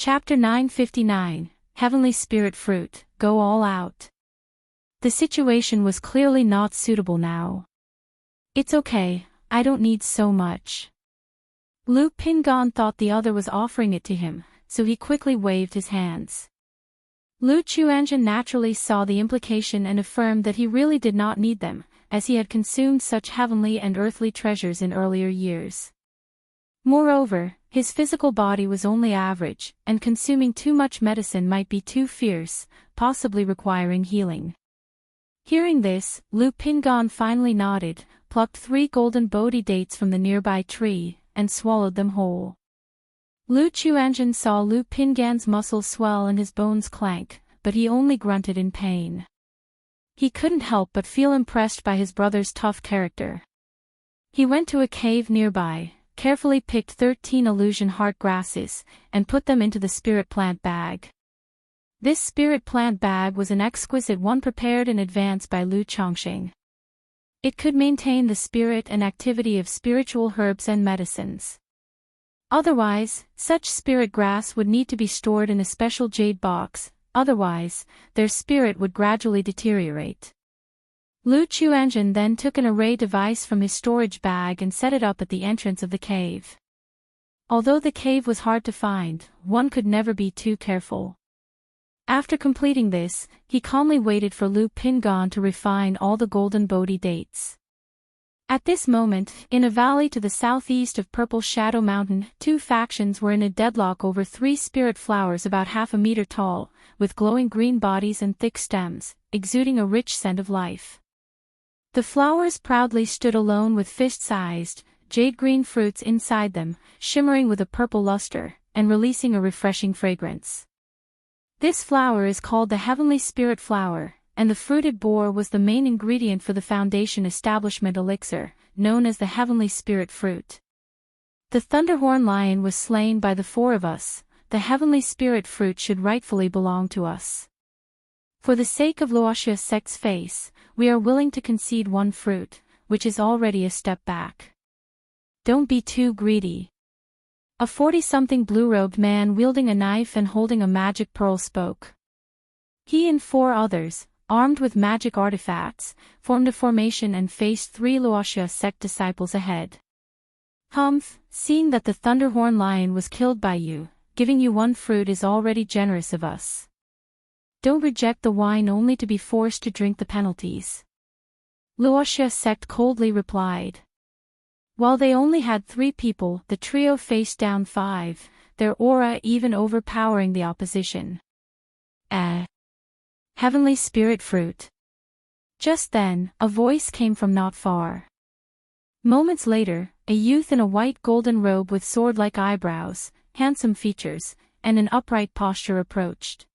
Chapter 959, Heavenly Spirit Fruit, Go All Out. The situation was clearly not suitable now. It's okay, I don't need so much. Lu Pingon thought the other was offering it to him, so he quickly waved his hands. Lu Chuanzhen naturally saw the implication and affirmed that he really did not need them, as he had consumed such heavenly and earthly treasures in earlier years. Moreover, his physical body was only average, and consuming too much medicine might be too fierce, possibly requiring healing. Hearing this, Lu Pingon finally nodded, plucked 3 golden Bodhi dates from the nearby tree, and swallowed them whole. Lu Chuanzhen saw Lu Pingan's muscles swell and his bones clank, but he only grunted in pain. He couldn't help but feel impressed by his brother's tough character. He went to a cave nearby, carefully picked 13 illusion heart grasses, and put them into the spirit plant bag. This spirit plant bag was an exquisite one prepared in advance by Lu Chongqing. It could maintain the spirit and activity of spiritual herbs and medicines. Otherwise, such spirit grass would need to be stored in a special jade box, otherwise, their spirit would gradually deteriorate. Lu Chuanzhen then took an array device from his storage bag and set it up at the entrance of the cave. Although the cave was hard to find, one could never be too careful. After completing this, he calmly waited for Lu Pingon to refine all the golden Bodhi dates. At this moment, in a valley to the southeast of Purple Shadow Mountain, 2 factions were in a deadlock over 3 spirit flowers about half a meter tall, with glowing green bodies and thick stems, exuding a rich scent of life. The flowers proudly stood alone with fist-sized, jade-green fruits inside them, shimmering with a purple luster, and releasing a refreshing fragrance. This flower is called the Heavenly Spirit Flower, and the fruited boar was the main ingredient for the Foundation establishment elixir, known as the Heavenly Spirit Fruit. The Thunderhorn Lion was slain by the 4 of us, the Heavenly Spirit Fruit should rightfully belong to us. For the sake of Wuxia sect's face, we are willing to concede 1 fruit, which is already a step back. Don't be too greedy. A 40-something blue-robed man wielding a knife and holding a magic pearl spoke. He and 4 others, armed with magic artifacts, formed a formation and faced 3 Wuxia sect disciples ahead. Humph, seeing that the Thunderhorn Lion was killed by you, giving you 1 fruit is already generous of us. Don't reject the wine only to be forced to drink the penalties. Wuxia sect coldly replied. While they only had 3 people, the trio faced down 5, their aura even overpowering the opposition. Heavenly Spirit Fruit. Just then, a voice came from not far. Moments later, a youth in a white golden robe with sword-like eyebrows, handsome features, and an upright posture approached.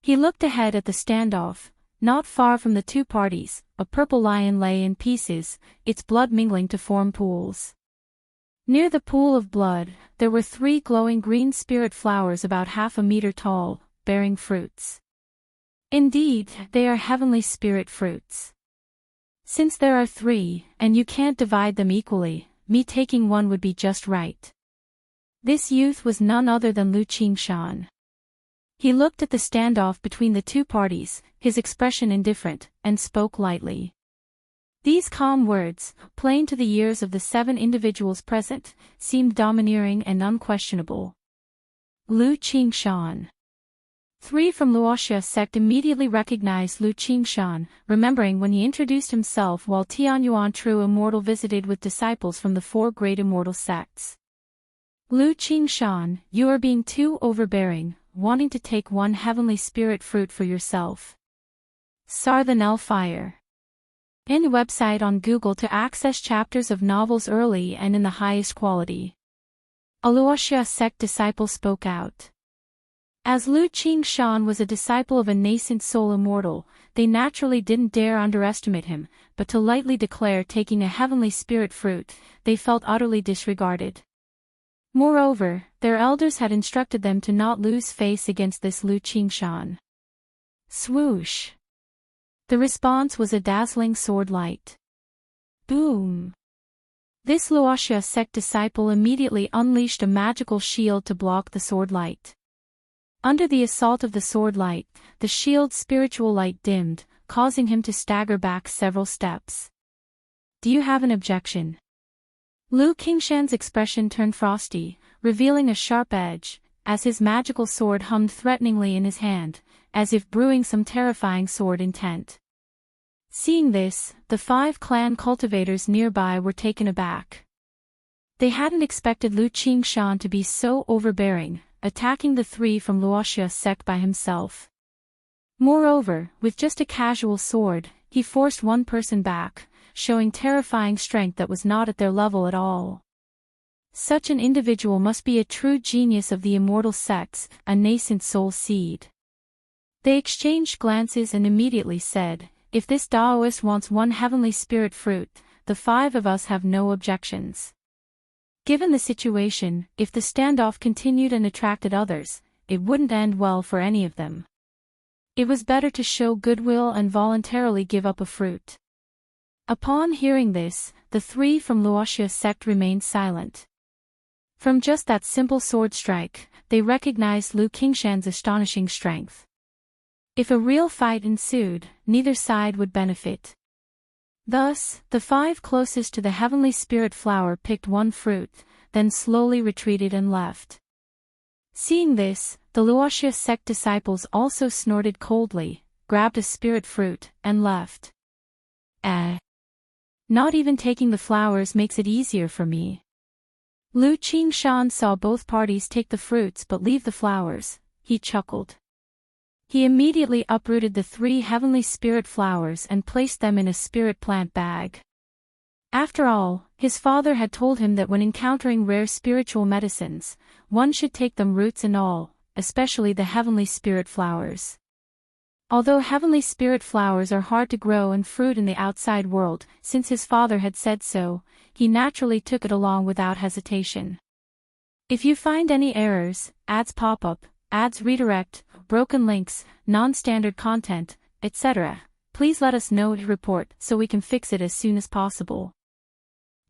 He looked ahead at the standoff. Not far from the 2 parties, a purple lion lay in pieces, its blood mingling to form pools. Near the pool of blood, there were 3 glowing green spirit flowers about half a meter tall, bearing fruits. Indeed, they are heavenly spirit fruits. Since there are 3, and you can't divide them equally, me taking 1 would be just right. This youth was none other than Lu Qingshan. He looked at the standoff between the 2 parties, his expression indifferent, and spoke lightly. These calm words, plain to the ears of the 7 individuals present, seemed domineering and unquestionable. Lu Qingshan. 3 from Wuxia sect immediately recognized Lu Qingshan, remembering when he introduced himself while Tianyuan True Immortal visited with disciples from the 4 great immortal sects. Lu Qingshan, you are being too overbearing, wanting to take 1 heavenly spirit fruit for yourself. Soar the Hellfire. Any website on Google to access chapters of novels early and in the highest quality. A Wuxia sect disciple spoke out. As Lu Qingshan was a disciple of a nascent soul immortal, they naturally didn't dare underestimate him, but to lightly declare taking a heavenly spirit fruit, they felt utterly disregarded. Moreover, their elders had instructed them to not lose face against this Lu Qingshan. Swoosh! The response was a dazzling sword light. Boom! This Wuxia sect disciple immediately unleashed a magical shield to block the sword light. Under the assault of the sword light, the shield's spiritual light dimmed, causing him to stagger back several steps. Do you have an objection? Lu Qingshan's expression turned frosty, revealing a sharp edge, as his magical sword hummed threateningly in his hand, as if brewing some terrifying sword intent. Seeing this, the 5 clan cultivators nearby were taken aback. They hadn't expected Lu Qingshan to be so overbearing, attacking the 3 from Wuxia's sect by himself. Moreover, with just a casual sword, he forced one person back, showing terrifying strength that was not at their level at all. Such an individual must be a true genius of the immortal sects, a nascent soul seed. They exchanged glances and immediately said, "If this Taoist wants one heavenly spirit fruit, the 5 of us have no objections." Given the situation, if the standoff continued and attracted others, it wouldn't end well for any of them. It was better to show goodwill and voluntarily give up a fruit. Upon hearing this, the 3 from Wuxia's sect remained silent. From just that simple sword strike, they recognized Lu Qingshan's astonishing strength. If a real fight ensued, neither side would benefit. Thus, the 5 closest to the heavenly spirit flower picked one fruit, then slowly retreated and left. Seeing this, the Wuxia sect disciples also snorted coldly, grabbed a spirit fruit, and left. Not even taking the flowers makes it easier for me. Lu Qingshan saw both parties take the fruits but leave the flowers. He chuckled. He immediately uprooted the 3 heavenly spirit flowers and placed them in a spirit plant bag. After all, his father had told him that when encountering rare spiritual medicines, one should take them roots and all, especially the heavenly spirit flowers. Although heavenly spirit flowers are hard to grow and fruit in the outside world, since his father had said so, he naturally took it along without hesitation. If you find any errors, ads pop up, ads redirect, broken links, non-standard content, etc., please let us know to report so we can fix it as soon as possible.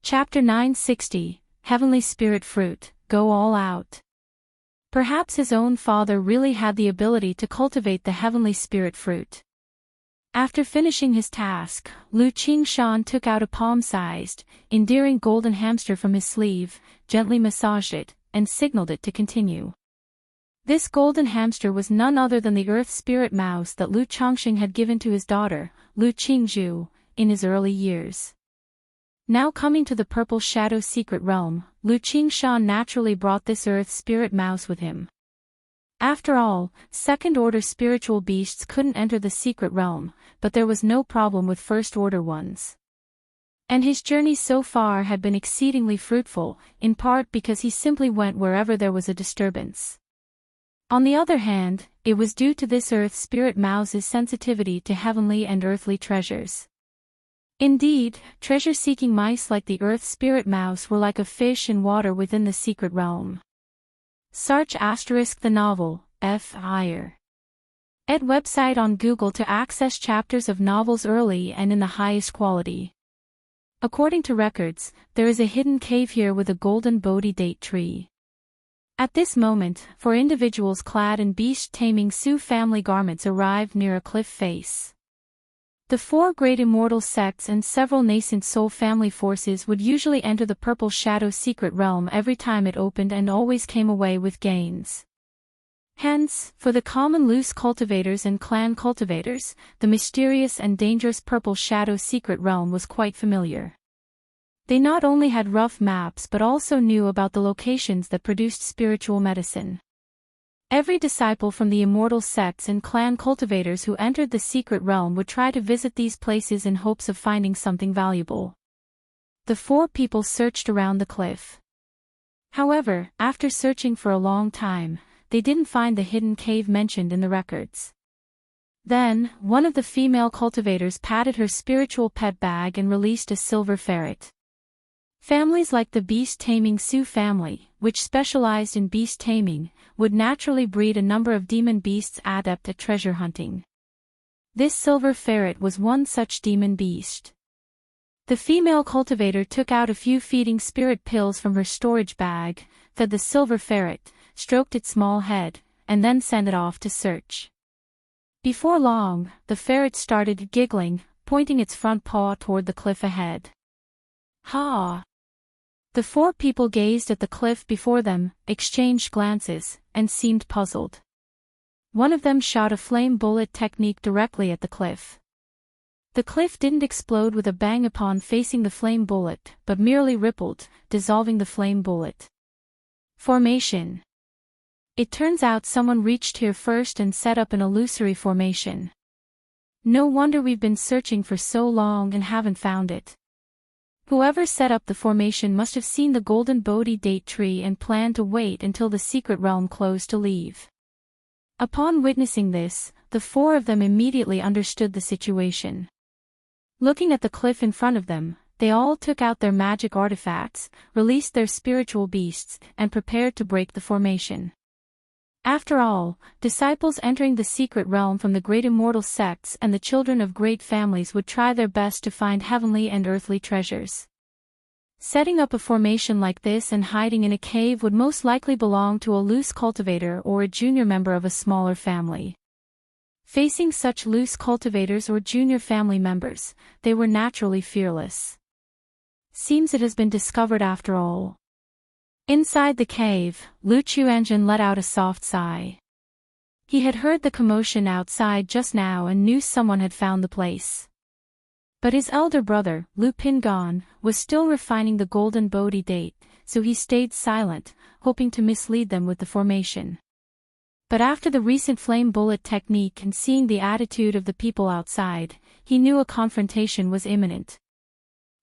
Chapter 960, Heavenly Spirit Fruit, Go All Out. Perhaps his own father really had the ability to cultivate the heavenly spirit fruit. After finishing his task, Lu Qingshan took out a palm-sized, endearing golden hamster from his sleeve, gently massaged it, and signaled it to continue. This golden hamster was none other than the earth spirit mouse that Lu Chongqing had given to his daughter, Lu Qingzhu, in his early years. Now coming to the purple shadow secret realm, Lu Qingshan naturally brought this earth spirit mouse with him. After all, second-order spiritual beasts couldn't enter the secret realm, but there was no problem with first-order ones. And his journey so far had been exceedingly fruitful, in part because he simply went wherever there was a disturbance. On the other hand, it was due to this earth spirit mouse's sensitivity to heavenly and earthly treasures. Indeed, treasure-seeking mice like the earth spirit mouse were like a fish in water within the secret realm. Search * the novel, F. Iyer. Ed website on Google to access chapters of novels early and in the highest quality. According to records, there is a hidden cave here with a golden Bodhi date tree. At this moment, 4 individuals clad in beast-taming Sioux family garments arrived near a cliff face. The 4 great immortal sects and several nascent soul family forces would usually enter the purple shadow secret realm every time it opened and always came away with gains. Hence, for the common loose cultivators and clan cultivators, the mysterious and dangerous purple shadow secret realm was quite familiar. They not only had rough maps but also knew about the locations that produced spiritual medicine. Every disciple from the immortal sects and clan cultivators who entered the secret realm would try to visit these places in hopes of finding something valuable. The 4 people searched around the cliff. However, after searching for a long time, they didn't find the hidden cave mentioned in the records. Then, one of the female cultivators patted her spiritual pet bag and released a silver ferret. Families like the beast-taming Sioux family, which specialized in beast taming, would naturally breed a number of demon beasts adept at treasure hunting. This silver ferret was one such demon beast. The female cultivator took out a few feeding spirit pills from her storage bag, fed the silver ferret, stroked its small head, and then send it off to search. Before long, the ferret started giggling, pointing its front paw toward the cliff ahead. Ha! The four people gazed at the cliff before them, exchanged glances, and seemed puzzled. One of them shot a flame bullet technique directly at the cliff. The cliff didn't explode with a bang upon facing the flame bullet, but merely rippled, dissolving the flame bullet. Formation. It turns out someone reached here first and set up an illusory formation. No wonder we've been searching for so long and haven't found it. Whoever set up the formation must have seen the golden Bodhi date tree and planned to wait until the secret realm closed to leave. Upon witnessing this, the four of them immediately understood the situation. Looking at the cliff in front of them, they all took out their magic artifacts, released their spiritual beasts, and prepared to break the formation. After all, disciples entering the secret realm from the great immortal sects and the children of great families would try their best to find heavenly and earthly treasures. Setting up a formation like this and hiding in a cave would most likely belong to a loose cultivator or a junior member of a smaller family. Facing such loose cultivators or junior family members, they were naturally fearless. Seems it has been discovered after all. Inside the cave, Lu Chuanjun let out a soft sigh. He had heard the commotion outside just now and knew someone had found the place. But his elder brother, Lu Pingon, was still refining the golden Bodhi date, so he stayed silent, hoping to mislead them with the formation. But after the recent flame bullet technique and seeing the attitude of the people outside, he knew a confrontation was imminent.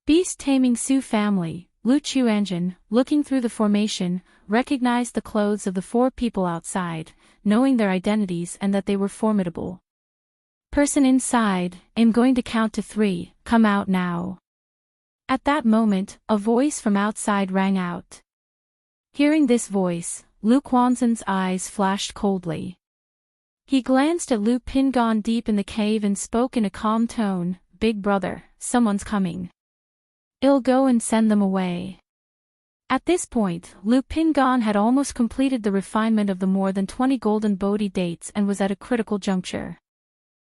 Beast-taming Sioux family, Lu Chuanjun, looking through the formation, recognized the clothes of the four people outside, knowing their identities and that they were formidable. Person inside, I'm going to count to 3, come out now. At that moment, a voice from outside rang out. Hearing this voice, Lu Quanzhen's eyes flashed coldly. He glanced at Lu Pingon deep in the cave and spoke in a calm tone, "Big brother, someone's coming. I'll go and send them away." At this point, Lu Pingon had almost completed the refinement of the more than 20 golden Bodhi dates and was at a critical juncture.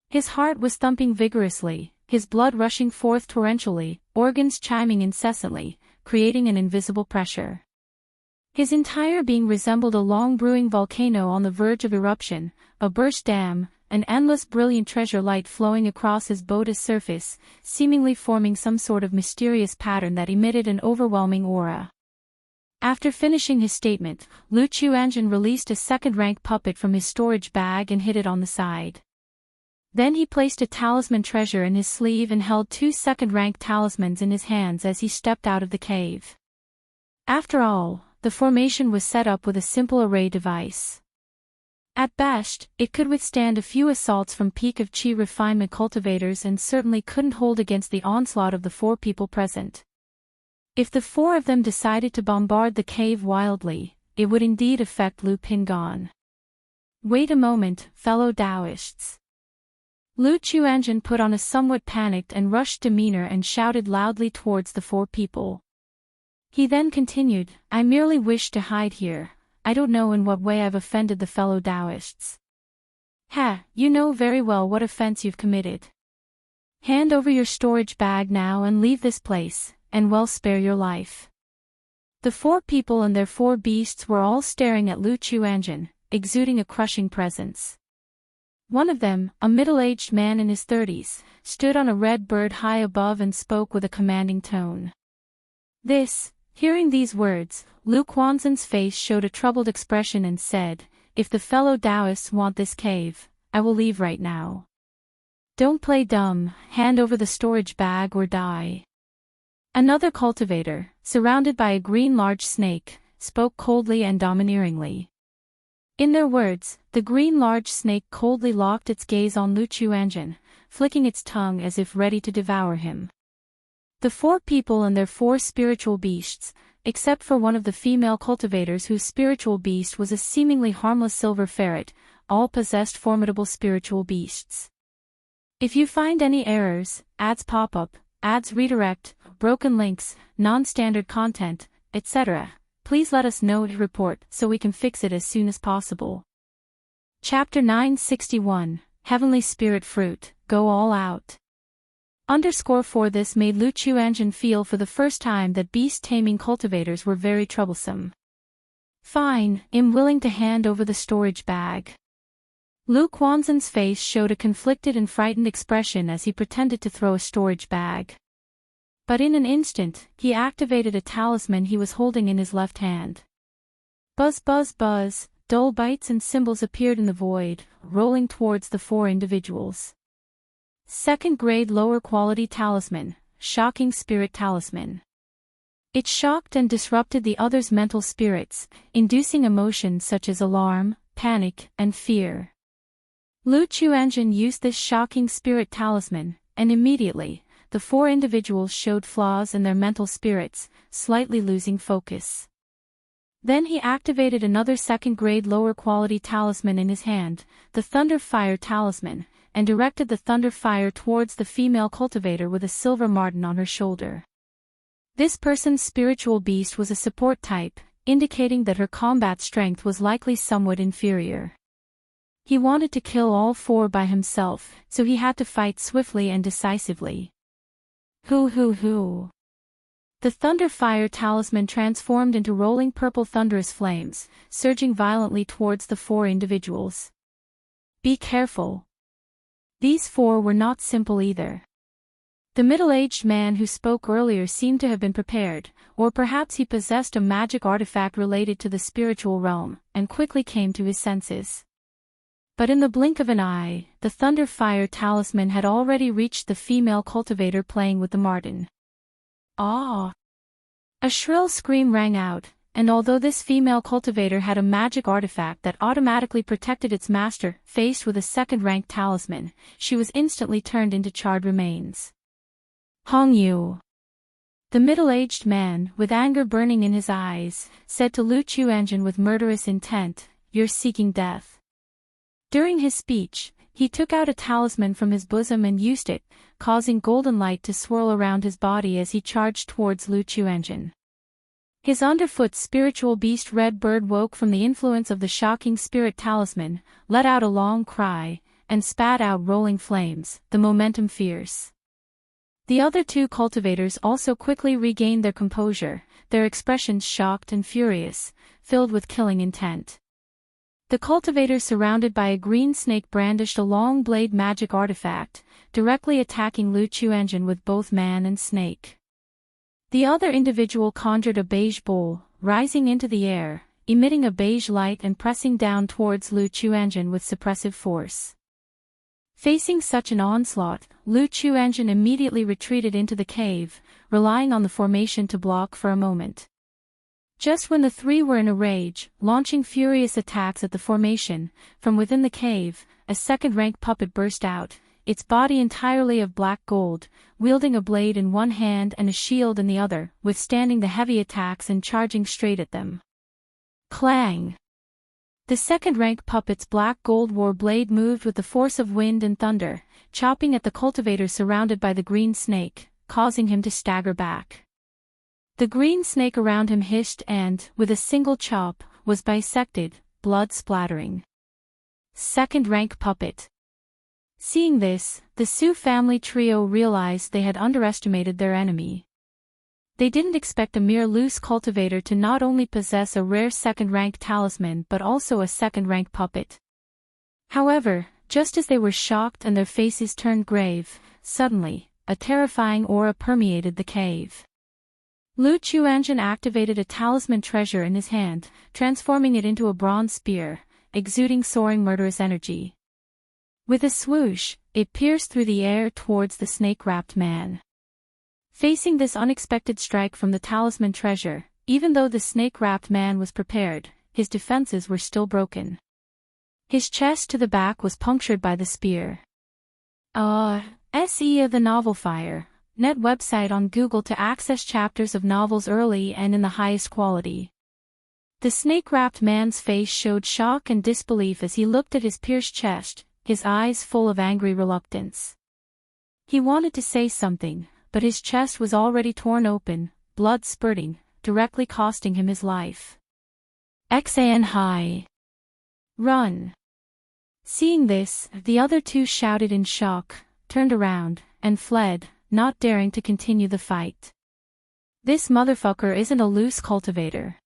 His heart was thumping vigorously, his blood rushing forth torrentially, organs chiming incessantly, creating an invisible pressure. His entire being resembled a long brewing volcano on the verge of eruption, a burst dam, an endless brilliant treasure light flowing across his body's surface, seemingly forming some sort of mysterious pattern that emitted an overwhelming aura. After finishing his statement, Lu Chuanjun released a second-rank puppet from his storage bag and hid it on the side. Then he placed a talisman treasure in his sleeve and held 2 second-rank talismans in his hands as he stepped out of the cave. After all, the formation was set up with a simple array device. At best, it could withstand a few assaults from peak of chi refinement cultivators and certainly couldn't hold against the onslaught of the 4 people present. If the 4 of them decided to bombard the cave wildly, it would indeed affect Lu Pingon. Wait a moment, fellow Taoists. Lu Chuanjun put on a somewhat panicked and rushed demeanor and shouted loudly towards the 4 people. He then continued, "I merely wish to hide here. I don't know in what way I've offended the fellow Taoists." "Ha, you know very well what offense you've committed. Hand over your storage bag now and leave this place, and well spare your life." The 4 people and their 4 beasts were all staring at Lu Chuanjun, exuding a crushing presence. One of them, a middle-aged man in his 30s, stood on a red bird high above and spoke with a commanding tone. Hearing these words, Lu Quanzhen's face showed a troubled expression and said, "If the fellow Taoists want this cave, I will leave right now. Don't play dumb, hand over the storage bag or die." Another cultivator, surrounded by a green large snake, spoke coldly and domineeringly. In their words, the green large snake coldly locked its gaze on Lu Chuanjun, flicking its tongue as if ready to devour him. The 4 people and their 4 spiritual beasts, except for one of the female cultivators whose spiritual beast was a seemingly harmless silver ferret, all possessed formidable spiritual beasts. If you find any errors, ads pop up, ads redirect, broken links, non-standard content, etc., please let us know to report so we can fix it as soon as possible. Chapter 961, Heavenly Spirit Fruit, Go All Out. _4 This made Lu Chuanjun feel for the first time that beast-taming cultivators were very troublesome. Fine, I'm willing to hand over the storage bag. Lu Quanzhen's face showed a conflicted and frightened expression as he pretended to throw a storage bag. But in an instant, he activated a talisman he was holding in his left hand. Buzz buzz buzz, dull bites and symbols appeared in the void, rolling towards the 4 individuals. Second-grade lower-quality talisman, Shocking Spirit Talisman. It shocked and disrupted the others' mental spirits, inducing emotions such as alarm, panic, and fear. Lu Chuanjun used this Shocking Spirit Talisman, and immediately, the 4 individuals showed flaws in their mental spirits, slightly losing focus. Then he activated another second-grade lower-quality talisman in his hand, the Thunder Fire Talisman, and directed the Thunder Fire towards the female cultivator with a silver marten on her shoulder. This person's spiritual beast was a support type, indicating that her combat strength was likely somewhat inferior. He wanted to kill all 4 by himself, so he had to fight swiftly and decisively. Hoo. The Thunder Fire Talisman transformed into rolling purple thunderous flames, surging violently towards the 4 individuals. Be careful. These 4 were not simple either. The middle-aged man who spoke earlier seemed to have been prepared, or perhaps he possessed a magic artifact related to the spiritual realm, and quickly came to his senses. But in the blink of an eye, the Thunder Fire Talisman had already reached the female cultivator playing with the marten. Ah! A shrill scream rang out, and although this female cultivator had a magic artifact that automatically protected its master, faced with a second-ranked talisman, she was instantly turned into charred remains. Hong Yu. The middle-aged man, with anger burning in his eyes, said to Lu Chuanjun with murderous intent, "You're seeking death." During his speech, he took out a talisman from his bosom and used it, causing golden light to swirl around his body as he charged towards Lu Chuanjun. His underfoot spiritual beast Red Bird woke from the influence of the Shocking Spirit Talisman, let out a long cry, and spat out rolling flames, the momentum fierce. The other 2 cultivators also quickly regained their composure, their expressions shocked and furious, filled with killing intent. The cultivator surrounded by a green snake brandished a long blade magic artifact, directly attacking Lu Chuanjun with both man and snake. The other individual conjured a beige bowl, rising into the air, emitting a beige light and pressing down towards Lu Chuanjun with suppressive force. Facing such an onslaught, Lu Chuanjun immediately retreated into the cave, relying on the formation to block for a moment. Just when the 3 were in a rage, launching furious attacks at the formation, from within the cave, a second-rank puppet burst out, its body entirely of black gold, wielding a blade in one hand and a shield in the other, withstanding the heavy attacks and charging straight at them. Clang! The second-rank puppet's black gold war blade moved with the force of wind and thunder, chopping at the cultivator surrounded by the green snake, causing him to stagger back. The green snake around him hissed and, with a single chop, was bisected, blood splattering. Second-rank puppet. Seeing this, the Su family trio realized they had underestimated their enemy. They didn't expect a mere loose cultivator to not only possess a rare second-rank talisman but also a second-rank puppet. However, just as they were shocked and their faces turned grave, suddenly, a terrifying aura permeated the cave. Lu Chuanjun activated a talisman treasure in his hand, transforming it into a bronze spear, exuding soaring murderous energy. With a swoosh, it pierced through the air towards the snake-wrapped man. Facing this unexpected strike from the talisman treasure, even though the snake-wrapped man was prepared, his defenses were still broken. His chest to the back was punctured by the spear. SE of the Novel Fire, net website on Google to access chapters of novels early and in the highest quality. The snake-wrapped man's face showed shock and disbelief as he looked at his pierced chest, his eyes full of angry reluctance. He wanted to say something, but his chest was already torn open, blood spurting, directly costing him his life. XAN high. Run. Seeing this, the other two shouted in shock, turned around, and fled, not daring to continue the fight. This motherfucker isn't a loose cultivator.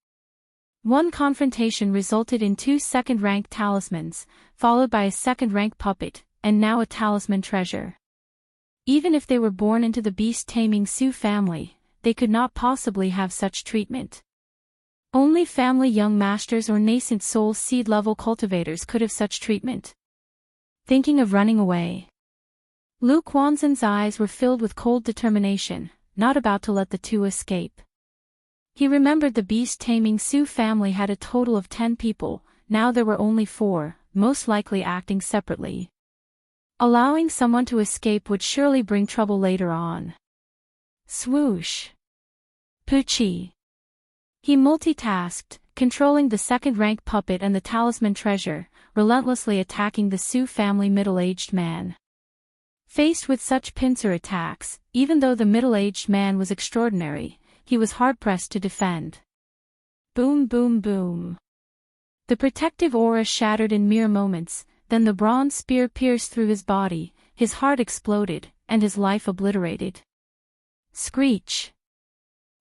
One confrontation resulted in 2 second-rank talismans, followed by a second-rank puppet, and now a talisman treasure. Even if they were born into the beast-taming Sioux family, they could not possibly have such treatment. Only family young masters or nascent soul seed-level cultivators could have such treatment. Thinking of running away. Lu Quanzhen's eyes were filled with cold determination, not about to let the two escape. He remembered the beast-taming Sioux family had a total of 10 people, now there were only 4, most likely acting separately. Allowing someone to escape would surely bring trouble later on. Swoosh. Poochie. He multitasked, controlling the second-rank puppet and the talisman treasure, relentlessly attacking the Sioux family middle-aged man. Faced with such pincer attacks, even though the middle-aged man was extraordinary, he was hard-pressed to defend. Boom boom boom. The protective aura shattered in mere moments, then the bronze spear pierced through his body, his heart exploded, and his life obliterated. Screech.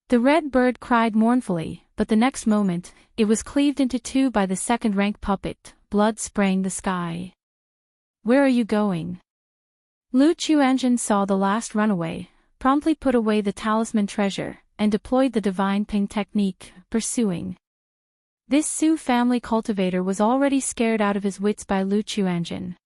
The red bird cried mournfully, but the next moment, it was cleaved into 2 by the second-rank puppet, blood spraying the sky. Where are you going? Lu Chuanzhen saw the last runaway, promptly put away the talisman treasure, and deployed the divine ping technique, pursuing. This Sioux family cultivator was already scared out of his wits by Lu Chuanzhen.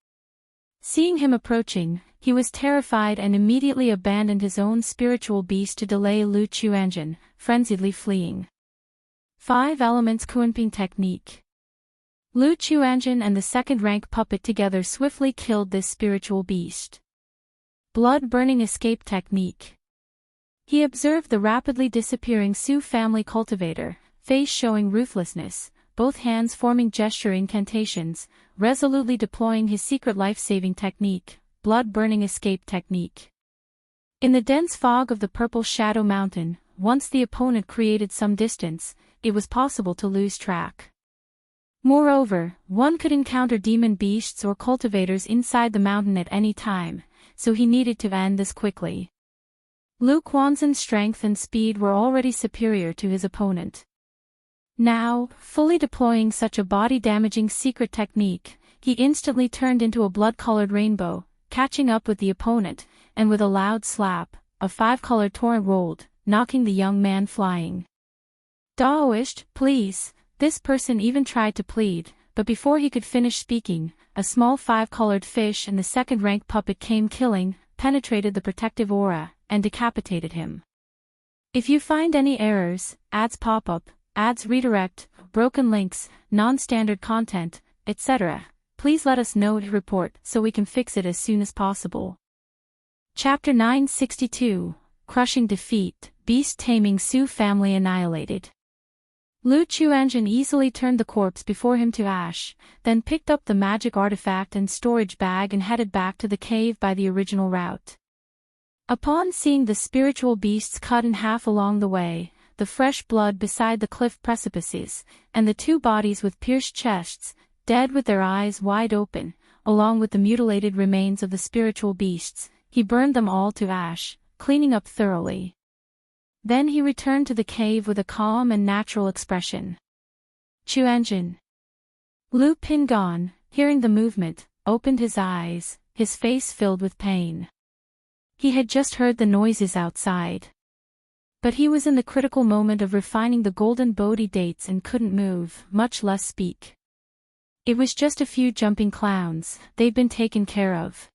Seeing him approaching, he was terrified and immediately abandoned his own spiritual beast to delay Lu Chuanzhen, frenziedly fleeing. 5 Elements Kunping technique. Lu Chuanzhen and the second-rank puppet together swiftly killed this spiritual beast. Blood-burning escape technique. He observed the rapidly disappearing Sioux family cultivator, face showing ruthlessness, both hands forming gesture incantations, resolutely deploying his secret life-saving technique, blood-burning escape technique. In the dense fog of the purple shadow mountain, once the opponent created some distance, it was possible to lose track. Moreover, one could encounter demon beasts or cultivators inside the mountain at any time, so he needed to end this quickly. Lu Quanzhen's strength and speed were already superior to his opponent. Now, fully deploying such a body-damaging secret technique, he instantly turned into a blood-colored rainbow, catching up with the opponent, and with a loud slap, a 5-colored torrent rolled, knocking the young man flying. Daoist, please, this person even tried to plead, but before he could finish speaking, a small 5-colored fish and the second-rank puppet came killing, penetrated the protective aura, and decapitated him. If you find any errors, ads pop up, ads redirect, broken links, non-standard content, etc., please let us know to report so we can fix it as soon as possible. Chapter 962, Crushing Defeat, Beast-Taming Sioux Family Annihilated. Lu Chuanzhen easily turned the corpse before him to ash, then picked up the magic artifact and storage bag and headed back to the cave by the original route. Upon seeing the spiritual beasts cut in half along the way, the fresh blood beside the cliff precipices, and the 2 bodies with pierced chests, dead with their eyes wide open, along with the mutilated remains of the spiritual beasts, he burned them all to ash, cleaning up thoroughly. Then he returned to the cave with a calm and natural expression. Chuanzhen. Lu Pingon, hearing the movement, opened his eyes, his face filled with pain. He had just heard the noises outside. But he was in the critical moment of refining the golden Bodhi dates and couldn't move, much less speak. It was just a few jumping clowns, they'd been taken care of.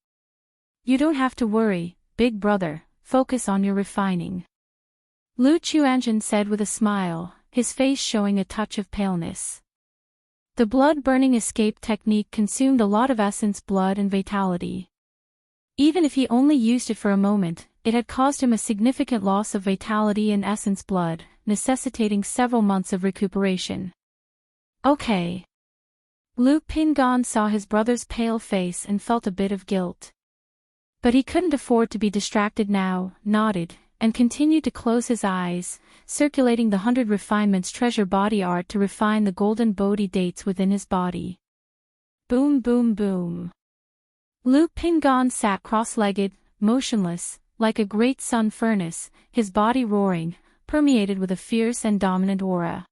You don't have to worry, big brother, focus on your refining. Lu Chuanzhen said with a smile, his face showing a touch of paleness. The blood-burning escape technique consumed a lot of essence blood and vitality. Even if he only used it for a moment, it had caused him a significant loss of vitality and essence blood, necessitating several months of recuperation. Okay. Lu Pingon saw his brother's pale face and felt a bit of guilt. But he couldn't afford to be distracted now, nodded, and continued to close his eyes, circulating the 100 refinements treasure body art to refine the golden Bodhi dates within his body. Boom boom boom. Lu Pingan sat cross-legged, motionless, like a great sun furnace, his body roaring, permeated with a fierce and dominant aura.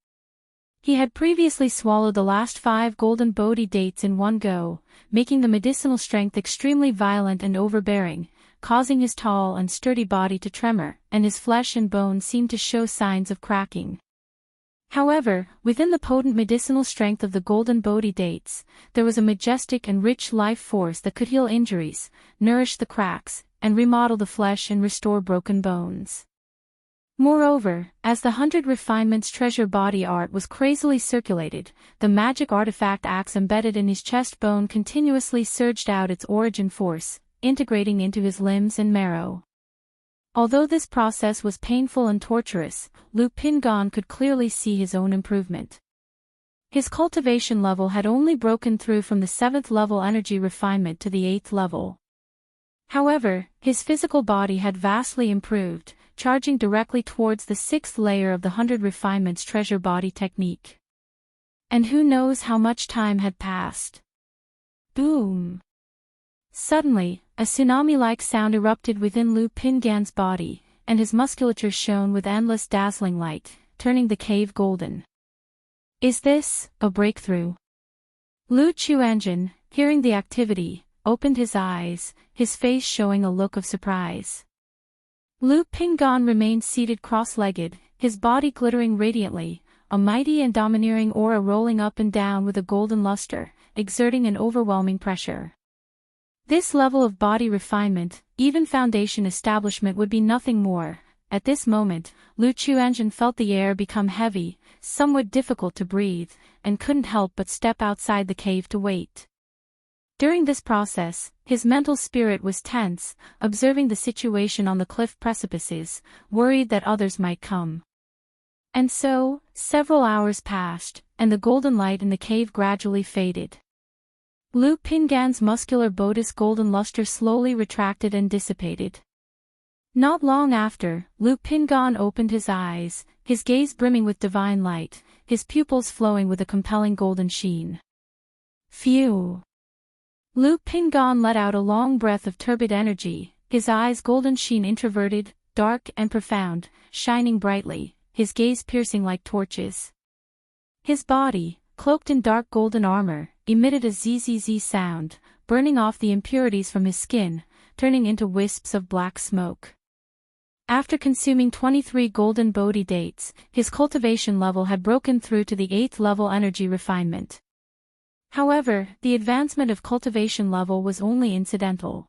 He had previously swallowed the last 5 golden Bodhi dates in one go, making the medicinal strength extremely violent and overbearing, causing his tall and sturdy body to tremor, and his flesh and bone seemed to show signs of cracking. However, within the potent medicinal strength of the golden Bodhi dates, there was a majestic and rich life force that could heal injuries, nourish the cracks, and remodel the flesh and restore broken bones. Moreover, as the 100 Refinements treasure body art was crazily circulated, the magic artifact axe embedded in his chest bone continuously surged out its origin force, integrating into his limbs and marrow. Although this process was painful and torturous, Lu Pingan could clearly see his own improvement. His cultivation level had only broken through from the 7th level energy refinement to the 8th level. However, his physical body had vastly improved, charging directly towards the 6th layer of the 100 Refinements treasure body technique. And who knows how much time had passed. Boom! Suddenly, a tsunami-like sound erupted within Lu Pingan's body, and his musculature shone with endless dazzling light, turning the cave golden. Is this a breakthrough? Lu Chuanjin, hearing the activity, opened his eyes, his face showing a look of surprise. Lu Pingan remained seated cross-legged, his body glittering radiantly, a mighty and domineering aura rolling up and down with a golden luster, exerting an overwhelming pressure. This level of body refinement, even foundation establishment would be nothing more. At this moment, Lu Chuanjin felt the air become heavy, somewhat difficult to breathe, and couldn't help but step outside the cave to wait. During this process, his mental spirit was tense, observing the situation on the cliff precipices, worried that others might come. And so, several hours passed, and the golden light in the cave gradually faded. Lu Pingan's muscular bodice golden luster slowly retracted and dissipated. Not long after, Lu Pingan opened his eyes, his gaze brimming with divine light, his pupils flowing with a compelling golden sheen. Phew! Lu Pingan let out a long breath of turbid energy, his eyes golden sheen introverted, dark and profound, shining brightly, his gaze piercing like torches. His body, cloaked in dark golden armor, emitted a zzz sound, burning off the impurities from his skin, turning into wisps of black smoke. After consuming 23 golden Bodhi dates, his cultivation level had broken through to the 8th level energy refinement. However, the advancement of cultivation level was only incidental.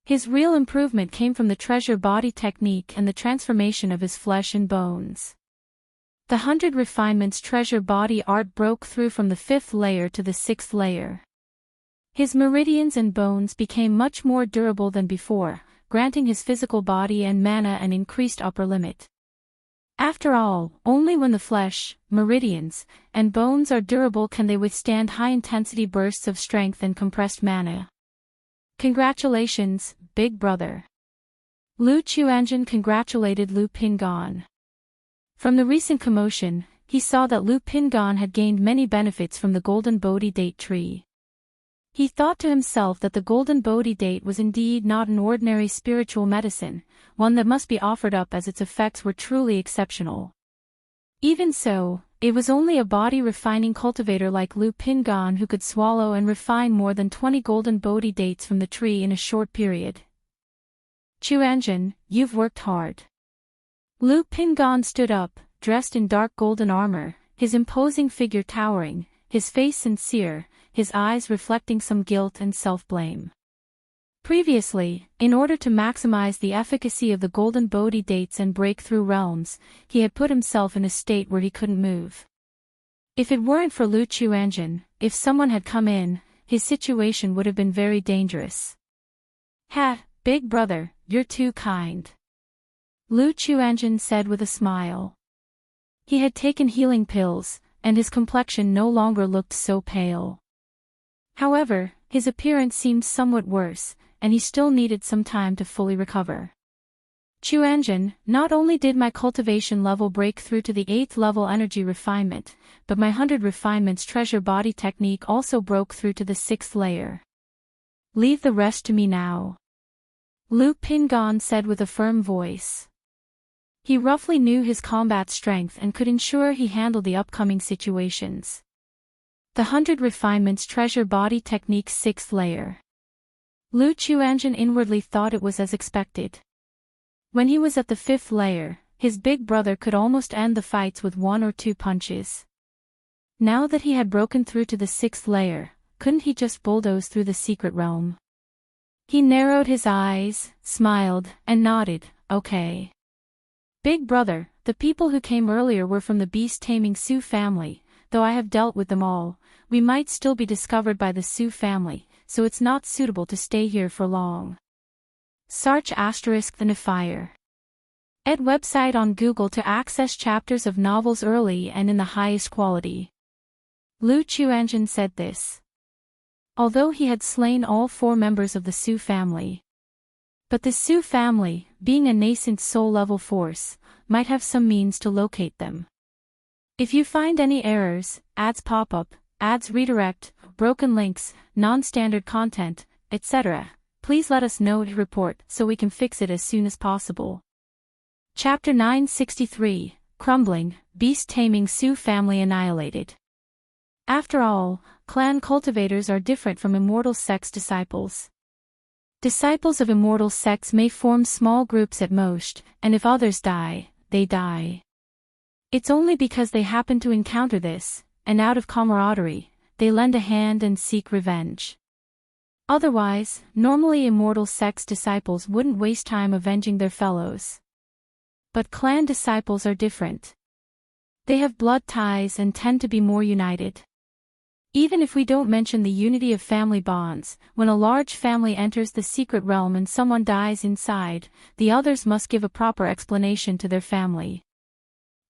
His real improvement came from the treasure body technique and the transformation of his flesh and bones. The 100 Refinements treasure body art broke through from the 5th layer to the 6th layer. His meridians and bones became much more durable than before, granting his physical body and mana an increased upper limit. After all, only when the flesh, meridians, and bones are durable can they withstand high-intensity bursts of strength and compressed mana. Congratulations, big brother. Lu Chuanjin congratulated Lu Pingan. From the recent commotion, he saw that Lu Pingan had gained many benefits from the golden Bodhi date tree. He thought to himself that the golden Bodhi date was indeed not an ordinary spiritual medicine, one that must be offered up as its effects were truly exceptional. Even so, it was only a body-refining cultivator like Lu Pingan who could swallow and refine more than 20 golden Bodhi dates from the tree in a short period. Chuanjin, you've worked hard. Lu Pingan stood up, dressed in dark golden armor, his imposing figure towering, his face sincere, his eyes reflecting some guilt and self-blame. Previously, in order to maximize the efficacy of the golden Bodhi dates and break through realms, he had put himself in a state where he couldn't move. If it weren't for Lu Chuanjin, if someone had come in, his situation would have been very dangerous. Ha, big brother, you're too kind. Lu Chuanjin said with a smile. He had taken healing pills, and his complexion no longer looked so pale. However, his appearance seemed somewhat worse, and he still needed some time to fully recover. Chuanjin, not only did my cultivation level break through to the 8th level energy refinement, but my 100 refinements treasure body technique also broke through to the 6th layer. Leave the rest to me now. Lu Pingon said with a firm voice. He roughly knew his combat strength and could ensure he handled the upcoming situations. The 100 refinements treasure body technique 6th layer. Lu Chuanjin inwardly thought it was as expected. When he was at the 5th layer, his big brother could almost end the fights with 1 or 2 punches. Now that he had broken through to the 6th layer, couldn't he just bulldoze through the secret realm? He narrowed his eyes, smiled, and nodded, okay. Big brother, the people who came earlier were from the beast-taming Su family, though I have dealt with them all. We might still be discovered by the Su family, so it's not suitable to stay here for long. Search *the Defier. Ed website on Google to access chapters of novels early and in the highest quality. Lu Chuanjin said this. Although he had slain all 4 members of the Su family. But the Su family, being a nascent soul-level force, might have some means to locate them. If you find any errors, ads pop-up, ads redirect, broken links, non-standard content, etc., please let us know to report so we can fix it as soon as possible. Chapter 963, Crumbling, Beast-Taming Su Family Annihilated. After all, clan cultivators are different from immortal sects disciples. Disciples of immortal sects may form small groups at most, and if others die, they die. It's only because they happen to encounter this, and out of camaraderie, they lend a hand and seek revenge. Otherwise, normally immortal sects disciples wouldn't waste time avenging their fellows. But clan disciples are different. They have blood ties and tend to be more united. Even if we don't mention the unity of family bonds, when a large family enters the secret realm and someone dies inside, the others must give a proper explanation to their family.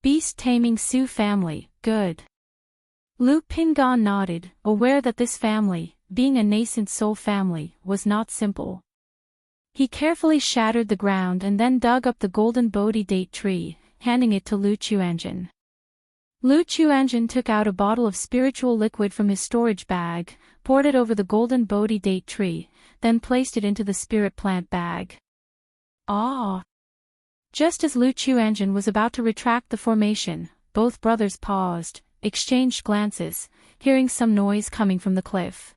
Beast-taming Su family, good. Lu Pingon nodded, aware that this family, being a nascent soul family, was not simple. He carefully shattered the ground and then dug up the golden Bodhi date tree, handing it to Lu Chuanjin. Lu Chuanjin took out a bottle of spiritual liquid from his storage bag, poured it over the golden Bodhi date tree, then placed it into the spirit plant bag. Ah! Just as Lu Chuanjin was about to retract the formation, both brothers paused, exchanged glances, hearing some noise coming from the cliff.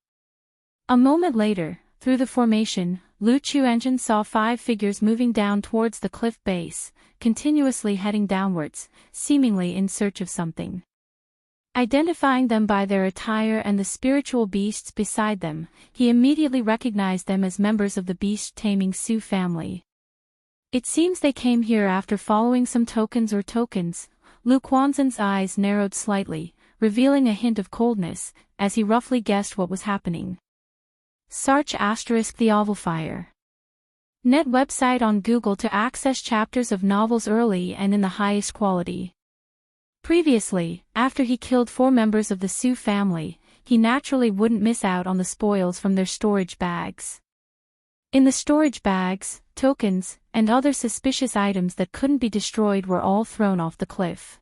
A moment later, through the formation, Lu Chuanjin saw 5 figures moving down towards the cliff base, continuously heading downwards, seemingly in search of something. Identifying them by their attire and the spiritual beasts beside them, he immediately recognized them as members of the beast-taming Su family. It seems they came here after following some tokens. Lu Quanzhen's eyes narrowed slightly, revealing a hint of coldness, as he roughly guessed what was happening. Search *the Ovalfire. Net website on Google to access chapters of novels early and in the highest quality. Previously, after he killed 4 members of the Su family, he naturally wouldn't miss out on the spoils from their storage bags. In the storage bags, tokens, and other suspicious items that couldn't be destroyed were all thrown off the cliff.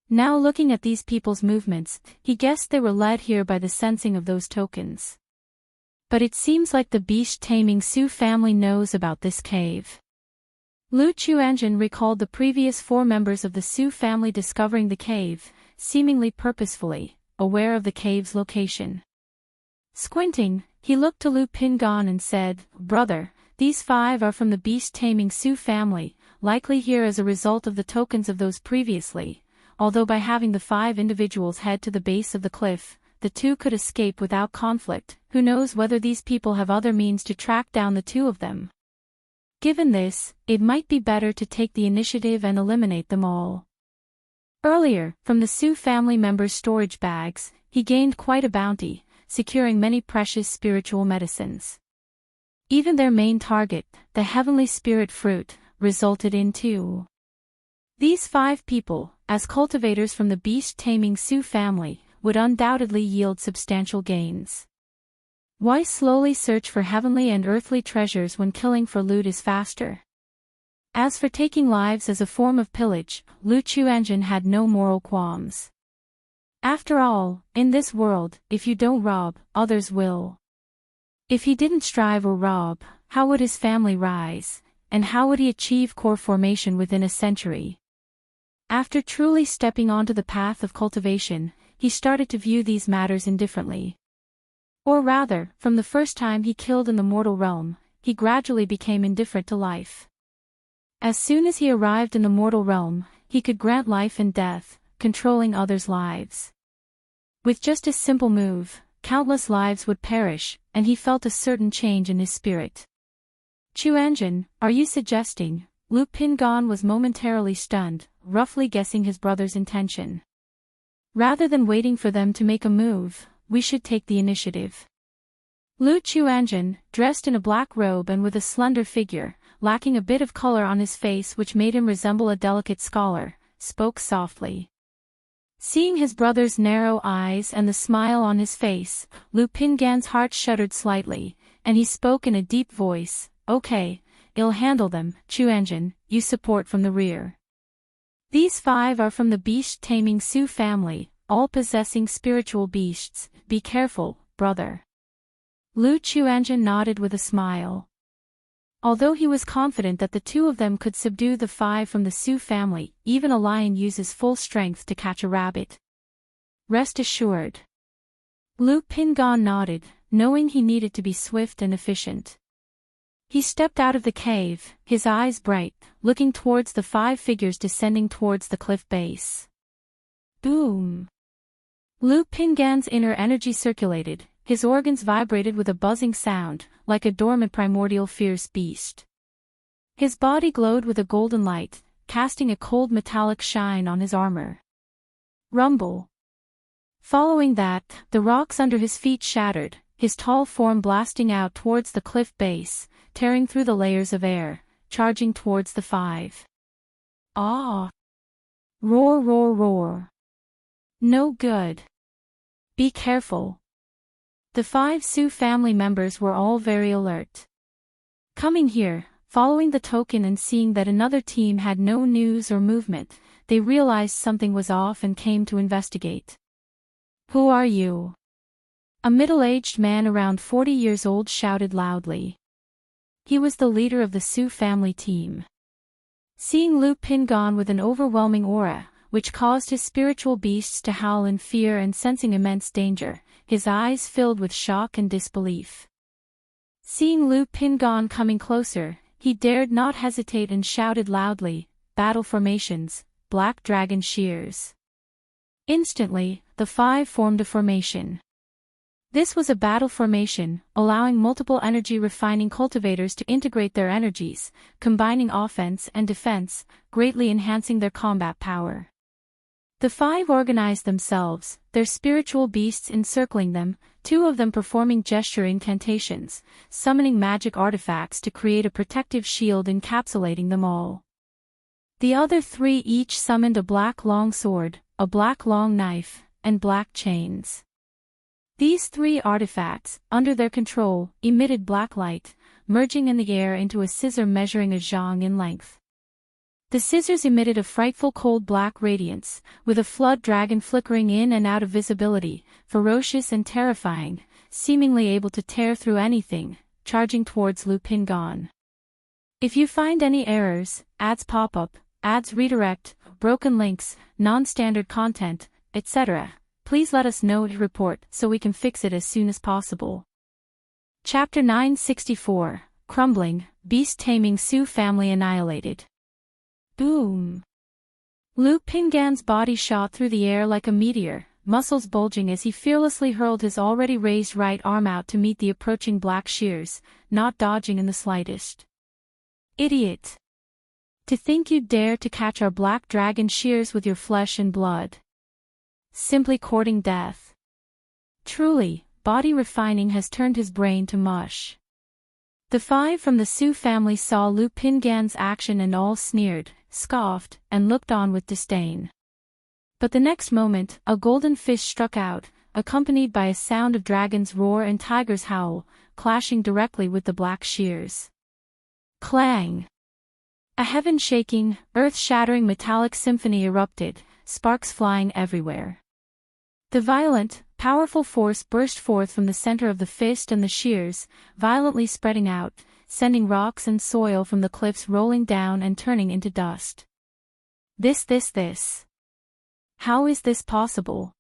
Now looking at these people's movements, he guessed they were led here by the sensing of those tokens. But it seems like the beast-taming Su family knows about this cave. Lu Chuanjin recalled the previous 4 members of the Su family discovering the cave, seemingly purposefully, aware of the cave's location. Squinting, he looked to Lu Pingon and said, "Brother, these 5 are from the beast-taming Su family, likely here as a result of the tokens of those previously, although by having the 5 individuals head to the base of the cliff, the 2 could escape without conflict. Who knows whether these people have other means to track down the 2 of them? Given this, it might be better to take the initiative and eliminate them all." Earlier, from the Su family members' storage bags, he gained quite a bounty, securing many precious spiritual medicines. Even their main target, the heavenly spirit fruit, resulted in 2. These 5 people, as cultivators from the beast-taming Su family, would undoubtedly yield substantial gains. Why slowly search for heavenly and earthly treasures when killing for loot is faster? As for taking lives as a form of pillage, Lu Chuanjun had no moral qualms. After all, in this world, if you don't rob, others will. If he didn't strive or rob, how would his family rise, and how would he achieve core formation within a century? After truly stepping onto the path of cultivation, he started to view these matters indifferently. Or rather, from the first time he killed in the mortal realm, he gradually became indifferent to life. As soon as he arrived in the mortal realm, he could grant life and death, controlling others' lives. With just a simple move, countless lives would perish, and he felt a certain change in his spirit. Chuanjun, are you suggesting? Lu Pingan was momentarily stunned, roughly guessing his brother's intention. Rather than waiting for them to make a move, we should take the initiative. Lu Chuanjun, dressed in a black robe and with a slender figure, lacking a bit of color on his face which made him resemble a delicate scholar, spoke softly. Seeing his brother's narrow eyes and the smile on his face, Lu Pingan's heart shuddered slightly, and he spoke in a deep voice, "Okay, I'll handle them, Chuanjun, you support from the rear. These 5 are from the beast-taming Su family, all possessing spiritual beasts, be careful, brother." Lu Chuanjun nodded with a smile. Although he was confident that the 2 of them could subdue the 5 from the Su family, even a lion uses full strength to catch a rabbit. Rest assured. Lu Pingan nodded, knowing he needed to be swift and efficient. He stepped out of the cave, his eyes bright, looking towards the 5 figures descending towards the cliff base. Boom! Lu Pingan's inner energy circulated, his organs vibrated with a buzzing sound, like a dormant primordial fierce beast. His body glowed with a golden light, casting a cold metallic shine on his armor. Rumble! Following that, the rocks under his feet shattered, his tall form blasting out towards the cliff base, tearing through the layers of air, charging towards the 5. Ah! Roar, roar, roar! No good! Be careful! The 5 Su family members were all very alert. Coming here, following the token and seeing that another team had no news or movement, they realized something was off and came to investigate. Who are you? A middle-aged man around 40 years old shouted loudly. He was the leader of the Su family team. Seeing Lu Pingan with an overwhelming aura, which caused his spiritual beasts to howl in fear and sensing immense danger, his eyes filled with shock and disbelief. Seeing Lu Pingan coming closer, he dared not hesitate and shouted loudly, "Battle formations, Black Dragon Shears." Instantly, the 5 formed a formation. This was a battle formation, allowing multiple energy-refining cultivators to integrate their energies, combining offense and defense, greatly enhancing their combat power. The 5 organized themselves, their spiritual beasts encircling them, 2 of them performing gesture incantations, summoning magic artifacts to create a protective shield encapsulating them all. The other 3 each summoned a black long sword, a black long knife, and black chains. These 3 artifacts, under their control, emitted black light, merging in the air into a scissor measuring a zhang in length. The scissors emitted a frightful cold black radiance, with a flood dragon flickering in and out of visibility, ferocious and terrifying, seemingly able to tear through anything, charging towards Lu Pingan. If you find any errors, ads pop up, ads redirect, broken links, non-standard content, etc., please let us know to report so we can fix it as soon as possible. Chapter 964, Crumbling, Beast-Taming Su Family Annihilated. Boom! Lu Pingan's body shot through the air like a meteor, muscles bulging as he fearlessly hurled his already raised right arm out to meet the approaching black shears, not dodging in the slightest. Idiot! To think you'd dare to catch our black dragon shears with your flesh and blood. Simply courting death. Truly, body refining has turned his brain to mush. The 5 from the Su family saw Lu Pingan's action and all sneered, scoffed, and looked on with disdain. But the next moment, a golden fish struck out, accompanied by a sound of dragon's roar and tiger's howl, clashing directly with the black shears. Clang! A heaven-shaking, earth-shattering metallic symphony erupted, sparks flying everywhere. The violent, powerful force burst forth from the center of the fist and the shears, violently spreading out, sending rocks and soil from the cliffs rolling down and turning into dust. This. How is this possible?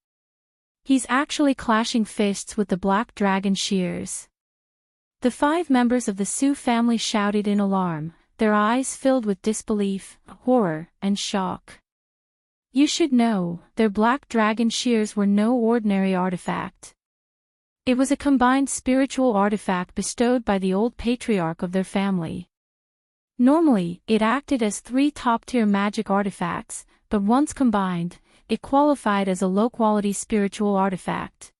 He's actually clashing fists with the black dragon shears. The 5 members of the Su family shouted in alarm, their eyes filled with disbelief, horror, and shock. You should know, their black dragon shears were no ordinary artifact. It was a combined spiritual artifact bestowed by the old patriarch of their family. Normally, it acted as 3 top-tier magic artifacts, but once combined, it qualified as a low-quality spiritual artifact.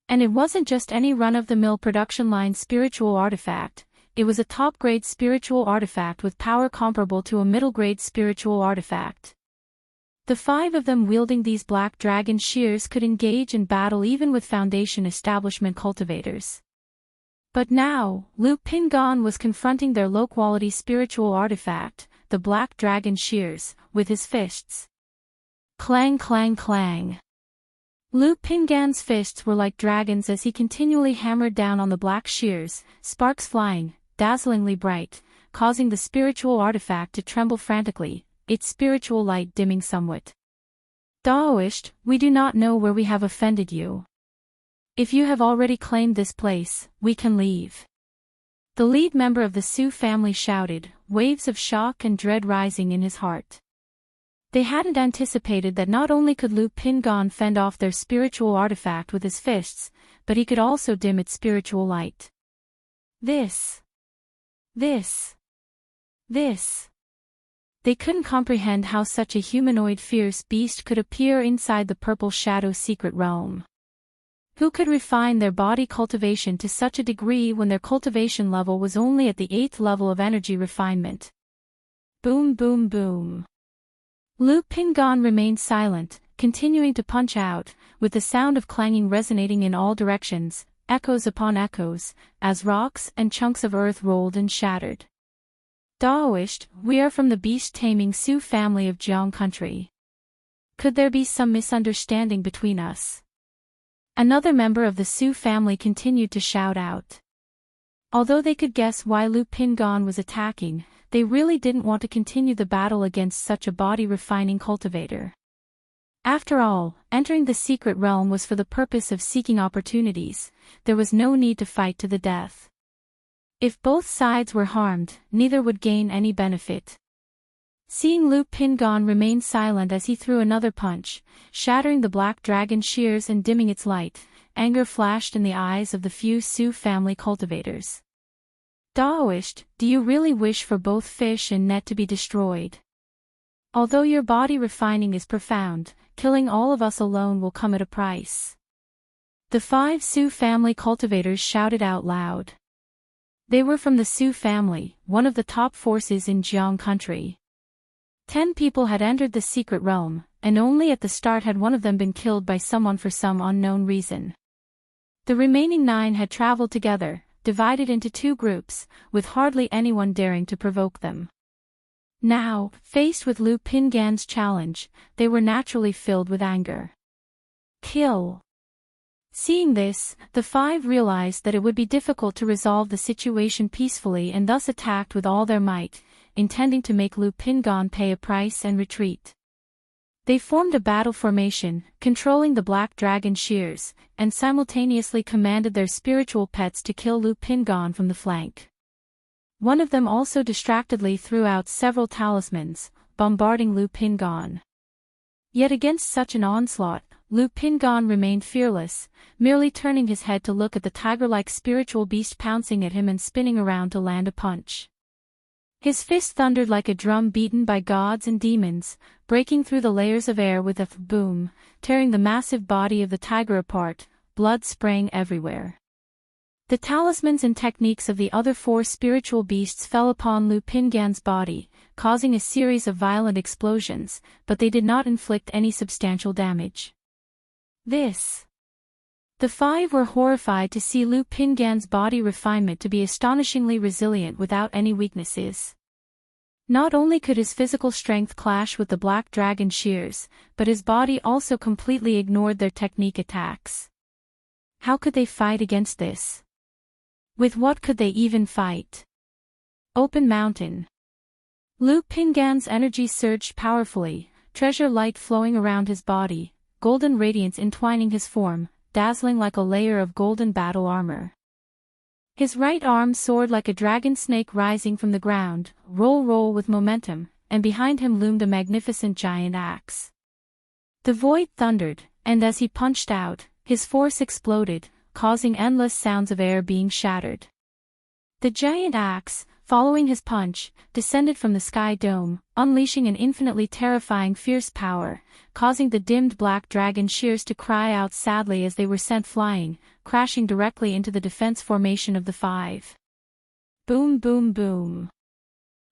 And it wasn't just any run-of-the-mill production line spiritual artifact, it was a top-grade spiritual artifact with power comparable to a middle-grade spiritual artifact. The 5 of them wielding these black dragon shears could engage in battle even with Foundation establishment cultivators. But now, Lu Pingan was confronting their low-quality spiritual artifact, the black dragon shears, with his fists. Clang clang clang. Lu Pingan's fists were like dragons as he continually hammered down on the black shears, sparks flying, dazzlingly bright, causing the spiritual artifact to tremble frantically, its spiritual light dimming somewhat. Daoist, we do not know where we have offended you. If you have already claimed this place, we can leave. The lead member of the Su family shouted, waves of shock and dread rising in his heart. They hadn't anticipated that not only could Lu Pingan fend off their spiritual artifact with his fists, but he could also dim its spiritual light. This. They couldn't comprehend how such a humanoid fierce beast could appear inside the purple shadow secret realm. Who could refine their body cultivation to such a degree when their cultivation level was only at the 8th level of energy refinement? Boom boom boom. Lu Pingan remained silent, continuing to punch out, with the sound of clanging resonating in all directions, echoes upon echoes, as rocks and chunks of earth rolled and shattered. Daoist, we are from the beast-taming Su family of Jiang country. Could there be some misunderstanding between us? Another member of the Su family continued to shout out. Although they could guess why Lu Pingan was attacking, they really didn't want to continue the battle against such a body-refining cultivator. After all, entering the secret realm was for the purpose of seeking opportunities, there was no need to fight to the death. If both sides were harmed, neither would gain any benefit. Seeing Lu Pingan remain silent as he threw another punch, shattering the black dragon shears and dimming its light, anger flashed in the eyes of the few Su family cultivators. Daoist, do you really wish for both fish and net to be destroyed? Although your body refining is profound, killing all of us alone will come at a price. The 5 Su family cultivators shouted out loud. They were from the Su family, one of the top forces in Jiang country. 10 people had entered the secret realm, and only at the start had one of them been killed by someone for some unknown reason. The remaining 9 had traveled together, divided into 2 groups, with hardly anyone daring to provoke them. Now, faced with Lu Pingan's challenge, they were naturally filled with anger. Kill. Seeing this, the 5 realized that it would be difficult to resolve the situation peacefully and thus attacked with all their might, intending to make Lu Pingan pay a price and retreat. They formed a battle formation, controlling the black dragon shears, and simultaneously commanded their spiritual pets to kill Lu Pingan from the flank. One of them also distractedly threw out several talismans, bombarding Lu Pingan. Yet against such an onslaught, Lu Pingan remained fearless, merely turning his head to look at the tiger-like spiritual beast pouncing at him and spinning around to land a punch. His fist thundered like a drum beaten by gods and demons, breaking through the layers of air with a boom, tearing the massive body of the tiger apart, blood spraying everywhere. The talismans and techniques of the other 4 spiritual beasts fell upon Lu Pingan's body, causing a series of violent explosions, but they did not inflict any substantial damage. The 5 were horrified to see Lu Pingan's body refinement to be astonishingly resilient without any weaknesses. Not only could his physical strength clash with the black dragon shears, but his body also completely ignored their technique attacks. How could they fight against this? With what could they even fight? Open mountain. Lu Pingan's energy surged powerfully, treasure light flowing around his body, golden radiance entwining his form, dazzling like a layer of golden battle armor. His right arm soared like a dragon snake rising from the ground, roll with momentum, and behind him loomed a magnificent giant axe. The void thundered, and as he punched out, his force exploded, causing endless sounds of air being shattered. The giant axe, following his punch, descended from the sky dome, unleashing an infinitely terrifying fierce power, causing the dimmed black dragon shears to cry out sadly as they were sent flying, crashing directly into the defense formation of the five. Boom boom boom.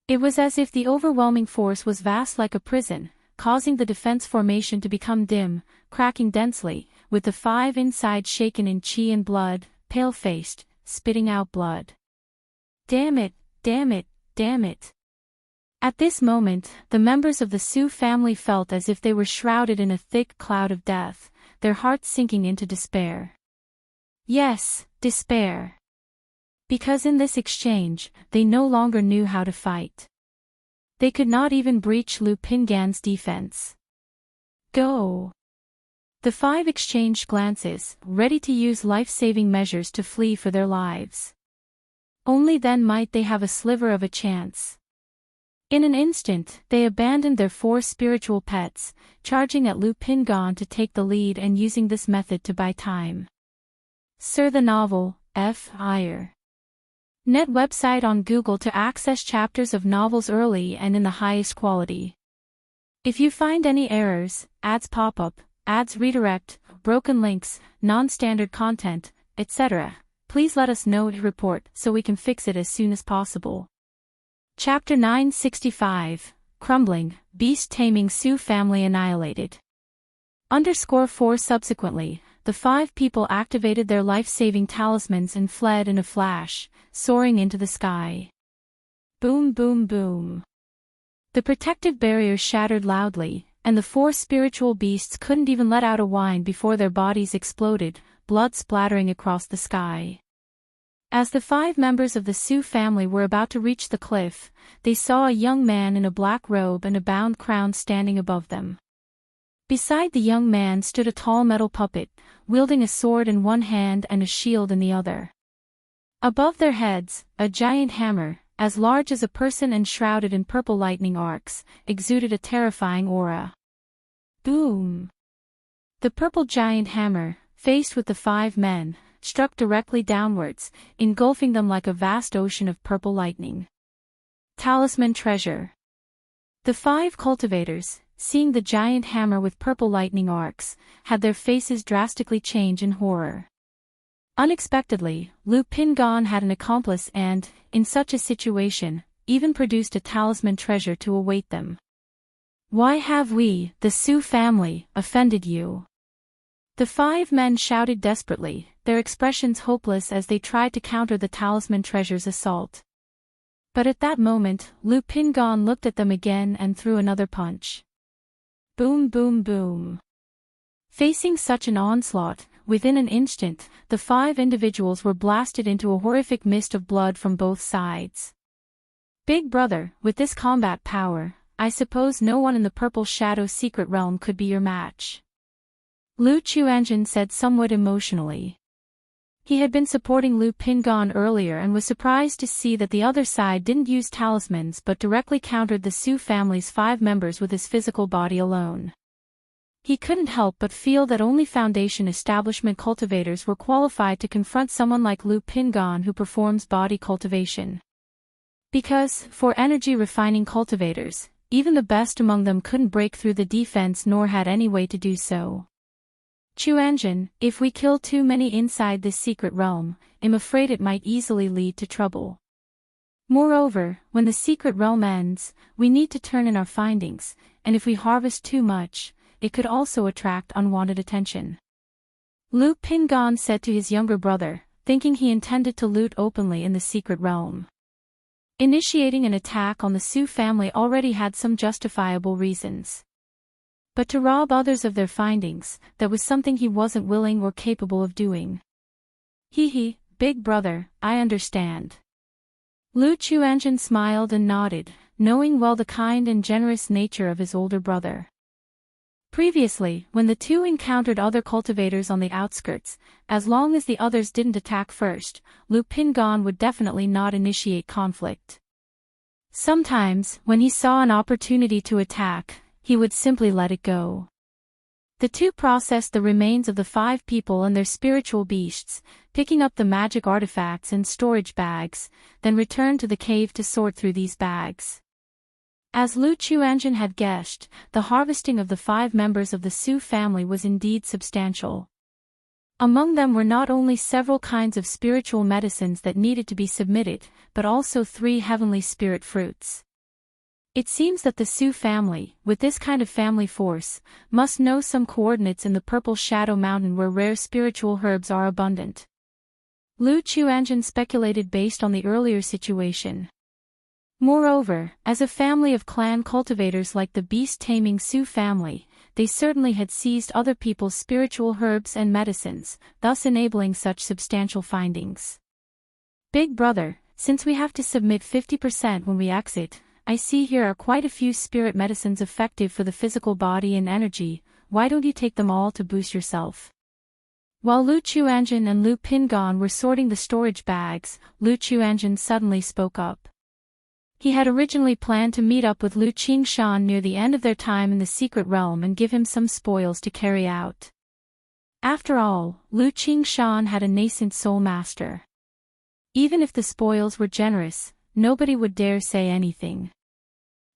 It was as if the overwhelming force was vast like a prison, causing the defense formation to become dim, cracking densely, with the five inside shaken in chi and blood, pale-faced, spitting out blood. Damn it, damn it, damn it. At this moment, the members of the Su family felt as if they were shrouded in a thick cloud of death, their hearts sinking into despair. Yes, despair. Because in this exchange, they no longer knew how to fight. They could not even breach Lu Pingan's defense. Go! The five exchanged glances, ready to use life-saving measures to flee for their lives. Only then might they have a sliver of a chance. In an instant, they abandoned their four spiritual pets, charging at Lu Pingan to take the lead and using this method to buy time. Sir the novel, F. Iyer. Net website on Google to access chapters of novels early and in the highest quality. If you find any errors, ads pop up, ads redirect, broken links, non-standard content, etc., please let us know to report so we can fix it as soon as possible. Chapter 965, Crumbling, Beast Taming Su Family Annihilated. _4 Subsequently, the five people activated their life-saving talismans and fled in a flash, soaring into the sky. Boom boom boom. The protective barrier shattered loudly, and the four spiritual beasts couldn't even let out a whine before their bodies exploded, blood splattering across the sky. As the five members of the Su family were about to reach the cliff, they saw a young man in a black robe and a bound crown standing above them. Beside the young man stood a tall metal puppet, wielding a sword in one hand and a shield in the other. Above their heads, a giant hammer, as large as a person and shrouded in purple lightning arcs, exuded a terrifying aura. Boom! The purple giant hammer, faced with the five men, struck directly downwards, engulfing them like a vast ocean of purple lightning. Talisman treasure. The five cultivators, seeing the giant hammer with purple lightning arcs, had their faces drastically change in horror. Unexpectedly, Lu Pingan had an accomplice and, in such a situation, even produced a talisman treasure to await them. Why have we, the Su family, offended you? The five men shouted desperately, their expressions hopeless as they tried to counter the talisman treasure's assault. But at that moment, Lu Pingan looked at them again and threw another punch. Boom boom boom. Facing such an onslaught, within an instant, the five individuals were blasted into a horrific mist of blood from both sides. Big brother, with this combat power, I suppose no one in the Purple Shadow secret realm could be your match. Lu Chuanjin said somewhat emotionally. He had been supporting Lu Pingan earlier and was surprised to see that the other side didn't use talismans but directly countered the Su family's five members with his physical body alone. He couldn't help but feel that only Foundation establishment cultivators were qualified to confront someone like Lu Pingan who performs body cultivation. Because, for energy refining cultivators, even the best among them couldn't break through the defense nor had any way to do so. Chuanjin, if we kill too many inside this secret realm, I'm afraid it might easily lead to trouble. Moreover, when the secret realm ends, we need to turn in our findings, and if we harvest too much, it could also attract unwanted attention. Lu Pingan said to his younger brother, thinking he intended to loot openly in the secret realm. Initiating an attack on the Su family already had some justifiable reasons. But to rob others of their findings, that was something he wasn't willing or capable of doing. Hee, big brother, I understand. Lu Chuanjun smiled and nodded, knowing well the kind and generous nature of his older brother. Previously, when the two encountered other cultivators on the outskirts, as long as the others didn't attack first, Lu Pingan would definitely not initiate conflict. Sometimes, when he saw an opportunity to attack, he would simply let it go. The two processed the remains of the 5 people and their spiritual beasts, picking up the magic artifacts in storage bags, then returned to the cave to sort through these bags. As Lu Chuanjun had guessed, the harvesting of the 5 members of the Su family was indeed substantial. Among them were not only several kinds of spiritual medicines that needed to be submitted, but also 3 heavenly spirit fruits. It seems that the Su family, with this kind of family force, must know some coordinates in the Purple Shadow Mountain where rare spiritual herbs are abundant. Lu Chuanjun speculated based on the earlier situation. Moreover, as a family of clan cultivators like the beast-taming Su family, they certainly had seized other people's spiritual herbs and medicines, thus enabling such substantial findings. Big brother, since we have to submit 50% when we exit, I see here are quite a few spirit medicines effective for the physical body and energy, why don't you take them all to boost yourself? While Lu Chuanjun and Lu Pingan were sorting the storage bags, Lu Chuanjun suddenly spoke up. He had originally planned to meet up with Lu Qingshan near the end of their time in the secret realm and give him some spoils to carry out. After all, Lu Qingshan had a nascent soul master. Even if the spoils were generous, nobody would dare say anything.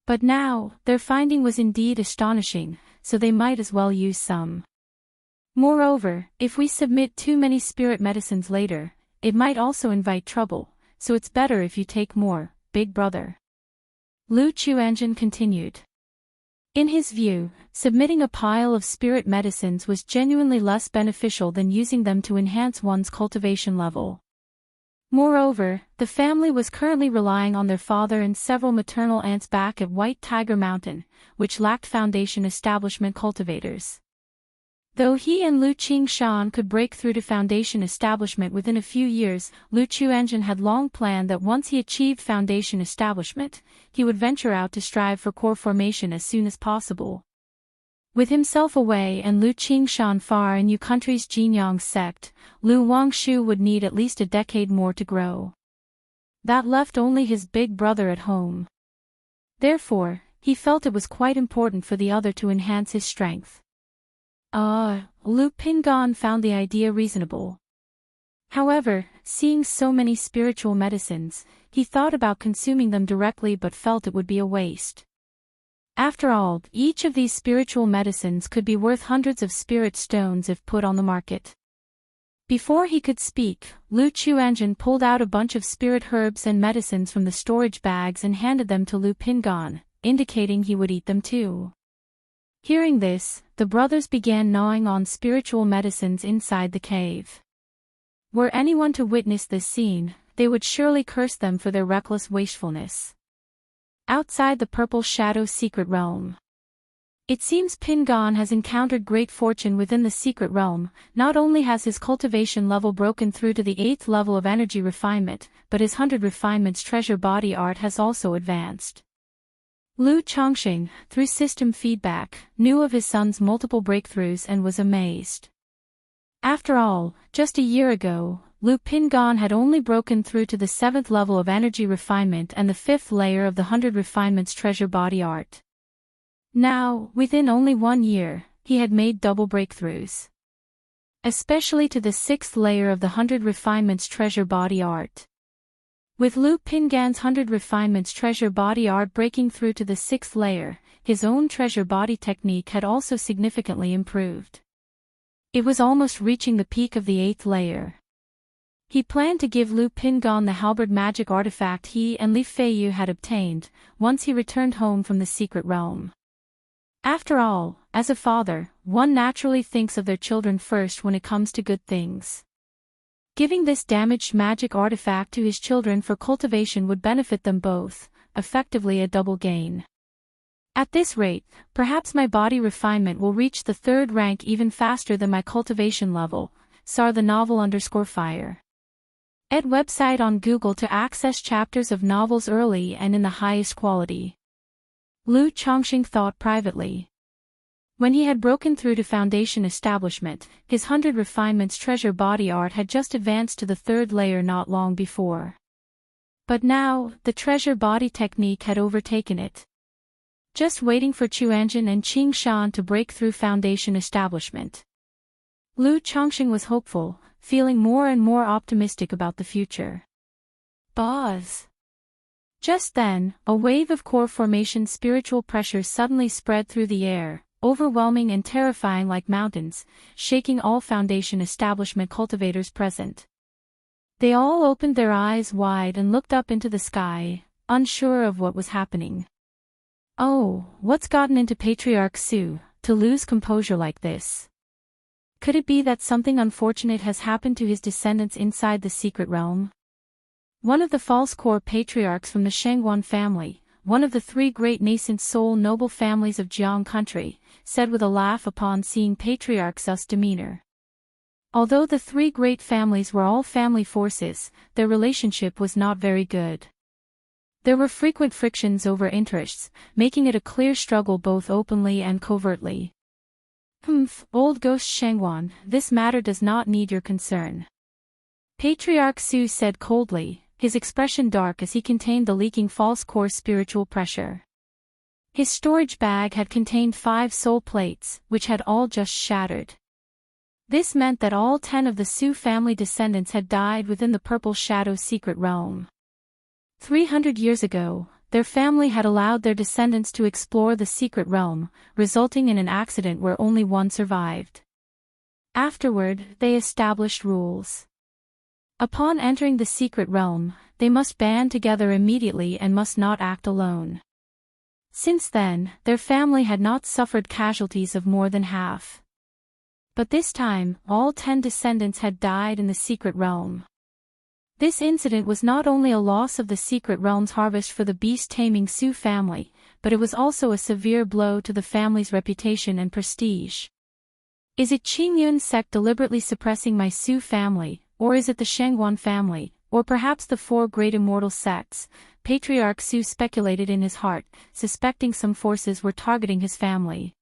But now, their finding was indeed astonishing, so they might as well use some. Moreover, if we submit too many spirit medicines later, it might also invite trouble, so it's better if you take more, big brother. Lu Chuanjun continued. In his view, submitting a pile of spirit medicines was genuinely less beneficial than using them to enhance one's cultivation level. Moreover, the family was currently relying on their father and several maternal aunts back at White Tiger Mountain, which lacked foundation establishment cultivators. Though he and Lu Qingshan could break through to foundation establishment within a few years, Lu Chuanjun had long planned that once he achieved foundation establishment, he would venture out to strive for core formation as soon as possible. With himself away and Lu Qingshan far in Yu country's Jinyang sect, Lu Wangshu would need at least a decade more to grow. That left only his big brother at home. Therefore, he felt it was quite important for the other to enhance his strength. Lu Pingan found the idea reasonable. However, seeing so many spiritual medicines, he thought about consuming them directly but felt it would be a waste. After all, each of these spiritual medicines could be worth hundreds of spirit stones if put on the market. Before he could speak, Lu Chuanjun pulled out a bunch of spirit herbs and medicines from the storage bags and handed them to Lu Pingan, indicating he would eat them too. Hearing this, the brothers began gnawing on spiritual medicines inside the cave. Were anyone to witness this scene, they would surely curse them for their reckless wastefulness. Outside the Purple Shadow secret realm. It seems Pingan has encountered great fortune within the secret realm. Not only has his cultivation level broken through to the 8th level of energy refinement, but his 100 refinements treasure body art has also advanced. Lu Chongqing, through system feedback, knew of his son's multiple breakthroughs and was amazed. After all, just a year ago, Lu Pingan had only broken through to the 7th level of energy refinement and the 5th layer of the 100 refinements treasure body art. Now, within only 1 year, he had made double breakthroughs. Especially to the 6th layer of the 100 refinements treasure body art. With Lu Pingan's 100 refinements treasure body art breaking through to the 6th layer, his own treasure body technique had also significantly improved. It was almost reaching the peak of the 8th layer. He planned to give Lu Pingan the halberd magic artifact he and Li Feiyu had obtained, once he returned home from the secret realm. After all, as a father, one naturally thinks of their children first when it comes to good things. Giving this damaged magic artifact to his children for cultivation would benefit them both, effectively a double gain. At this rate, perhaps my body refinement will reach the 3rd rank even faster than my cultivation level. Soar the novel_fire. Ed website on Google to access chapters of novels early and in the highest quality. Lu Chongqing thought privately. When he had broken through to Foundation Establishment, his 100 refinements treasure body art had just advanced to the 3rd layer not long before. But now, the treasure body technique had overtaken it. Just waiting for Chuanjin and Qing Shan to break through Foundation Establishment. Lu Chongqing was hopeful, feeling more and more optimistic about the future. Buzz. Just then, a wave of core formation spiritual pressure suddenly spread through the air, overwhelming and terrifying like mountains, shaking all Foundation Establishment cultivators present. They all opened their eyes wide and looked up into the sky, unsure of what was happening. Oh, what's gotten into Patriarch Su, to lose composure like this? Could it be that something unfortunate has happened to his descendants inside the secret realm? One of the false core patriarchs from the Shangguan family, one of the 3 great nascent soul noble families of Jiang country, said with a laugh upon seeing Patriarch Su's demeanor. Although the 3 great families were all family forces, their relationship was not very good. There were frequent frictions over interests, making it a clear struggle both openly and covertly. Old ghost Shangguan, this matter does not need your concern. Patriarch Su said coldly, his expression dark as he contained the leaking false core spiritual pressure. His storage bag had contained 5 soul plates, which had all just shattered. This meant that all 10 of the Su family descendants had died within the Purple Shadow secret realm. 300 years ago, their family had allowed their descendants to explore the secret realm, resulting in an accident where only one survived. Afterward, they established rules. Upon entering the secret realm, they must band together immediately and must not act alone. Since then, their family had not suffered casualties of more than half. But this time, all 10 descendants had died in the secret realm. This incident was not only a loss of the secret realm's harvest for the beast-taming Su family, but it was also a severe blow to the family's reputation and prestige. Is it Qingyun sect deliberately suppressing my Su family, or is it the Shangguan family, or perhaps the 4 great immortal sects? Patriarch Su speculated in his heart, suspecting some forces were targeting his family.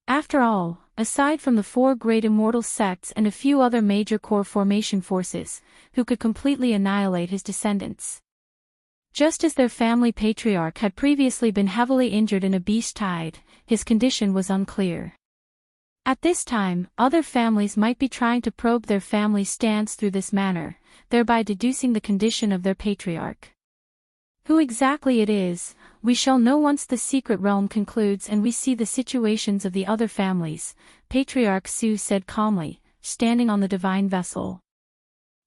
After all, aside from the 4 great immortal sects and a few other major core formation forces, who could completely annihilate his descendants. Just as their family patriarch had previously been heavily injured in a beast tide, his condition was unclear. At this time, other families might be trying to probe their family's stance through this manner, thereby deducing the condition of their patriarch. Who exactly it is, we shall know once the secret realm concludes and we see the situations of the other families, Patriarch Su said calmly, standing on the divine vessel.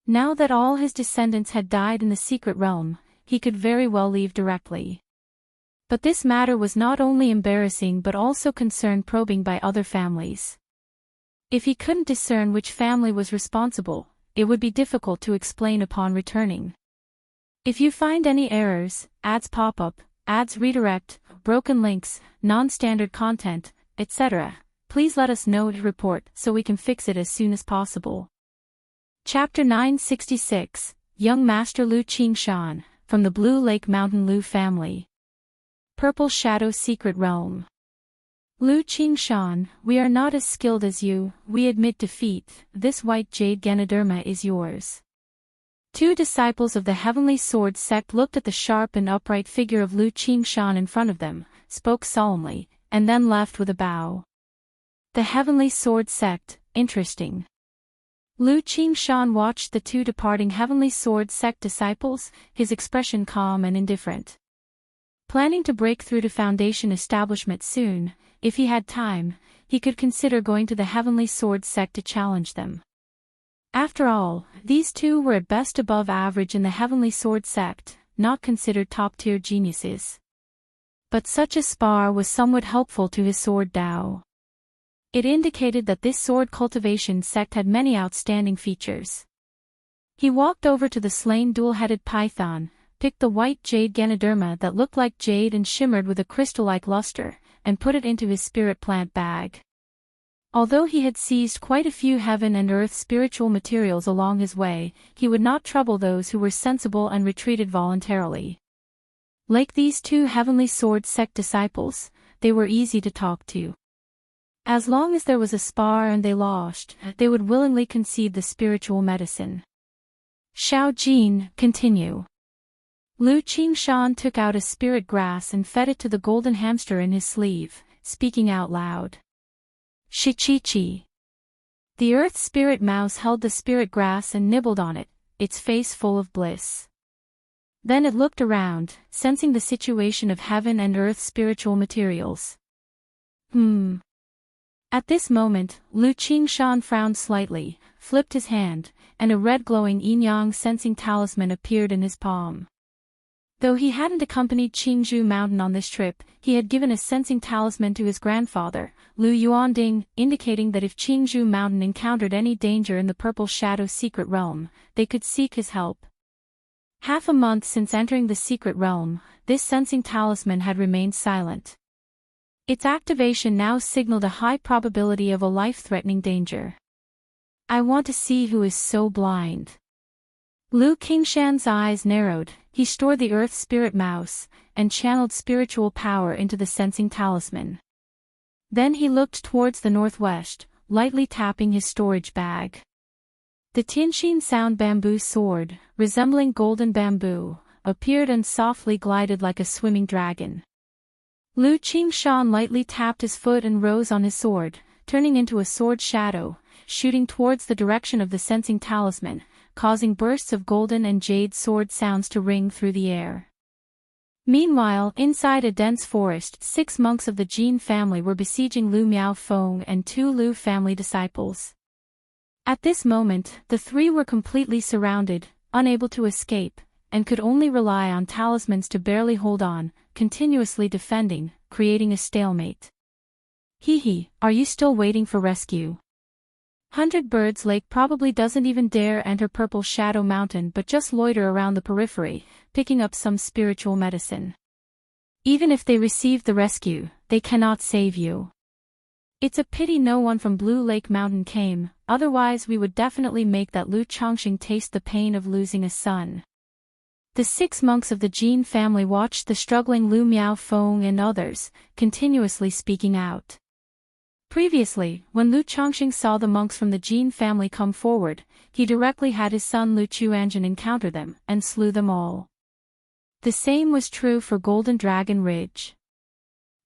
Now that all his descendants had died in the secret realm, he could very well leave directly. But this matter was not only embarrassing but also concerned probing by other families. If he couldn't discern which family was responsible, it would be difficult to explain upon returning. If you find any errors, ads pop up, ads redirect, broken links, non-standard content, etc., please let us know to report so we can fix it as soon as possible. Chapter 966, Young Master Lu Qingshan, from the Blue Lake Mountain Lu family. Purple Shadow Secret Realm. Lu Qingshan, we are not as skilled as you, we admit defeat, this white jade Ganoderma is yours. 2 disciples of the Heavenly Sword sect looked at the sharp and upright figure of Lu Qingshan in front of them, spoke solemnly, and then left with a bow. The Heavenly Sword sect, interesting. Lu Qingshan watched the 2 departing Heavenly Sword sect disciples, his expression calm and indifferent. Planning to break through to Foundation establishment soon, if he had time, he could consider going to the Heavenly Sword sect to challenge them. After all, these 2 were at best above average in the Heavenly Sword sect, not considered top-tier geniuses. But such a spar was somewhat helpful to his sword Dao. It indicated that this sword cultivation sect had many outstanding features. He walked over to the slain dual-headed python, picked the white jade Ganoderma that looked like jade and shimmered with a crystal-like luster, and put it into his spirit plant bag. Although he had seized quite a few heaven and earth spiritual materials along his way, he would not trouble those who were sensible and retreated voluntarily. Like these two heavenly sword sect disciples, they were easy to talk to. As long as there was a spar and they lost, they would willingly concede the spiritual medicine. Xiao Jin, continue. Lu Qingshan took out a spirit grass and fed it to the golden hamster in his sleeve, speaking out loud. Shichichi. The earth spirit mouse held the spirit grass and nibbled on it, its face full of bliss. Then it looked around, sensing the situation of heaven and earth spiritual materials. At this moment, Lu Qingshan frowned slightly, flipped his hand, and a red glowing yin-yang sensing talisman appeared in his palm. Though he hadn't accompanied Qingzhou Mountain on this trip, he had given a sensing talisman to his grandfather, Lu Yuanding, indicating that if Qingzhou Mountain encountered any danger in the Purple Shadow secret realm, they could seek his help. Half a month since entering the secret realm, this sensing talisman had remained silent. Its activation now signaled a high probability of a life-threatening danger. I want to see who is so blind. Lu Qingshan's eyes narrowed, he stored the earth spirit mouse, and channeled spiritual power into the sensing talisman. Then he looked towards the northwest, lightly tapping his storage bag. The Tianxin sound bamboo sword, resembling golden bamboo, appeared and softly glided like a swimming dragon. Lu Qingshan lightly tapped his foot and rose on his sword, turning into a sword shadow, shooting towards the direction of the sensing talisman, causing bursts of golden and jade sword sounds to ring through the air. Meanwhile, inside a dense forest, 6 monks of the Jin family were besieging Lu Miaofeng and 2 Lu family disciples. At this moment, the 3 were completely surrounded, unable to escape, and could only rely on talismans to barely hold on, continuously defending, creating a stalemate. Are you still waiting for rescue? 100 Birds Lake probably doesn't even dare enter Purple Shadow Mountain but just loiter around the periphery, picking up some spiritual medicine. Even if they receive the rescue, they cannot save you. It's a pity no one from Blue Lake Mountain came, otherwise we would definitely make that Lu Chongqing taste the pain of losing a son. The 6 monks of the Jin family watched the struggling Lu Miaofeng and others, continuously speaking out. Previously, when Lu Chongqing saw the monks from the Jin family come forward, he directly had his son Lu Chuanjin encounter them and slew them all. The same was true for Golden Dragon Ridge.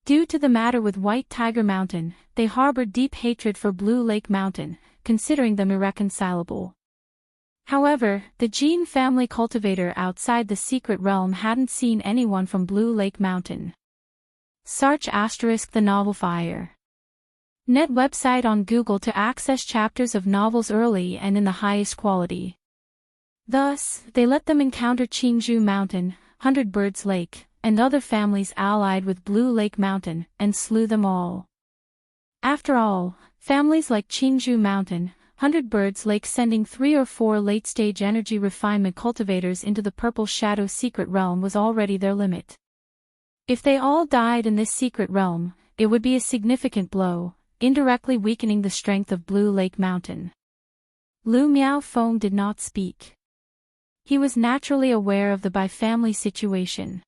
Due to the matter with White Tiger Mountain, they harbored deep hatred for Blue Lake Mountain, considering them irreconcilable. However, the Jin family cultivator outside the secret realm hadn't seen anyone from Blue Lake Mountain. Search * the novel Fire. Net website on Google to access chapters of novels early and in the highest quality. Thus, they let them encounter Qingzhou Mountain, 100 Birds Lake, and other families allied with Blue Lake Mountain, and slew them all. After all, families like Qingzhou Mountain, 100 Birds Lake sending 3 or 4 late-stage energy refinement cultivators into the Purple Shadow secret realm was already their limit. If they all died in this secret realm, it would be a significant blow, indirectly weakening the strength of Blue Lake Mountain. Lu Miaofeng did not speak. He was naturally aware of the Bai family situation.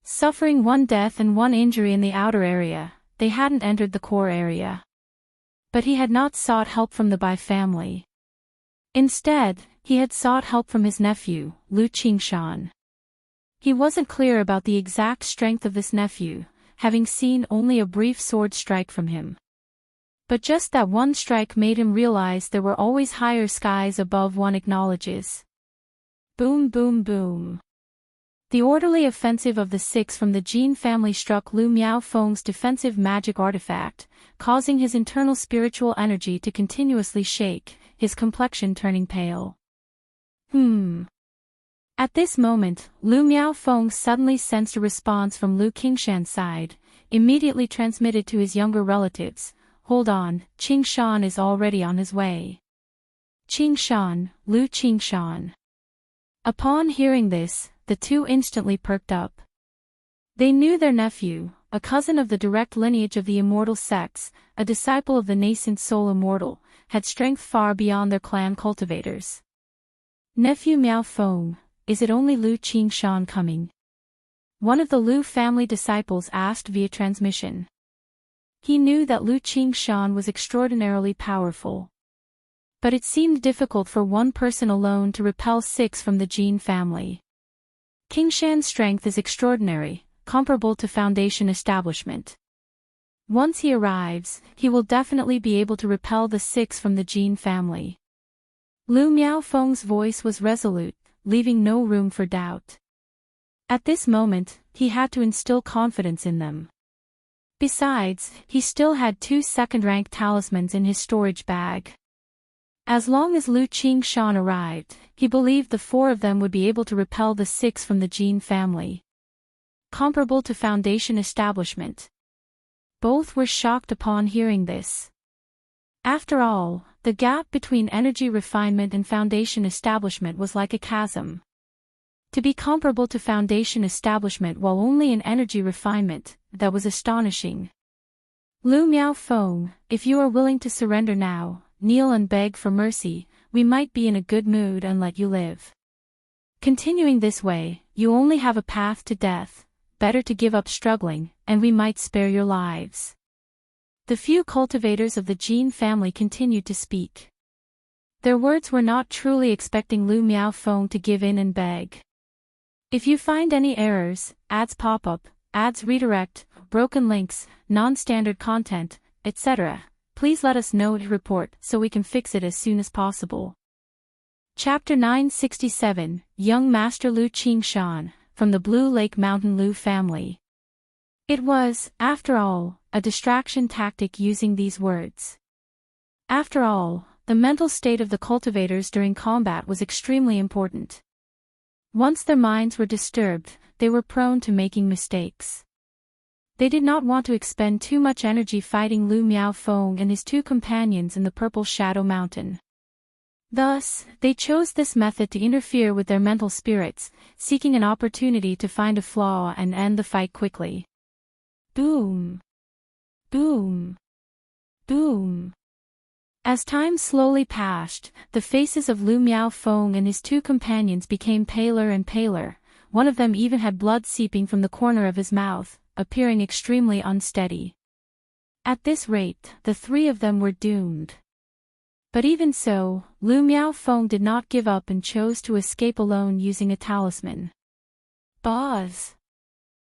Suffering 1 death and 1 injury in the outer area, they hadn't entered the core area. But he had not sought help from the Bai family. Instead, he had sought help from his nephew, Lu Qingshan. He wasn't clear about the exact strength of this nephew, having seen only a brief sword strike from him. But just that one strike made him realize there were always higher skies above one acknowledges. Boom boom boom. The orderly offensive of the 6 from the Jin family struck Lu Miaofeng's defensive magic artifact, causing his internal spiritual energy to continuously shake, his complexion turning pale. At this moment, Lu Miaofeng suddenly sensed a response from Lu Qingshan's side, immediately transmitted to his younger relatives. Hold on, Qingshan is already on his way. Qingshan, Lu Qingshan. Upon hearing this, the two instantly perked up. They knew their nephew, a cousin of the direct lineage of the immortal sects, a disciple of the nascent soul Immortal, had strength far beyond their clan cultivators. Nephew Miao Feng, is it only Lu Qingshan coming? One of the Lu family disciples asked via transmission. He knew that Lu Qingshan was extraordinarily powerful. But it seemed difficult for one person alone to repel 6 from the Jin family. Qingshan's strength is extraordinary, comparable to Foundation establishment. Once he arrives, he will definitely be able to repel the 6 from the Jin family. Lu Miaofeng's voice was resolute, leaving no room for doubt. At this moment, he had to instill confidence in them. Besides, he still had 2 second-rank talismans in his storage bag. As long as Lu Qingshan arrived, he believed the 4 of them would be able to repel the 6 from the Jin family. Comparable to Foundation establishment. Both were shocked upon hearing this. After all, the gap between energy refinement and Foundation establishment was like a chasm. To be comparable to Foundation establishment while only in energy refinement, that was astonishing. Lu Miaofeng, if you are willing to surrender now, kneel and beg for mercy, we might be in a good mood and let you live. Continuing this way, you only have a path to death, better to give up struggling, and we might spare your lives. The few cultivators of the Jin family continued to speak. Their words were not truly expecting Lu Miaofeng to give in and beg. If you find any errors, ads pop up, ads redirect, broken links, non-standard content, etc., please let us know to report so we can fix it as soon as possible. Chapter 967, Young Master Lu Qingshan, from the Blue Lake Mountain Lu family. It was, after all, a distraction tactic using these words. After all, the mental state of the cultivators during combat was extremely important. Once their minds were disturbed, they were prone to making mistakes. They did not want to expend too much energy fighting Lu Miaofeng and his 2 companions in the Purple Shadow Mountain. Thus, they chose this method to interfere with their mental spirits, seeking an opportunity to find a flaw and end the fight quickly. Boom! Boom! Boom! As time slowly passed, the faces of Lu Miaofeng and his 2 companions became paler and paler, one of them even had blood seeping from the corner of his mouth, appearing extremely unsteady. At this rate, the 3 of them were doomed. But even so, Lu Miaofeng did not give up and chose to escape alone using a talisman. Buzz!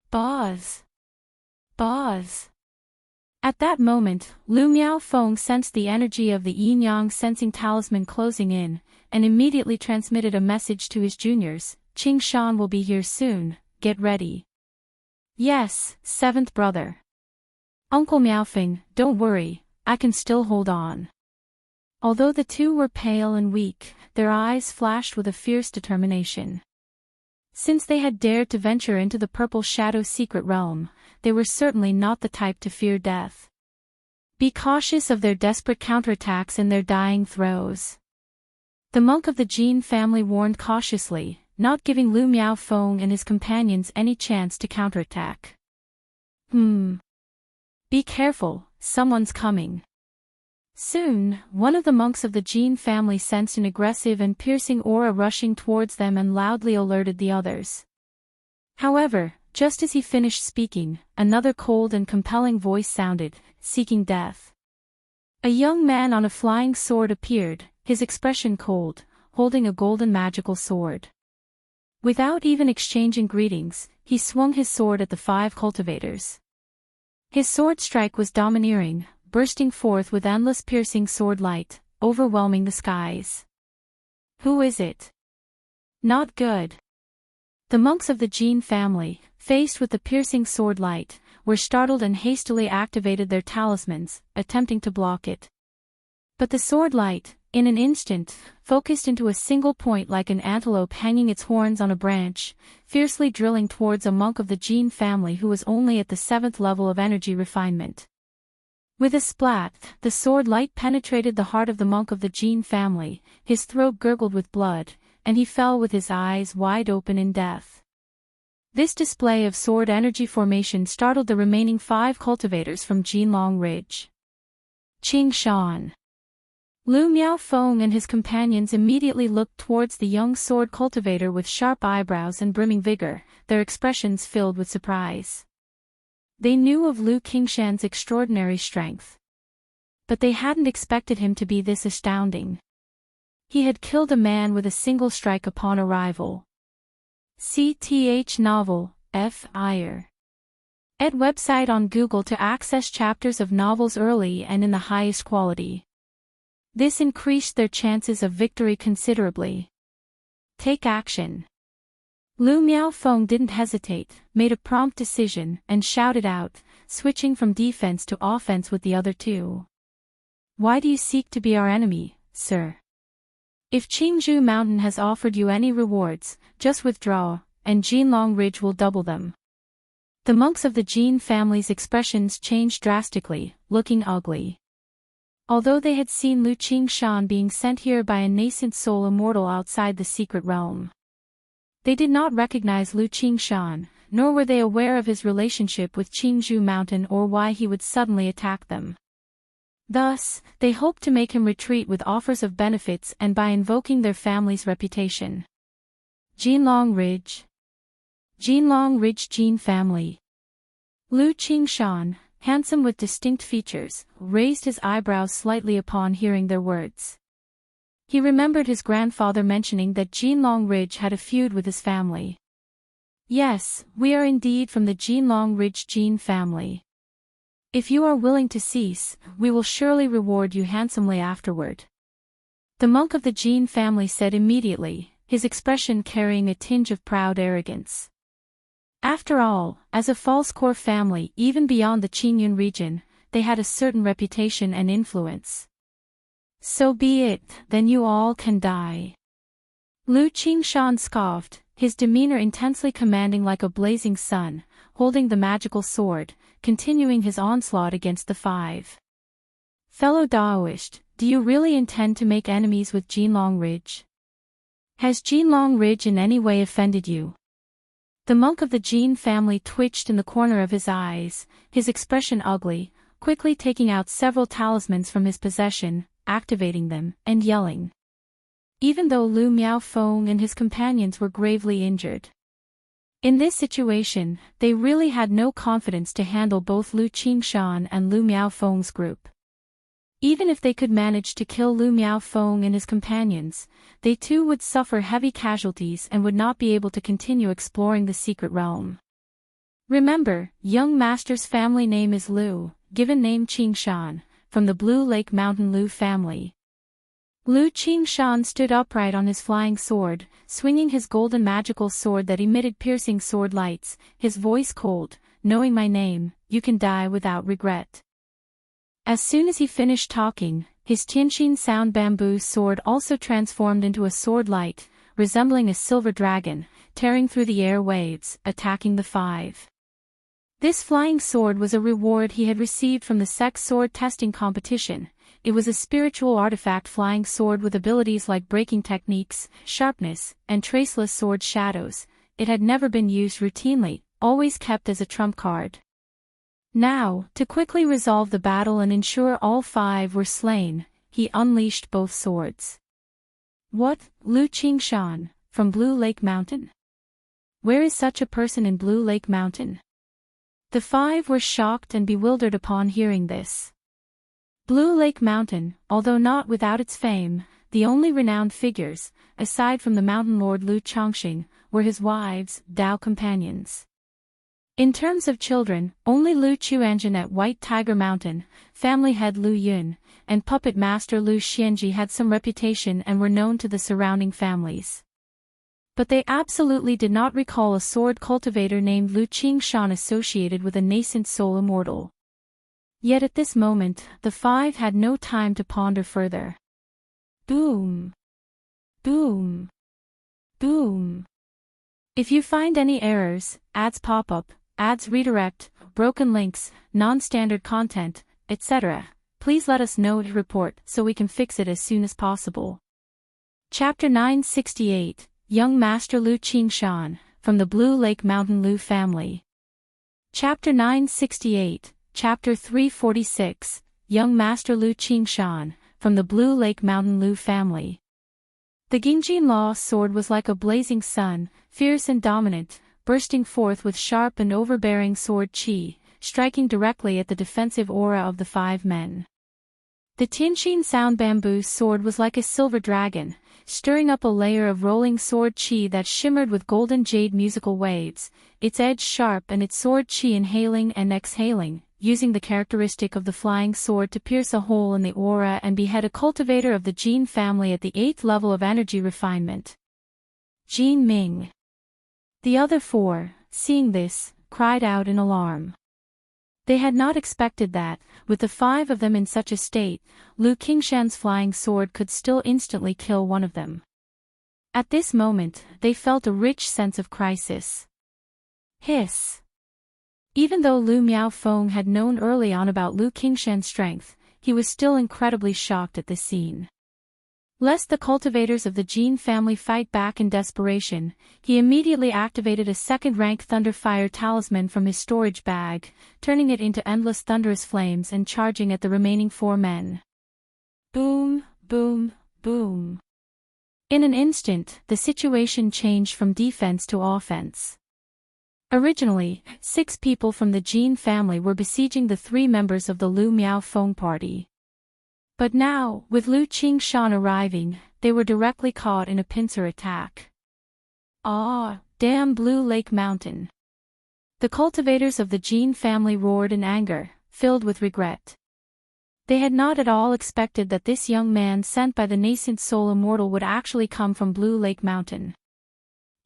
Buzz! Buzz! At that moment, Lu Miaofeng sensed the energy of the yin-yang sensing talisman closing in, and immediately transmitted a message to his juniors, Qingshan will be here soon, get ready. Yes, 7th brother. Uncle Miaofeng, don't worry, I can still hold on. Although the 2 were pale and weak, their eyes flashed with a fierce determination. Since they had dared to venture into the Purple Shadow secret realm, they were certainly not the type to fear death. Be cautious of their desperate counterattacks in their dying throes. The monk of the Jin family warned cautiously, not giving Lu Miaofeng and his companions any chance to counterattack. Be careful, someone's coming. Soon, one of the monks of the Jin family sensed an aggressive and piercing aura rushing towards them and loudly alerted the others. However, just as he finished speaking, another cold and compelling voice sounded, seeking death. A young man on a flying sword appeared, his expression cold, holding a golden magical sword. Without even exchanging greetings, he swung his sword at the 5 cultivators. His sword strike was domineering, bursting forth with endless piercing sword light, overwhelming the skies. Who is it? Not good. The monks of the Jin family, faced with the piercing sword light, were startled and hastily activated their talismans, attempting to block it. But the sword light, in an instant, focused into a single point like an antelope hanging its horns on a branch, fiercely drilling towards a monk of the Jin family who was only at the 7th level of energy refinement. With a splat, the sword light penetrated the heart of the monk of the Jin family, his throat gurgled with blood, and he fell with his eyes wide open in death. This display of sword energy formation startled the remaining 5 cultivators from Jinlong Ridge. Qing Shan. Lu Miaofeng and his companions immediately looked towards the young sword cultivator with sharp eyebrows and brimming vigor, their expressions filled with surprise. They knew of Lu Qingshan's extraordinary strength. But they hadn't expected him to be this astounding. He had killed a man with a single strike upon arrival. CTH novel, F. Iyer. Ed website on Google to access chapters of novels early and in the highest quality. This increased their chances of victory considerably. Take action. Lu Miaofeng didn't hesitate, made a prompt decision, and shouted out, switching from defense to offense with the other 2. Why do you seek to be our enemy, sir? If Qingzhou Mountain has offered you any rewards, just withdraw, and Jinlong Ridge will double them. The monks of the Jin family's expressions changed drastically, looking ugly. Although they had seen Lu Qingshan being sent here by a nascent soul immortal outside the secret realm, they did not recognize Lu Qingshan, nor were they aware of his relationship with Qingzhou Mountain or why he would suddenly attack them. Thus, they hoped to make him retreat with offers of benefits and by invoking their family's reputation. Jinlong Ridge. Jinlong Ridge Jin family. Lu Qingshan, handsome with distinct features, raised his eyebrows slightly upon hearing their words. He remembered his grandfather mentioning that Jinlong Ridge had a feud with his family. Yes, we are indeed from the Jinlong Ridge Jin family. If you are willing to cease, we will surely reward you handsomely afterward. The monk of the Jin family said immediately, his expression carrying a tinge of proud arrogance. After all, as a false core family even beyond the Qingyun region, they had a certain reputation and influence. So be it, then you all can die. Lu Qingshan scoffed, his demeanor intensely commanding like a blazing sun, holding the magical sword, continuing his onslaught against the 5. Fellow Daoist, do you really intend to make enemies with Jinlong Ridge? Has Jinlong Ridge in any way offended you? The monk of the Jin family twitched in the corner of his eyes, his expression ugly, quickly taking out several talismans from his possession, activating them, and yelling. Even though Lu Miaofeng and his companions were gravely injured. In this situation, they really had no confidence to handle both Lu Qingshan and Lu Miaofeng's group. Even if they could manage to kill Lu Miaofeng and his companions, they too would suffer heavy casualties and would not be able to continue exploring the secret realm. Remember, young master's family name is Lu, given name Qingshan, from the Blue Lake Mountain Lu family. Lu Qingshan stood upright on his flying sword, swinging his golden magical sword that emitted piercing sword lights, his voice cold, knowing my name, you can die without regret. As soon as he finished talking, his Tianqin sound bamboo sword also transformed into a sword light, resembling a silver dragon, tearing through the air waves, attacking the 5. This flying sword was a reward he had received from the sects sword testing competition. It was a spiritual artifact flying sword with abilities like breaking techniques, sharpness, and traceless sword shadows. It had never been used routinely, always kept as a trump card. Now, to quickly resolve the battle and ensure all 5 were slain, he unleashed both swords. What, Lu Qingshan, from Blue Lake Mountain? Where is such a person in Blue Lake Mountain? The 5 were shocked and bewildered upon hearing this. Blue Lake Mountain, although not without its fame, the only renowned figures, aside from the mountain lord Lu Chongqing, were his wives, Dao companions. In terms of children, only Lu Chuanjin at White Tiger Mountain, family head Lu Yun, and puppet master Lu Xianji had some reputation and were known to the surrounding families. But they absolutely did not recall a sword cultivator named Lu Qingshan associated with a nascent soul immortal. Yet at this moment, the 5 had no time to ponder further. Boom! Boom! Boom! If you find any errors, ads pop up, ads redirect, broken links, non-standard content, etc. Please let us know to report so we can fix it as soon as possible. Chapter 968, Young Master Lu Qingshan, from the Blue Lake Mountain Lu family. Chapter 968, Chapter 346, Young Master Lu Qingshan, from the Blue Lake Mountain Lu family. The Gingjin Law sword was like a blazing sun, fierce and dominant, bursting forth with sharp and overbearing sword qi, striking directly at the defensive aura of the 5 men. The Tianxin Sound Bamboo sword was like a silver dragon, stirring up a layer of rolling sword qi that shimmered with golden jade musical waves, its edge sharp and its sword qi inhaling and exhaling, using the characteristic of the flying sword to pierce a hole in the aura and behead a cultivator of the Jin family at the 8th level of energy refinement. Jin Ming. The other 4, seeing this, cried out in alarm. They had not expected that, with the 5 of them in such a state, Lu Qingshan's flying sword could still instantly kill one of them. At this moment, they felt a rich sense of crisis. Hiss. Even though Lu Miaofeng had known early on about Lu Qingshan's strength, he was still incredibly shocked at this scene. Lest the cultivators of the Jin family fight back in desperation, he immediately activated a second-rank Thunder Fire talisman from his storage bag, turning it into endless thunderous flames and charging at the remaining 4 men. Boom, boom, boom. In an instant, the situation changed from defense to offense. Originally, 6 people from the Jin family were besieging the 3 members of the Lu Miaofeng party. But now, with Lu Qingshan arriving, they were directly caught in a pincer attack. Ah, damn Blue Lake Mountain! The cultivators of the Jin family roared in anger, filled with regret. They had not at all expected that this young man sent by the nascent soul Immortal would actually come from Blue Lake Mountain.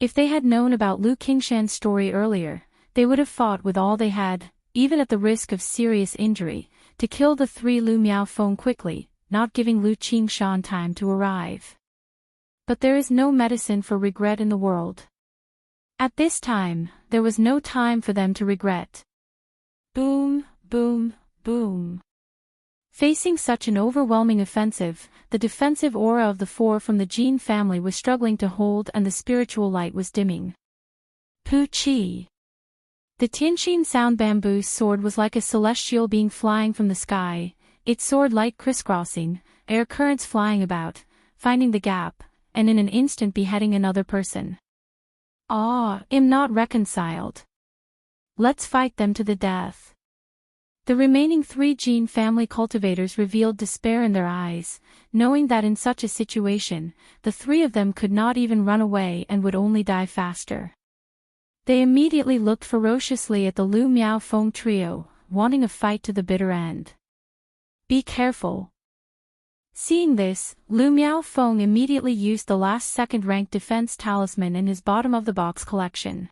If they had known about Lu Qingshan's story earlier, they would have fought with all they had, even at the risk of serious injury, to kill the 3 Lu Miaofeng quickly, not giving Lu Qingshan time to arrive. But there is no medicine for regret in the world. At this time, there was no time for them to regret. Boom, boom, boom. Facing such an overwhelming offensive, the defensive aura of the 4 from the Jin family was struggling to hold and the spiritual light was dimming. Pu Qi. The Tianxin Sound Bamboo sword was like a celestial being flying from the sky, its sword light crisscrossing, air currents flying about, finding the gap, and in an instant beheading another person. Ah, am not reconciled. Let's fight them to the death. The remaining 3 Jin family cultivators revealed despair in their eyes, knowing that in such a situation, the 3 of them could not even run away and would only die faster. They immediately looked ferociously at the Lu Miaofeng trio, wanting a fight to the bitter end. Be careful. Seeing this, Lu Miaofeng immediately used the last second-rank defense talisman in his bottom-of-the-box collection.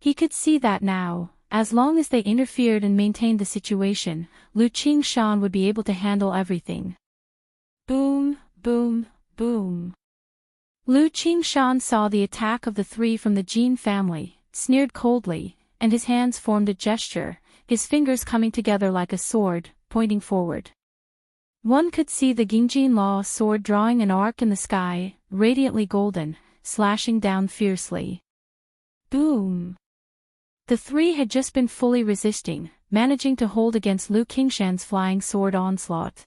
He could see that now, as long as they interfered and maintained the situation, Lu Qingshan would be able to handle everything. Boom, boom, boom. Lu Qingshan saw the attack of the 3 from the Jin family, sneered coldly, and his hands formed a gesture, his fingers coming together like a sword, pointing forward. One could see the Gingjin Law sword drawing an arc in the sky, radiantly golden, slashing down fiercely. Boom! The 3 had just been fully resisting, managing to hold against Lu Qingshan's flying sword onslaught.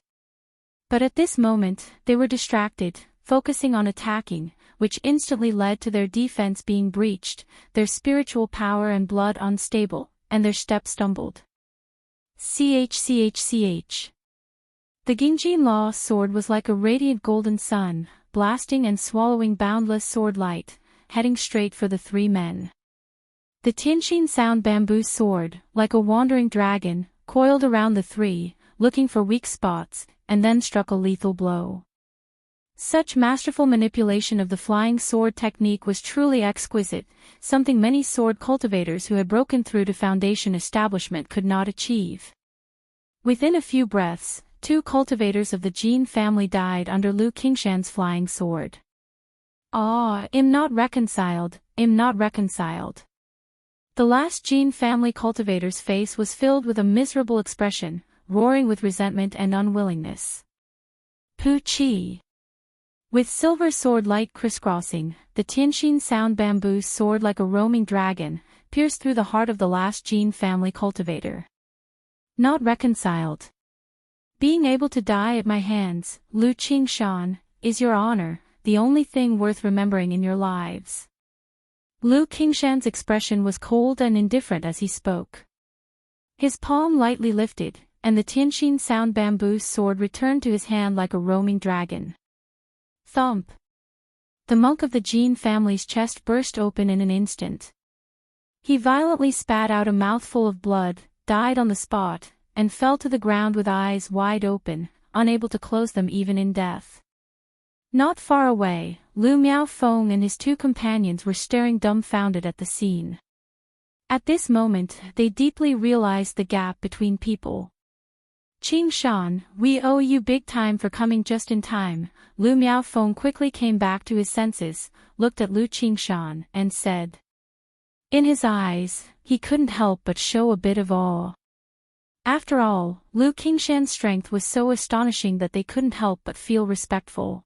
But at this moment, they were distracted, focusing on attacking, which instantly led to their defense being breached, their spiritual power and blood unstable, and their steps stumbled. Ch. The Gingjin Law sword was like a radiant golden sun, blasting and swallowing boundless sword light, heading straight for the 3 men. The Tianxin Sound Bamboo sword, like a wandering dragon, coiled around the 3, looking for weak spots, and then struck a lethal blow. Such masterful manipulation of the flying sword technique was truly exquisite, something many sword cultivators who had broken through to Foundation establishment could not achieve. Within a few breaths, 2 cultivators of the Jin family died under Lu Qingshan's flying sword. Ah, am not reconciled, am not reconciled. The last Jin family cultivator's face was filled with a miserable expression, roaring with resentment and unwillingness. Pu Chi. With silver sword light crisscrossing, the Tianxin sound bamboo soared like a roaming dragon, pierced through the heart of the last Jin family cultivator. Not reconciled. Being able to die at my hands, Lu Qingshan, is your honor, the only thing worth remembering in your lives. Lu Qingshan's expression was cold and indifferent as he spoke. His palm lightly lifted, and the Tianxin sound bamboo sword returned to his hand like a roaming dragon. Thump. The monk of the Jin family's chest burst open in an instant. He violently spat out a mouthful of blood, died on the spot, and fell to the ground with eyes wide open, unable to close them even in death. Not far away, Lu Miaofeng and his two companions were staring dumbfounded at the scene. At this moment, they deeply realized the gap between people. Qingshan, we owe you big time for coming just in time. Lu Miaofeng quickly came back to his senses, looked at Lu Qingshan, and said. In his eyes, he couldn't help but show a bit of awe. After all, Lu Qingshan's strength was so astonishing that they couldn't help but feel respectful.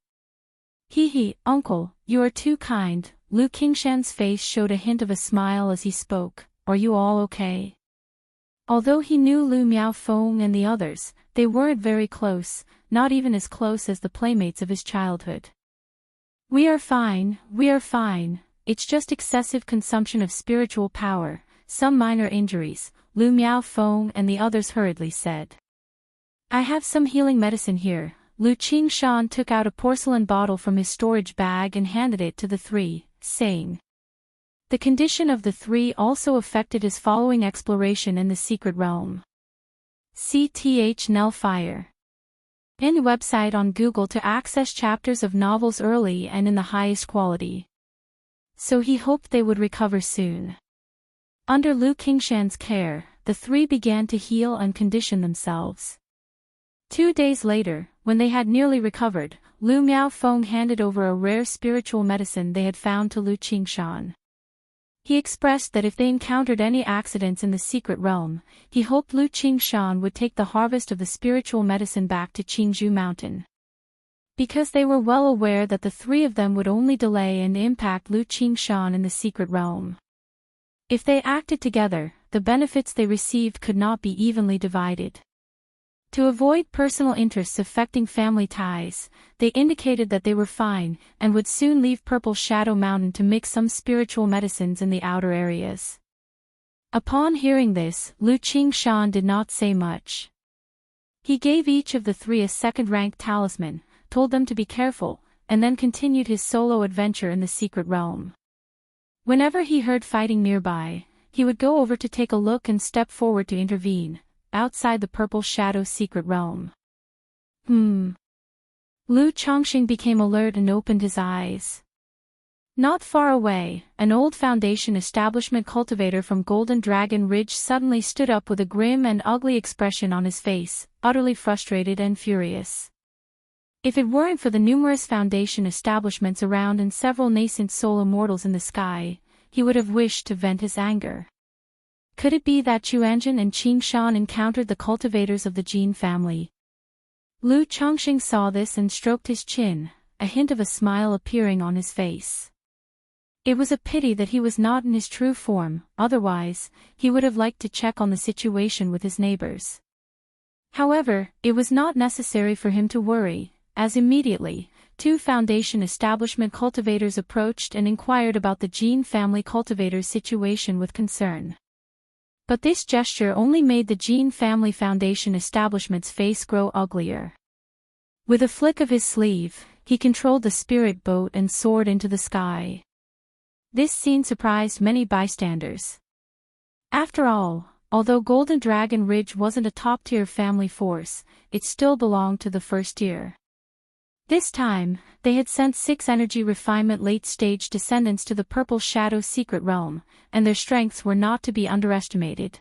Hee, uncle, you are too kind. Lu Qingshan's face showed a hint of a smile as he spoke. Are you all okay? Although he knew Lu Miaofeng and the others, they weren't very close, not even as close as the playmates of his childhood. We are fine, it's just excessive consumption of spiritual power, some minor injuries, Lu Miaofeng and the others hurriedly said. I have some healing medicine here. Lu Qingshan took out a porcelain bottle from his storage bag and handed it to the three, saying. The condition of the three also affected his following exploration in the secret realm. CTH Nellfire. In website on Google to access chapters of novels early and in the highest quality. So he hoped they would recover soon. Under Lu Qingshan's care, the three began to heal and condition themselves. 2 days later, when they had nearly recovered, Lu Miaofeng handed over a rare spiritual medicine they had found to Lu Qingshan. He expressed that if they encountered any accidents in the secret realm, he hoped Lu Qingshan would take the harvest of the spiritual medicine back to Qingzhou Mountain. Because they were well aware that the three of them would only delay and impact Lu Qingshan in the secret realm. If they acted together, the benefits they received could not be evenly divided. To avoid personal interests affecting family ties, they indicated that they were fine and would soon leave Purple Shadow Mountain to mix some spiritual medicines in the outer areas. Upon hearing this, Lu Qingshan did not say much. He gave each of the three a second-ranked talisman, told them to be careful, and then continued his solo adventure in the secret realm. Whenever he heard fighting nearby, he would go over to take a look and step forward to intervene. Outside the Purple Shadow secret realm. Lu Chongqing became alert and opened his eyes. Not far away, an old Foundation establishment cultivator from Golden Dragon Ridge suddenly stood up with a grim and ugly expression on his face, utterly frustrated and furious. If it weren't for the numerous Foundation establishments around and several nascent soul immortals in the sky, he would have wished to vent his anger. Could it be that Chuanjin and Qingshan encountered the cultivators of the Jin family? Lu Chongqing saw this and stroked his chin, a hint of a smile appearing on his face. It was a pity that he was not in his true form, otherwise, he would have liked to check on the situation with his neighbors. However, it was not necessary for him to worry, as immediately, 2 Foundation establishment cultivators approached and inquired about the Jin family cultivators' situation with concern. But this gesture only made the Jin family Foundation establishment's face grow uglier. With a flick of his sleeve, he controlled the spirit boat and soared into the sky. This scene surprised many bystanders. After all, although Golden Dragon Ridge wasn't a top-tier family force, it still belonged to the first tier. This time, they had sent 6 energy refinement late-stage descendants to the Purple Shadow secret realm, and their strengths were not to be underestimated.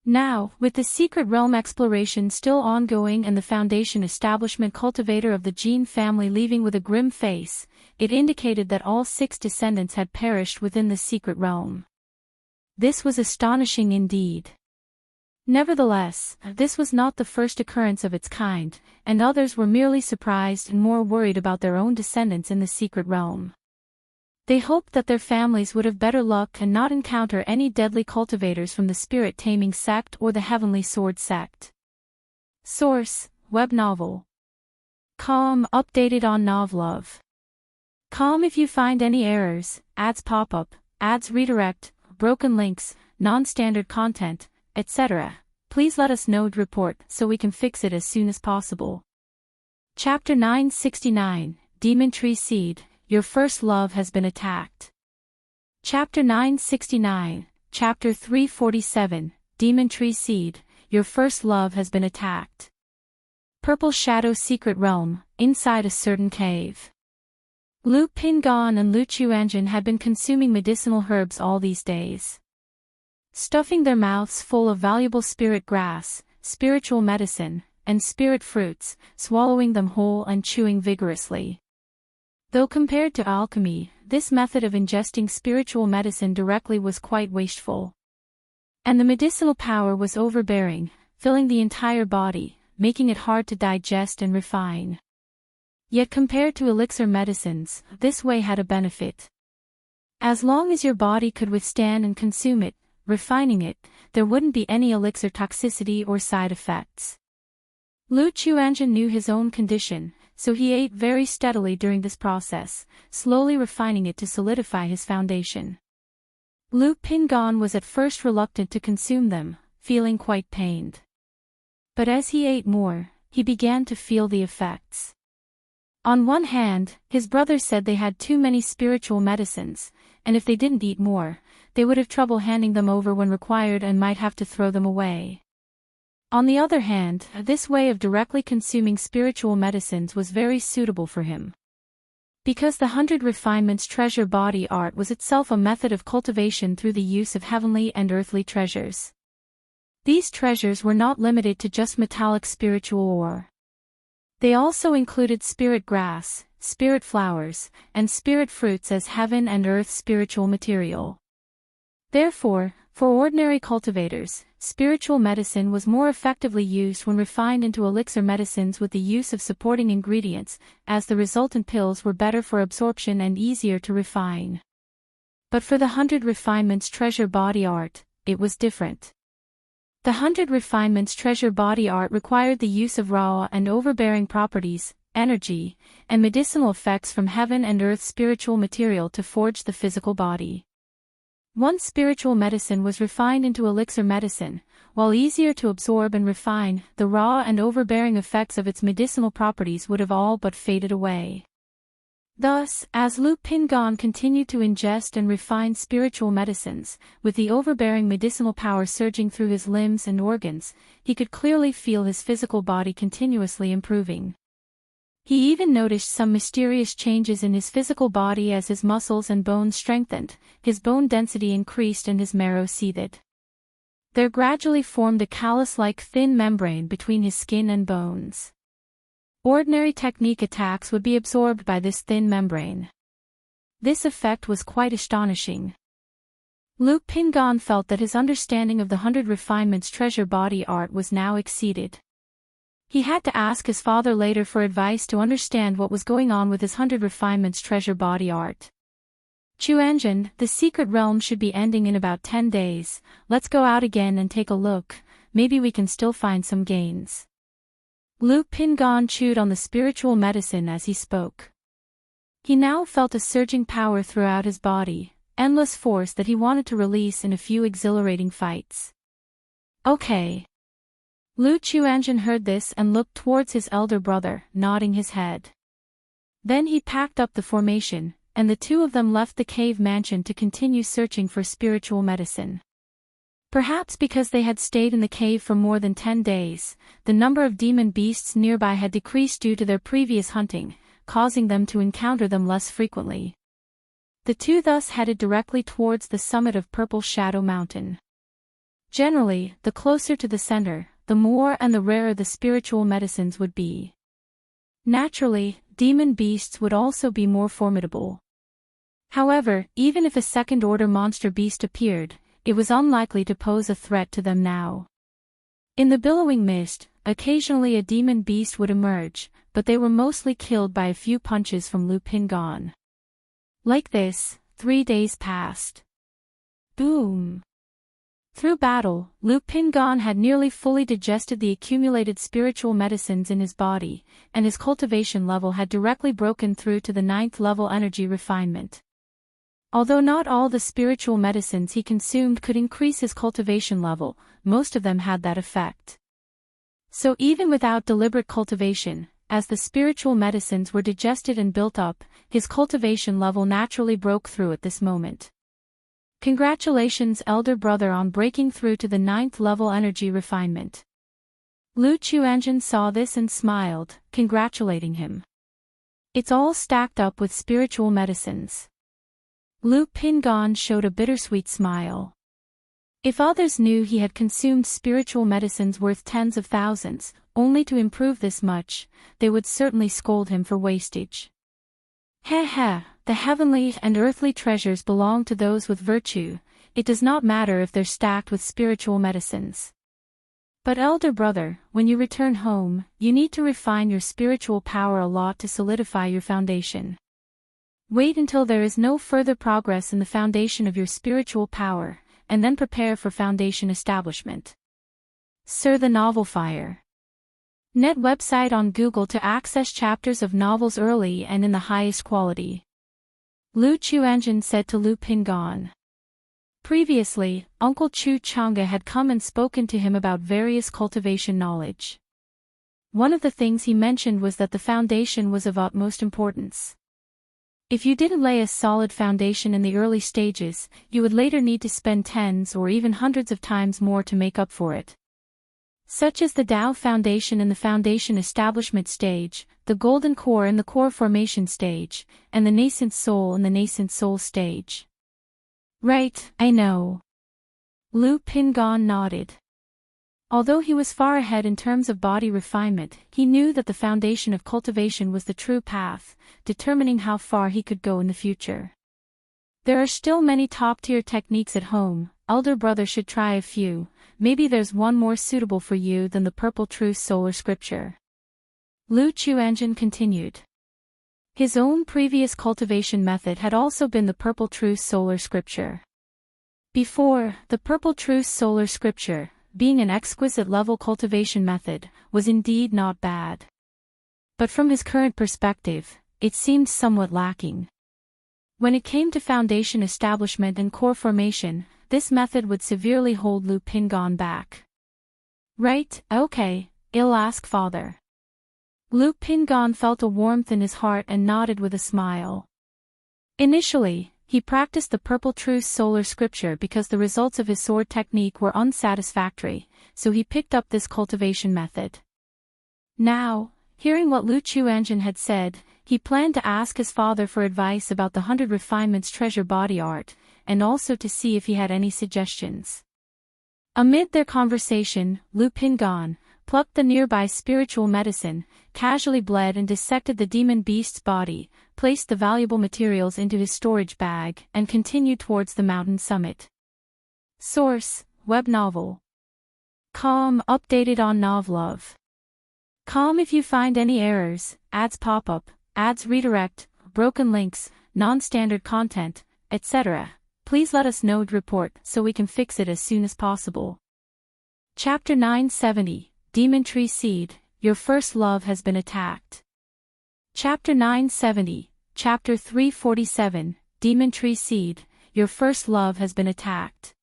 Now, with the secret realm exploration still ongoing and the Foundation establishment cultivator of the Jin family leaving with a grim face, it indicated that all 6 descendants had perished within the secret realm. This was astonishing indeed. Nevertheless, this was not the first occurrence of its kind, and others were merely surprised and more worried about their own descendants in the secret realm. They hoped that their families would have better luck and not encounter any deadly cultivators from the spirit-taming sect or the heavenly sword sect. Source: Web novel. Com. Updated on Novlove. Com. If you find any errors, ads pop up, ads redirect, broken links, non-standard content, etc., please let us know and report so we can fix it as soon as possible. Chapter 969, Demon Tree Seed, Your First Love Has Been Attacked. Chapter 969, Chapter 347, Demon Tree Seed, Your First Love Has Been Attacked. Purple Shadow Secret Realm, inside a certain cave. Lu Pingan and Lu Chuanjin had been consuming medicinal herbs all these days, stuffing their mouths full of valuable spirit grass, spiritual medicine, and spirit fruits, swallowing them whole and chewing vigorously. Though compared to alchemy, this method of ingesting spiritual medicine directly was quite wasteful. And the medicinal power was overbearing, filling the entire body, making it hard to digest and refine. Yet compared to elixir medicines, this way had a benefit. As long as your body could withstand and consume it, refining it, there wouldn't be any elixir toxicity or side effects. Lu Chuanjin knew his own condition, so he ate very steadily during this process, slowly refining it to solidify his foundation. Lu Pingan was at first reluctant to consume them, feeling quite pained. But as he ate more, he began to feel the effects. On one hand, his brother said they had too many spiritual medicines, and if they didn't eat more, they would have trouble handing them over when required and might have to throw them away. On the other hand, this way of directly consuming spiritual medicines was very suitable for him. Because the 100 Refinements treasure body art was itself a method of cultivation through the use of heavenly and earthly treasures. These treasures were not limited to just metallic spiritual ore. They also included spirit grass, spirit flowers, and spirit fruits as heaven and earth spiritual material. Therefore, for ordinary cultivators, spiritual medicine was more effectively used when refined into elixir medicines with the use of supporting ingredients, as the resultant pills were better for absorption and easier to refine. But for the 100 Refinements treasure body art, it was different. The 100 Refinements treasure body art required the use of raw and overbearing properties, energy, and medicinal effects from heaven and earth spiritual material to forge the physical body. Once spiritual medicine was refined into elixir medicine, while easier to absorb and refine, the raw and overbearing effects of its medicinal properties would have all but faded away. Thus, as Lu Pingan continued to ingest and refine spiritual medicines, with the overbearing medicinal power surging through his limbs and organs, he could clearly feel his physical body continuously improving. He even noticed some mysterious changes in his physical body as his muscles and bones strengthened, his bone density increased and his marrow seethed. There gradually formed a callus-like thin membrane between his skin and bones. Ordinary technique attacks would be absorbed by this thin membrane. This effect was quite astonishing. Lu Pingan felt that his understanding of the 100 Refinements treasure body art was now exceeded. He had to ask his father later for advice to understand what was going on with his 100 Refinements treasure body art. Chuanjin, the secret realm should be ending in about 10 days, let's go out again and take a look, maybe we can still find some gains. Lu Pingan chewed on the spiritual medicine as he spoke. He now felt a surging power throughout his body, endless force that he wanted to release in a few exhilarating fights. Okay. Lu Chuanjin heard this and looked towards his elder brother, nodding his head. Then he packed up the formation, and the two of them left the cave mansion to continue searching for spiritual medicine. Perhaps because they had stayed in the cave for more than 10 days, the number of demon beasts nearby had decreased due to their previous hunting, causing them to encounter them less frequently. The two thus headed directly towards the summit of Purple Shadow Mountain. Generally, the closer to the center, the more and the rarer the spiritual medicines would be. Naturally, demon beasts would also be more formidable. However, even if a second-order monster beast appeared, it was unlikely to pose a threat to them now. In the billowing mist, occasionally a demon beast would emerge, but they were mostly killed by a few punches from Lu Pingon. Like this, 3 days passed. Boom! Through battle, Lu Pingon had nearly fully digested the accumulated spiritual medicines in his body, and his cultivation level had directly broken through to the 9th level energy refinement. Although not all the spiritual medicines he consumed could increase his cultivation level, most of them had that effect. So even without deliberate cultivation, as the spiritual medicines were digested and built up, his cultivation level naturally broke through at this moment. Congratulations, elder brother, on breaking through to the 9th level energy refinement. Lu Chuanjin saw this and smiled, congratulating him. It's all stacked up with spiritual medicines. Lu Pingon showed a bittersweet smile. If others knew he had consumed spiritual medicines worth tens of thousands, only to improve this much, they would certainly scold him for wastage. Heh heh, the heavenly and earthly treasures belong to those with virtue, it does not matter if they're stacked with spiritual medicines. But elder brother, when you return home, you need to refine your spiritual power a lot to solidify your foundation. Wait until there is no further progress in the foundation of your spiritual power, and then prepare for foundation establishment. Sir, the Novel Fire. Net website on Google to access chapters of novels early and in the highest quality. Lu Chuanjin said to Lu Pingon. Previously, Uncle Chu Chang'e had come and spoken to him about various cultivation knowledge. One of the things he mentioned was that the foundation was of utmost importance. If you didn't lay a solid foundation in the early stages, you would later need to spend tens or even hundreds of times more to make up for it. Such as the Tao Foundation in the foundation establishment stage, the Golden Core in the core formation stage, and the Nascent Soul in the nascent soul stage. Right, I know. Lu Pingon nodded. Although he was far ahead in terms of body refinement, he knew that the foundation of cultivation was the true path, determining how far he could go in the future. There are still many top-tier techniques at home, elder brother should try a few, maybe there's one more suitable for you than the Purple Truth Solar Scripture. Lu Chuanjin continued. His own previous cultivation method had also been the Purple Truth Solar Scripture. Before, the Purple Truth Solar Scripture, being an exquisite level cultivation method, was indeed not bad. But from his current perspective, it seemed somewhat lacking. When it came to foundation establishment and core formation, this method would severely hold Lu Pingon back. Right, okay, I'll ask father. Lu Pingon felt a warmth in his heart and nodded with a smile. Initially, he practiced the Purple Truth Solar Scripture because the results of his sword technique were unsatisfactory, so he picked up this cultivation method. Now, hearing what Lu Chuanjin had said, he planned to ask his father for advice about the 100 Refinements Treasure Body Art, and also to see if he had any suggestions. Amid their conversation, Lu Pingon plucked the nearby spiritual medicine, casually bled and dissected the demon beast's body, placed the valuable materials into his storage bag, and continued towards the mountain summit. Source: Web Novel. Com updated on Novlove. Com if you find any errors, ads pop up, ads redirect, broken links, non-standard content, etc., please let us know and report so we can fix it as soon as possible. Chapter 970, Demon Tree Seed, Your First Love Has Been Attacked. Chapter 970, Chapter 347, Demon Tree Seed, Your First Love Has Been Attacked.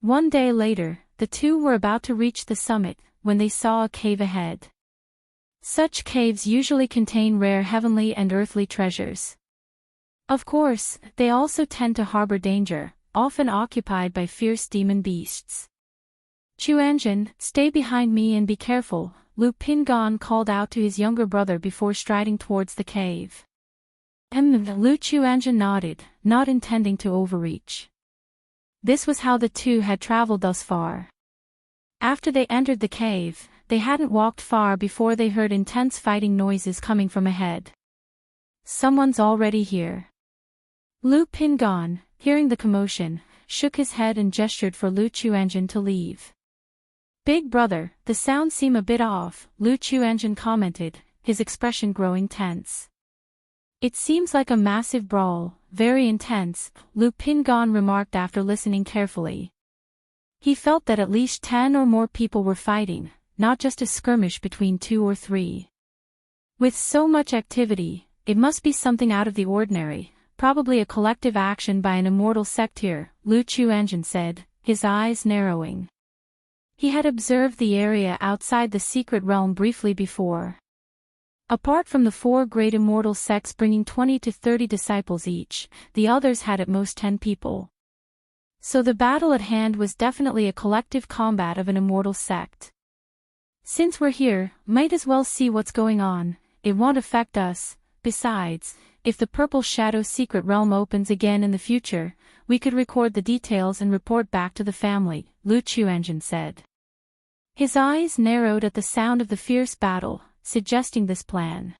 One day later, the two were about to reach the summit, when they saw a cave ahead. Such caves usually contain rare heavenly and earthly treasures. Of course, they also tend to harbor danger, often occupied by fierce demon beasts. Chuanjin, stay behind me and be careful, Lu Pingon called out to his younger brother before striding towards the cave. Lu Chuanjin nodded, not intending to overreach. This was how the two had traveled thus far. After they entered the cave, they hadn't walked far before they heard intense fighting noises coming from ahead. Someone's already here. Lu Pingon, hearing the commotion, shook his head and gestured for Lu Chuanjin to leave. Big brother, the sounds seem a bit off, Lu Chuanjun commented, his expression growing tense. It seems like a massive brawl, very intense, Lu Pingon remarked after listening carefully. He felt that at least 10 or more people were fighting, not just a skirmish between 2 or 3. With so much activity, it must be something out of the ordinary, probably a collective action by an immortal sect here, Lu Chuanjun said, his eyes narrowing. He had observed the area outside the secret realm briefly before. Apart from the 4 great immortal sects bringing 20 to 30 disciples each, the others had at most 10 people. So the battle at hand was definitely a collective combat of an immortal sect. Since we're here, might as well see what's going on, it won't affect us. Besides, if the Purple Shadow secret realm opens again in the future, we could record the details and report back to the family, Lu Chuanjun said. His eyes narrowed at the sound of the fierce battle, suggesting this plan.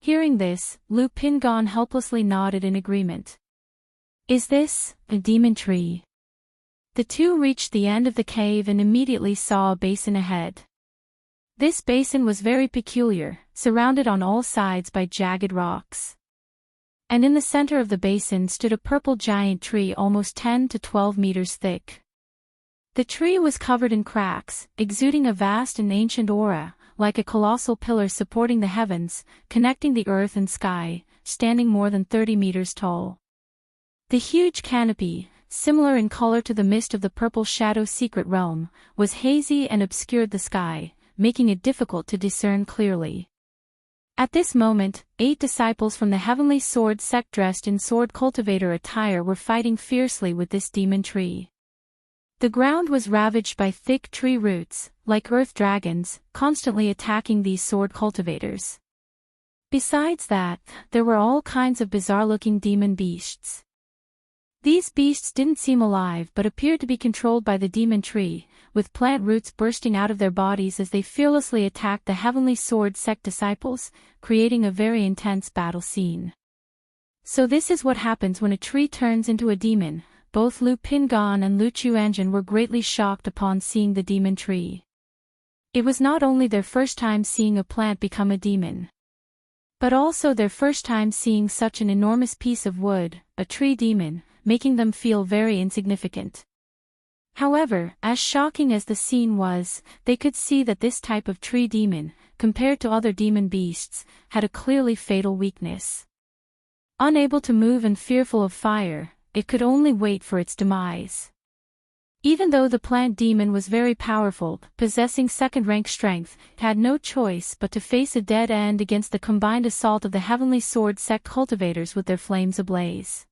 Hearing this, Lu Pingon helplessly nodded in agreement. Is this a demon tree? The two reached the end of the cave and immediately saw a basin ahead. This basin was very peculiar, surrounded on all sides by jagged rocks. And in the center of the basin stood a purple giant tree almost 10 to 12 meters thick. The tree was covered in cracks, exuding a vast and ancient aura, like a colossal pillar supporting the heavens, connecting the earth and sky, standing more than 30 meters tall. The huge canopy, similar in color to the mist of the Purple Shadow secret realm, was hazy and obscured the sky, making it difficult to discern clearly. At this moment, 8 disciples from the Heavenly Sword sect dressed in sword cultivator attire were fighting fiercely with this demon tree. The ground was ravaged by thick tree roots, like earth dragons, constantly attacking these sword cultivators. Besides that, there were all kinds of bizarre-looking demon beasts. These beasts didn't seem alive but appeared to be controlled by the demon tree, with plant roots bursting out of their bodies as they fearlessly attacked the Heavenly Sword sect disciples, creating a very intense battle scene. So this is what happens when a tree turns into a demon. Both Lu Pingon and Lu Chuanjun were greatly shocked upon seeing the demon tree. It was not only their first time seeing a plant become a demon, but also their first time seeing such an enormous piece of wood, a tree demon, making them feel very insignificant. However, as shocking as the scene was, they could see that this type of tree demon, compared to other demon beasts, had a clearly fatal weakness. Unable to move and fearful of fire, it could only wait for its demise. Even though the plant demon was very powerful, possessing second-rank strength, it had no choice but to face a dead end against the combined assault of the Heavenly Sword sect cultivators with their flames ablaze.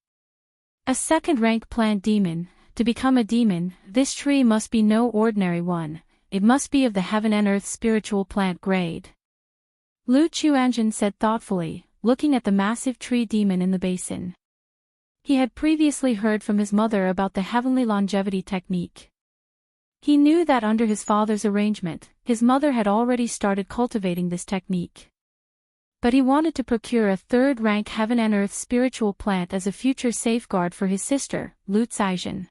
A second-rank plant demon. To become a demon, this tree must be no ordinary one, it must be of the heaven and earth spiritual plant grade. Lu Chuanjun said thoughtfully, looking at the massive tree demon in the basin. He had previously heard from his mother about the heavenly longevity technique. He knew that under his father's arrangement, his mother had already started cultivating this technique. But he wanted to procure a third-rank heaven and earth spiritual plant as a future safeguard for his sister, Lu Caijin.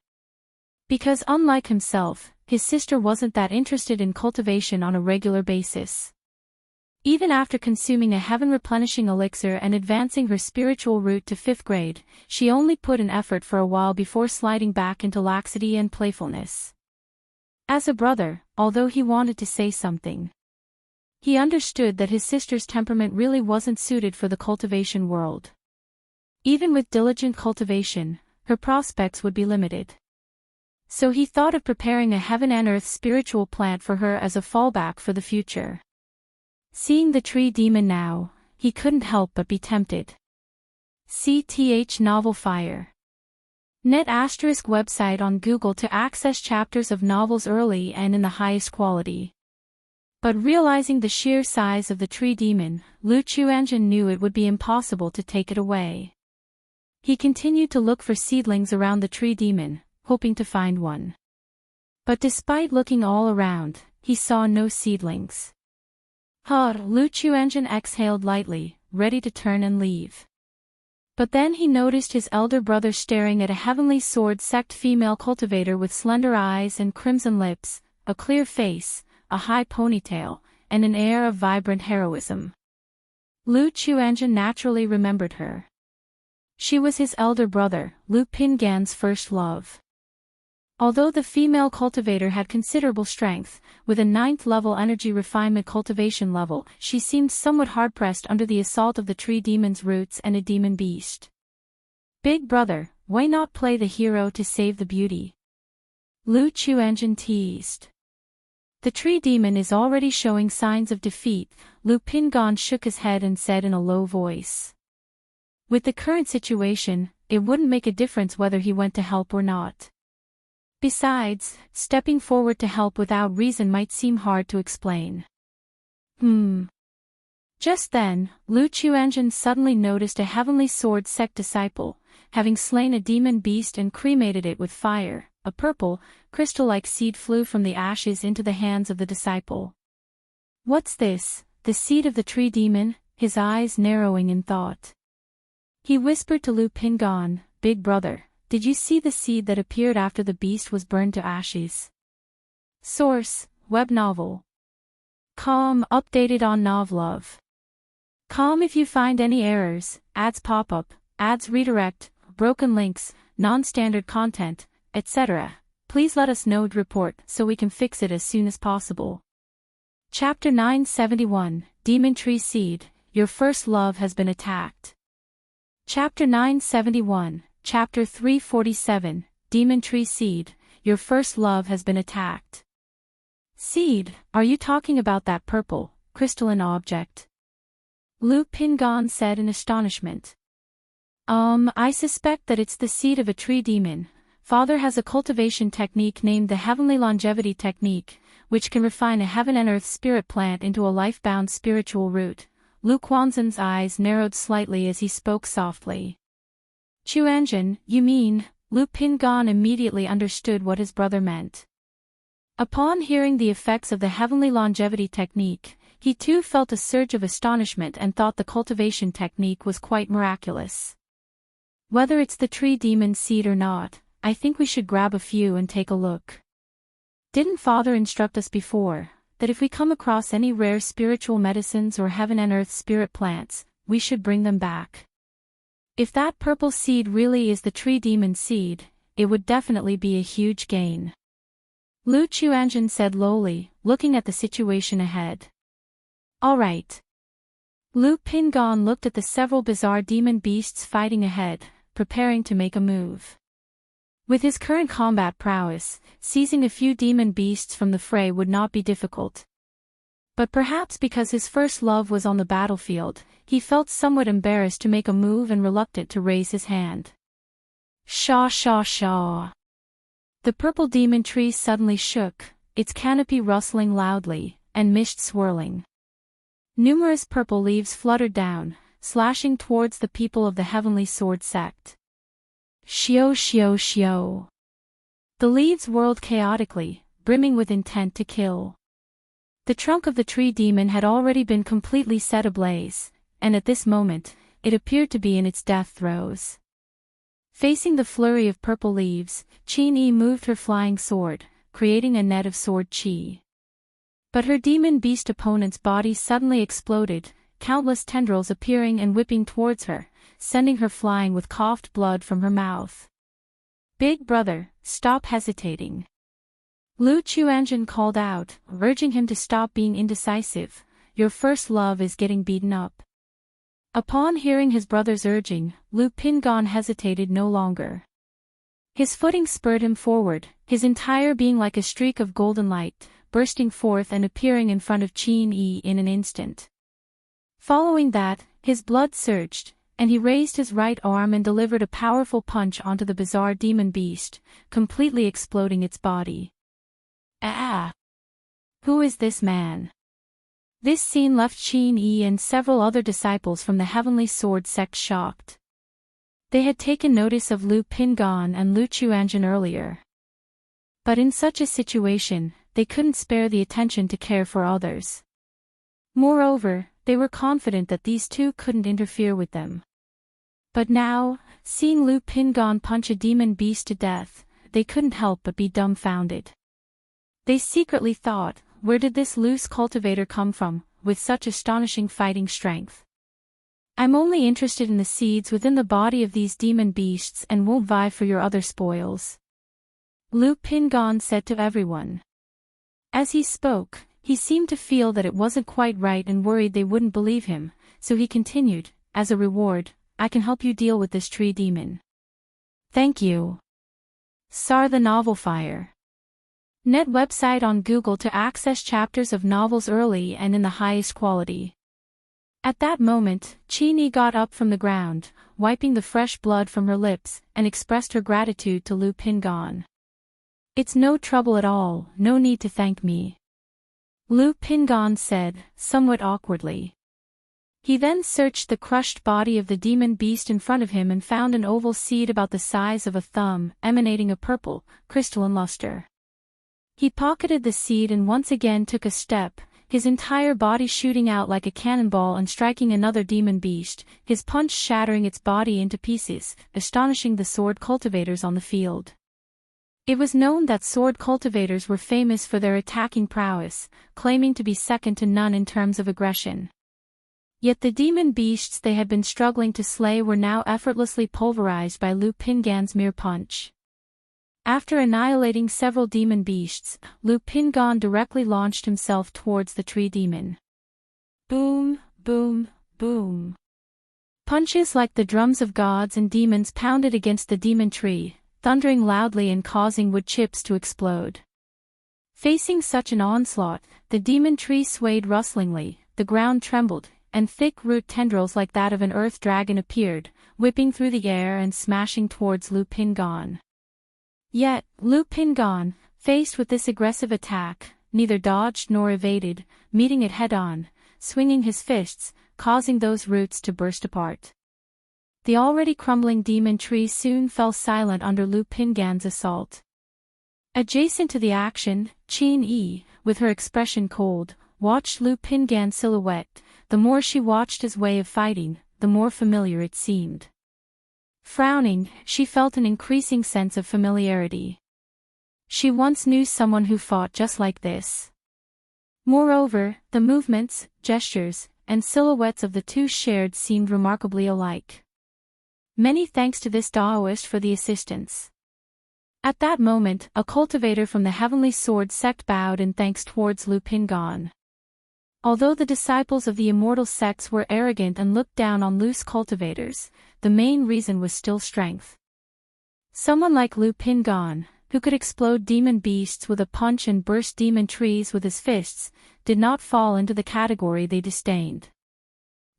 Because unlike himself, his sister wasn't that interested in cultivation on a regular basis. Even after consuming a heaven-replenishing elixir and advancing her spiritual route to 5th grade, she only put in effort for a while before sliding back into laxity and playfulness. As a brother, although he wanted to say something, he understood that his sister's temperament really wasn't suited for the cultivation world. Even with diligent cultivation, her prospects would be limited. So he thought of preparing a heaven and earth spiritual plant for her as a fallback for the future. Seeing the tree demon now, he couldn't help but be tempted. CTH Novel Fire. Net ** website on Google to access chapters of novels early and in the highest quality. But realizing the sheer size of the tree demon, Lu Chuanjun knew it would be impossible to take it away. He continued to look for seedlings around the tree demon, hoping to find one. But despite looking all around, he saw no seedlings. Lu Chuanjun exhaled lightly, ready to turn and leave. But then he noticed his elder brother staring at a Heavenly Sword sect female cultivator with slender eyes and crimson lips, a clear face, a high ponytail, and an air of vibrant heroism. Lu Chuanjun naturally remembered her. She was his elder brother, Lu Pingan's first love. Although the female cultivator had considerable strength, with a 9th-level energy refinement cultivation level, she seemed somewhat hard-pressed under the assault of the tree demon's roots and a demon beast. Big brother, why not play the hero to save the beauty? Lu Chuanjun teased. The tree demon is already showing signs of defeat. Lu Pingan shook his head and said in a low voice. With the current situation, it wouldn't make a difference whether he went to help or not. Besides, stepping forward to help without reason might seem hard to explain. Just then, Lu Chuanjun suddenly noticed a heavenly sword sect disciple, having slain a demon beast and cremated it with fire. A purple, crystal-like seed flew from the ashes into the hands of the disciple. What's this, the seed of the tree demon? His eyes narrowing in thought. He whispered to Lu Pingan, Big brother, did you see the seed that appeared after the beast was burned to ashes? Source, web novel. Com, updated on Novlove. Com. If you find any errors, ads pop up, ads redirect, broken links, non-standard content, etc., please let us know. Report so we can fix it as soon as possible. Chapter 971, Demon Tree Seed, Your First Love Has Been Attacked. Chapter 971, Chapter 347, Demon Tree Seed, Your First Love Has Been Attacked. Seed, are you talking about that purple, crystalline object? Lu Pingan said in astonishment. I suspect that it's the seed of a tree demon. Father has a cultivation technique named the Heavenly Longevity Technique, which can refine a heaven and earth spirit plant into a life-bound spiritual root. Lu Quanzhen's eyes narrowed slightly as he spoke softly. Chuanjun, you mean? Lu Pingan immediately understood what his brother meant. Upon hearing the effects of the Heavenly Longevity Technique, he too felt a surge of astonishment and thought the cultivation technique was quite miraculous. Whether it's the tree demon seed or not, I think we should grab a few and take a look. Didn't Father instruct us before, that if we come across any rare spiritual medicines or heaven and earth spirit plants, we should bring them back? If that purple seed really is the tree demon seed, it would definitely be a huge gain. Lu Chuanjun said lowly, looking at the situation ahead. All right. Lu Pingan looked at the several bizarre demon beasts fighting ahead, preparing to make a move. With his current combat prowess, seizing a few demon beasts from the fray would not be difficult. But perhaps because his first love was on the battlefield, he felt somewhat embarrassed to make a move and reluctant to raise his hand. Shaw shaw shaw. The purple demon tree suddenly shook, its canopy rustling loudly, and mist swirling. Numerous purple leaves fluttered down, slashing towards the people of the Heavenly Sword sect. Shio shio shio. The leaves whirled chaotically, brimming with intent to kill. The trunk of the tree demon had already been completely set ablaze, and at this moment, it appeared to be in its death throes. Facing the flurry of purple leaves, Qin Yi moved her flying sword, creating a net of sword chi. But her demon beast opponent's body suddenly exploded, countless tendrils appearing and whipping towards her, sending her flying with coughed blood from her mouth. Big brother, stop hesitating. Lu Chuanjun called out, urging him to stop being indecisive. Your first love is getting beaten up. Upon hearing his brother's urging, Lu Pingan hesitated no longer. His footing spurred him forward, his entire being like a streak of golden light, bursting forth and appearing in front of Qin Yi in an instant. Following that, his blood surged, and he raised his right arm and delivered a powerful punch onto the bizarre demon beast, completely exploding its body. Ah! Who is this man? This scene left Qin Yi and several other disciples from the Heavenly Sword sect shocked. They had taken notice of Lu Pingan and Lu Chuanjun earlier. But in such a situation, they couldn't spare the attention to care for others. Moreover, they were confident that these two couldn't interfere with them. But now, seeing Lu Pingan punch a demon beast to death, they couldn't help but be dumbfounded. They secretly thought, where did this loose cultivator come from, with such astonishing fighting strength? I'm only interested in the seeds within the body of these demon beasts and won't vie for your other spoils. Lu Pingon said to everyone. As he spoke, he seemed to feel that it wasn't quite right and worried they wouldn't believe him, so he continued, as a reward, I can help you deal with this tree demon. Thank you. Soar the Novel Fire. Net website on Google to access chapters of novels early and in the highest quality. At that moment, Qin got up from the ground, wiping the fresh blood from her lips, and expressed her gratitude to Lu Pingon. It's no trouble at all, no need to thank me. Lu Pingon said, somewhat awkwardly. He then searched the crushed body of the demon beast in front of him and found an oval seed about the size of a thumb, emanating a purple, crystalline luster. He pocketed the seed and once again took a step, his entire body shooting out like a cannonball and striking another demon beast, his punch shattering its body into pieces, astonishing the sword cultivators on the field. It was known that sword cultivators were famous for their attacking prowess, claiming to be second to none in terms of aggression. Yet the demon beasts they had been struggling to slay were now effortlessly pulverized by Lu Pingon's mere punch. After annihilating several demon beasts, Lu Pingon directly launched himself towards the tree demon. Boom, boom, boom. Punches like the drums of gods and demons pounded against the demon tree, thundering loudly and causing wood chips to explode. Facing such an onslaught, the demon tree swayed rustlingly, the ground trembled, and thick root tendrils like that of an earth dragon appeared, whipping through the air and smashing towards Lu Pingon. Yet, Lu Pingon, faced with this aggressive attack, neither dodged nor evaded, meeting it head-on, swinging his fists, causing those roots to burst apart. The already crumbling demon tree soon fell silent under Lu Pingon's assault. Adjacent to the action, Qin, with her expression cold, watched Lu Pingon's silhouette. The more she watched his way of fighting, the more familiar it seemed. Frowning, she felt an increasing sense of familiarity. She once knew someone who fought just like this. Moreover, the movements, gestures, and silhouettes of the two shared seemed remarkably alike. Many thanks to this Taoist for the assistance. At that moment, a cultivator from the Heavenly Sword sect bowed in thanks towards Lu Pingon. Although the disciples of the Immortal sects were arrogant and looked down on loose cultivators, the main reason was still strength. Someone like Lu Pingon, who could explode demon beasts with a punch and burst demon trees with his fists, did not fall into the category they disdained.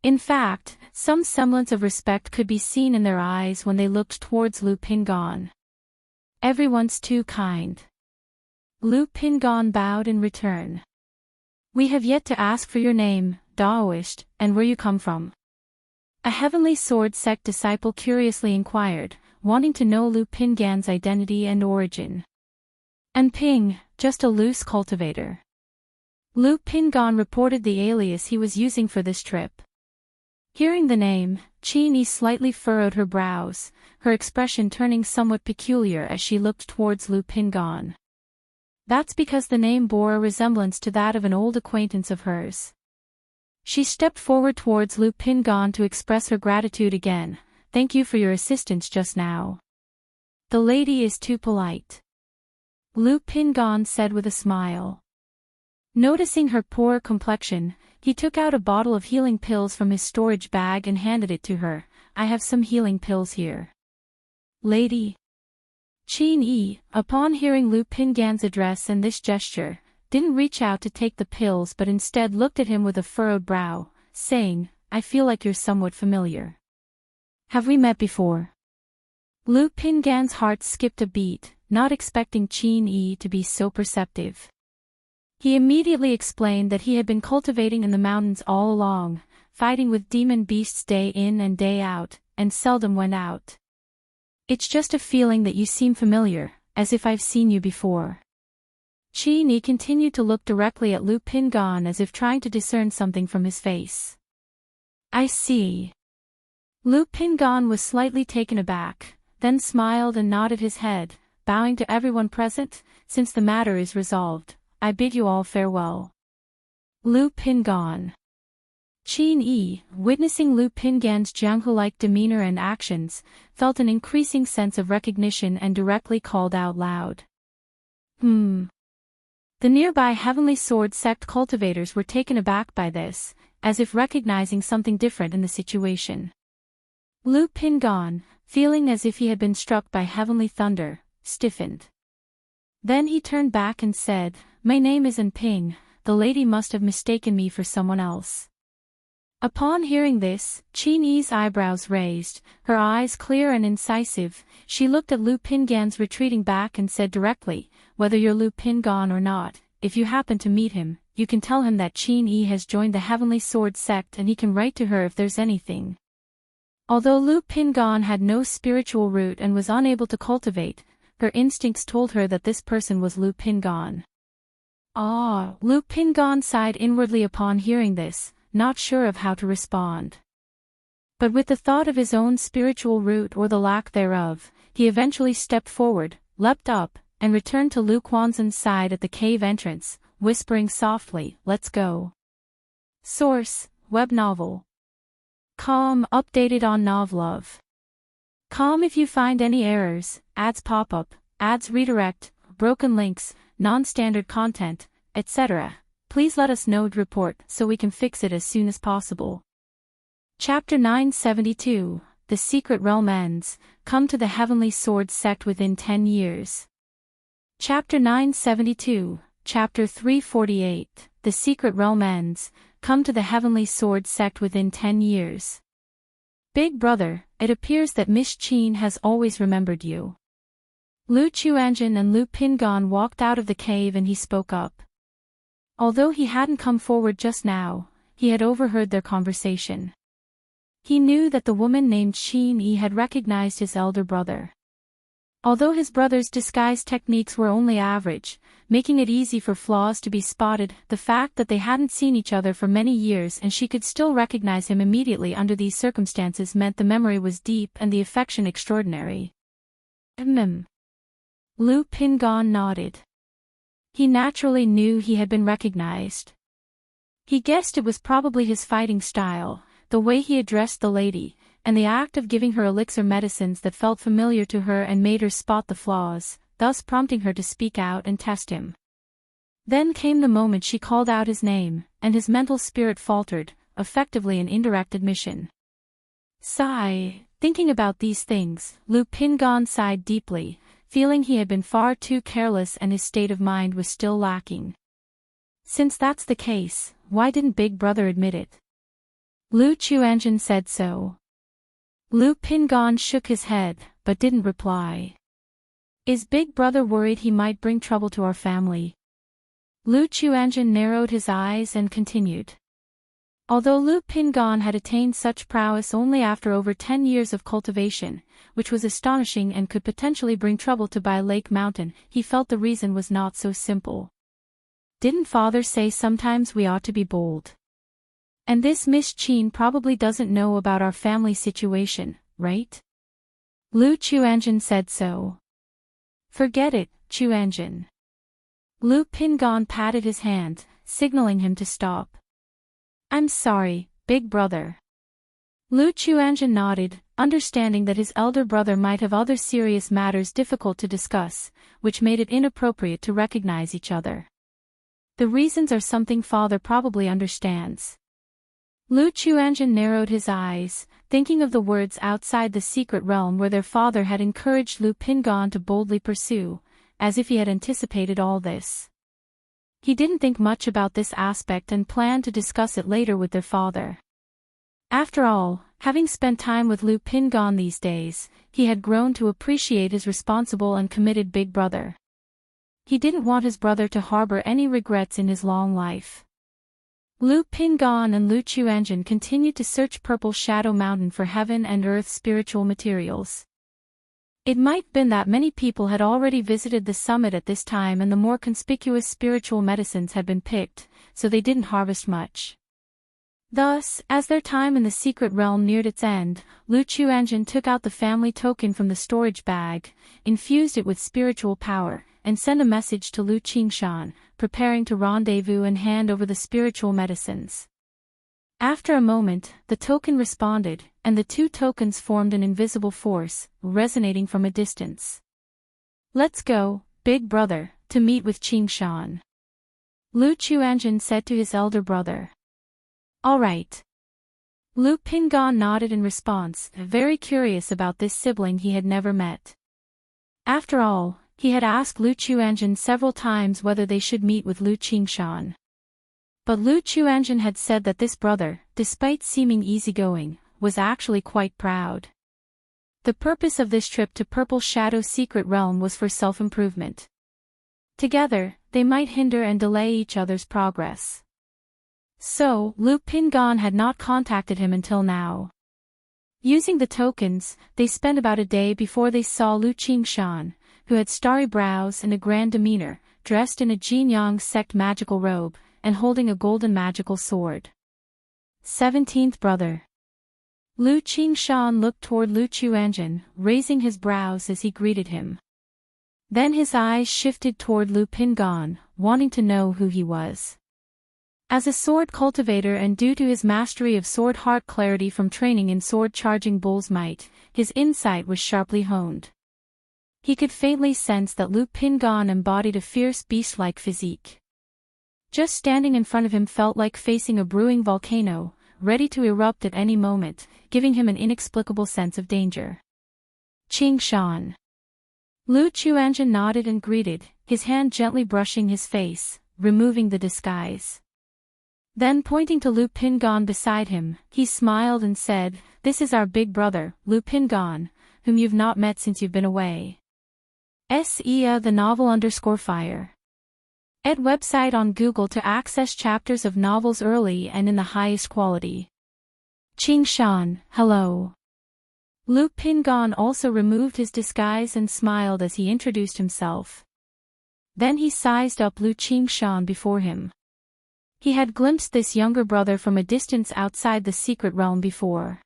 In fact, some semblance of respect could be seen in their eyes when they looked towards Lu Pingon. Everyone's too kind. Lu Pingon bowed in return. We have yet to ask for your name, Taoist, and where you come from. A Heavenly Sword sect disciple curiously inquired, wanting to know Lu Pingon's identity and origin. And Ping, just a loose cultivator. Lu Pingon reported the alias he was using for this trip. Hearing the name, Qin slightly furrowed her brows, her expression turning somewhat peculiar as she looked towards Lu Pingon. That's because the name bore a resemblance to that of an old acquaintance of hers. She stepped forward towards Lu Pingon to express her gratitude again. Thank you for your assistance just now. The lady is too polite. Lu Pingon said with a smile. Noticing her poor complexion, he took out a bottle of healing pills from his storage bag and handed it to her. I have some healing pills here. Lady. Qin, upon hearing Lu Pingon's address and this gesture, didn't reach out to take the pills but instead looked at him with a furrowed brow, saying, I feel like you're somewhat familiar. Have we met before? Lu Pingon's heart skipped a beat, not expecting Qin to be so perceptive. He immediately explained that he had been cultivating in the mountains all along, fighting with demon beasts day in and day out, and seldom went out. It's just a feeling that you seem familiar, as if I've seen you before. Qin continued to look directly at Lu Pingon as if trying to discern something from his face. I see. Lu Pingon was slightly taken aback, then smiled and nodded his head, bowing to everyone present, since the matter is resolved, I bid you all farewell. Lu Pingan. Qin Yi, witnessing Lu Pingan's Jianghu-like demeanor and actions, felt an increasing sense of recognition and directly called out loud. The nearby Heavenly Sword sect cultivators were taken aback by this, as if recognizing something different in the situation. Lu Pingan, feeling as if he had been struck by heavenly thunder, stiffened. Then he turned back and said, "My name is Ping, the lady must have mistaken me for someone else." Upon hearing this, Qin Yi's eyebrows raised, her eyes clear and incisive. She looked at Lu Pingan's retreating back and said directly, "Whether you're Lu Pingan or not, if you happen to meet him, you can tell him that Qin Yi has joined the Heavenly Sword sect and he can write to her if there's anything." Although Lu Pingan had no spiritual root and was unable to cultivate, her instincts told her that this person was Lu Pingan. Lu Pingan sighed inwardly upon hearing this, not sure of how to respond. But with the thought of his own spiritual root or the lack thereof, he eventually stepped forward, leapt up, and returned to Lu Quanzhen's side at the cave entrance, whispering softly, "Let's go." Source: Web Novel. Com updated on Novlove. Com if you find any errors, ads pop up, ads redirect, broken links, non-standard content, etc. Please let us know report so we can fix it as soon as possible. Chapter 972, The Secret Realm Ends, Come to the Heavenly Sword Sect within 10 years. Chapter 972, Chapter 348, The Secret Realm Ends, Come to the Heavenly Sword Sect within 10 years. Big brother, it appears that Miss Qin has always remembered you. Lu Chuanjin and Lu Pingan walked out of the cave and he spoke up. Although he hadn't come forward just now, he had overheard their conversation. He knew that the woman named Qin Yi had recognized his elder brother. Although his brother's disguise techniques were only average, making it easy for flaws to be spotted, the fact that they hadn't seen each other for many years and she could still recognize him immediately under these circumstances meant the memory was deep and the affection extraordinary. Lu Pingan nodded. He naturally knew he had been recognized. He guessed it was probably his fighting style, the way he addressed the lady, and the act of giving her elixir medicines that felt familiar to her and made her spot the flaws, thus prompting her to speak out and test him. Then came the moment she called out his name, and his mental spirit faltered, effectively an indirect admission. Sigh. Thinking about these things, Lu Pingan sighed deeply, feeling he had been far too careless and his state of mind was still lacking. Since that's the case, why didn't Big Brother admit it? Lu Chuanjin said so. Lu Pingan shook his head, but didn't reply. Is Big Brother worried he might bring trouble to our family? Lu Chuanjin narrowed his eyes and continued. Although Lu Pingan had attained such prowess only after over 10 years of cultivation, which was astonishing and could potentially bring trouble to Bai Lake Mountain, he felt the reason was not so simple. Didn't father say sometimes we ought to be bold? And this Miss Qin probably doesn't know about our family situation, right? Lu Chuanjin said so. Forget it, Chuanjin. Lu Pingan patted his hand, signaling him to stop. I'm sorry, Big Brother. Lu Chuanjin nodded, understanding that his elder brother might have other serious matters difficult to discuss, which made it inappropriate to recognize each other. The reasons are something father probably understands. Lu Chuanjin narrowed his eyes, thinking of the words outside the secret realm where their father had encouraged Lu Pingan to boldly pursue, as if he had anticipated all this. He didn't think much about this aspect and planned to discuss it later with their father. After all, having spent time with Lu Pingan these days, he had grown to appreciate his responsible and committed big brother. He didn't want his brother to harbor any regrets in his long life. Lu Pingan and Lu Chuanjin continued to search Purple Shadow Mountain for heaven and earth spiritual materials. It might have been that many people had already visited the summit at this time and the more conspicuous spiritual medicines had been picked, so they didn't harvest much. Thus, as their time in the secret realm neared its end, Lu Chuanjin took out the family token from the storage bag, infused it with spiritual power, and sent a message to Lu Qingshan, preparing to rendezvous and hand over the spiritual medicines. After a moment, the token responded, and the two tokens formed an invisible force, resonating from a distance. "Let's go, big brother, to meet with Qingshan," Lu Chuanjin said to his elder brother. "All right." Lu Pingan nodded in response, very curious about this sibling he had never met. After all, he had asked Lu Chuanjin several times whether they should meet with Lu Qingshan. But Lu Chuanjin had said that this brother, despite seeming easygoing, was actually quite proud. The purpose of this trip to Purple Shadow's secret realm was for self-improvement. Together, they might hinder and delay each other's progress. So, Lu Pingan had not contacted him until now. Using the tokens, they spent about a day before they saw Lu Qingshan, who had starry brows and a grand demeanor, dressed in a Jinyang sect magical robe, and holding a golden magical sword. 17th brother. Lu Qingshan looked toward Lu Chuanjin, raising his brows as he greeted him. Then his eyes shifted toward Lu Pingan, wanting to know who he was. As a sword cultivator and due to his mastery of sword heart clarity from training in sword charging bull's might, his insight was sharply honed. He could faintly sense that Lu Pingan embodied a fierce beast-like physique. Just standing in front of him felt like facing a brewing volcano, ready to erupt at any moment, giving him an inexplicable sense of danger. Qingshan. Lu Chuanjin nodded and greeted, his hand gently brushing his face, removing the disguise. Then pointing to Lu Pingan beside him, he smiled and said, "This is our big brother, Lu Pingan, whom you've not met since you've been away." SEA the novel_fire. Ed website on Google to access chapters of novels early and in the highest quality. Qingshan, hello. Lu Pingan also removed his disguise and smiled as he introduced himself. Then he sized up Lu Qingshan before him. He had glimpsed this younger brother from a distance outside the secret realm before.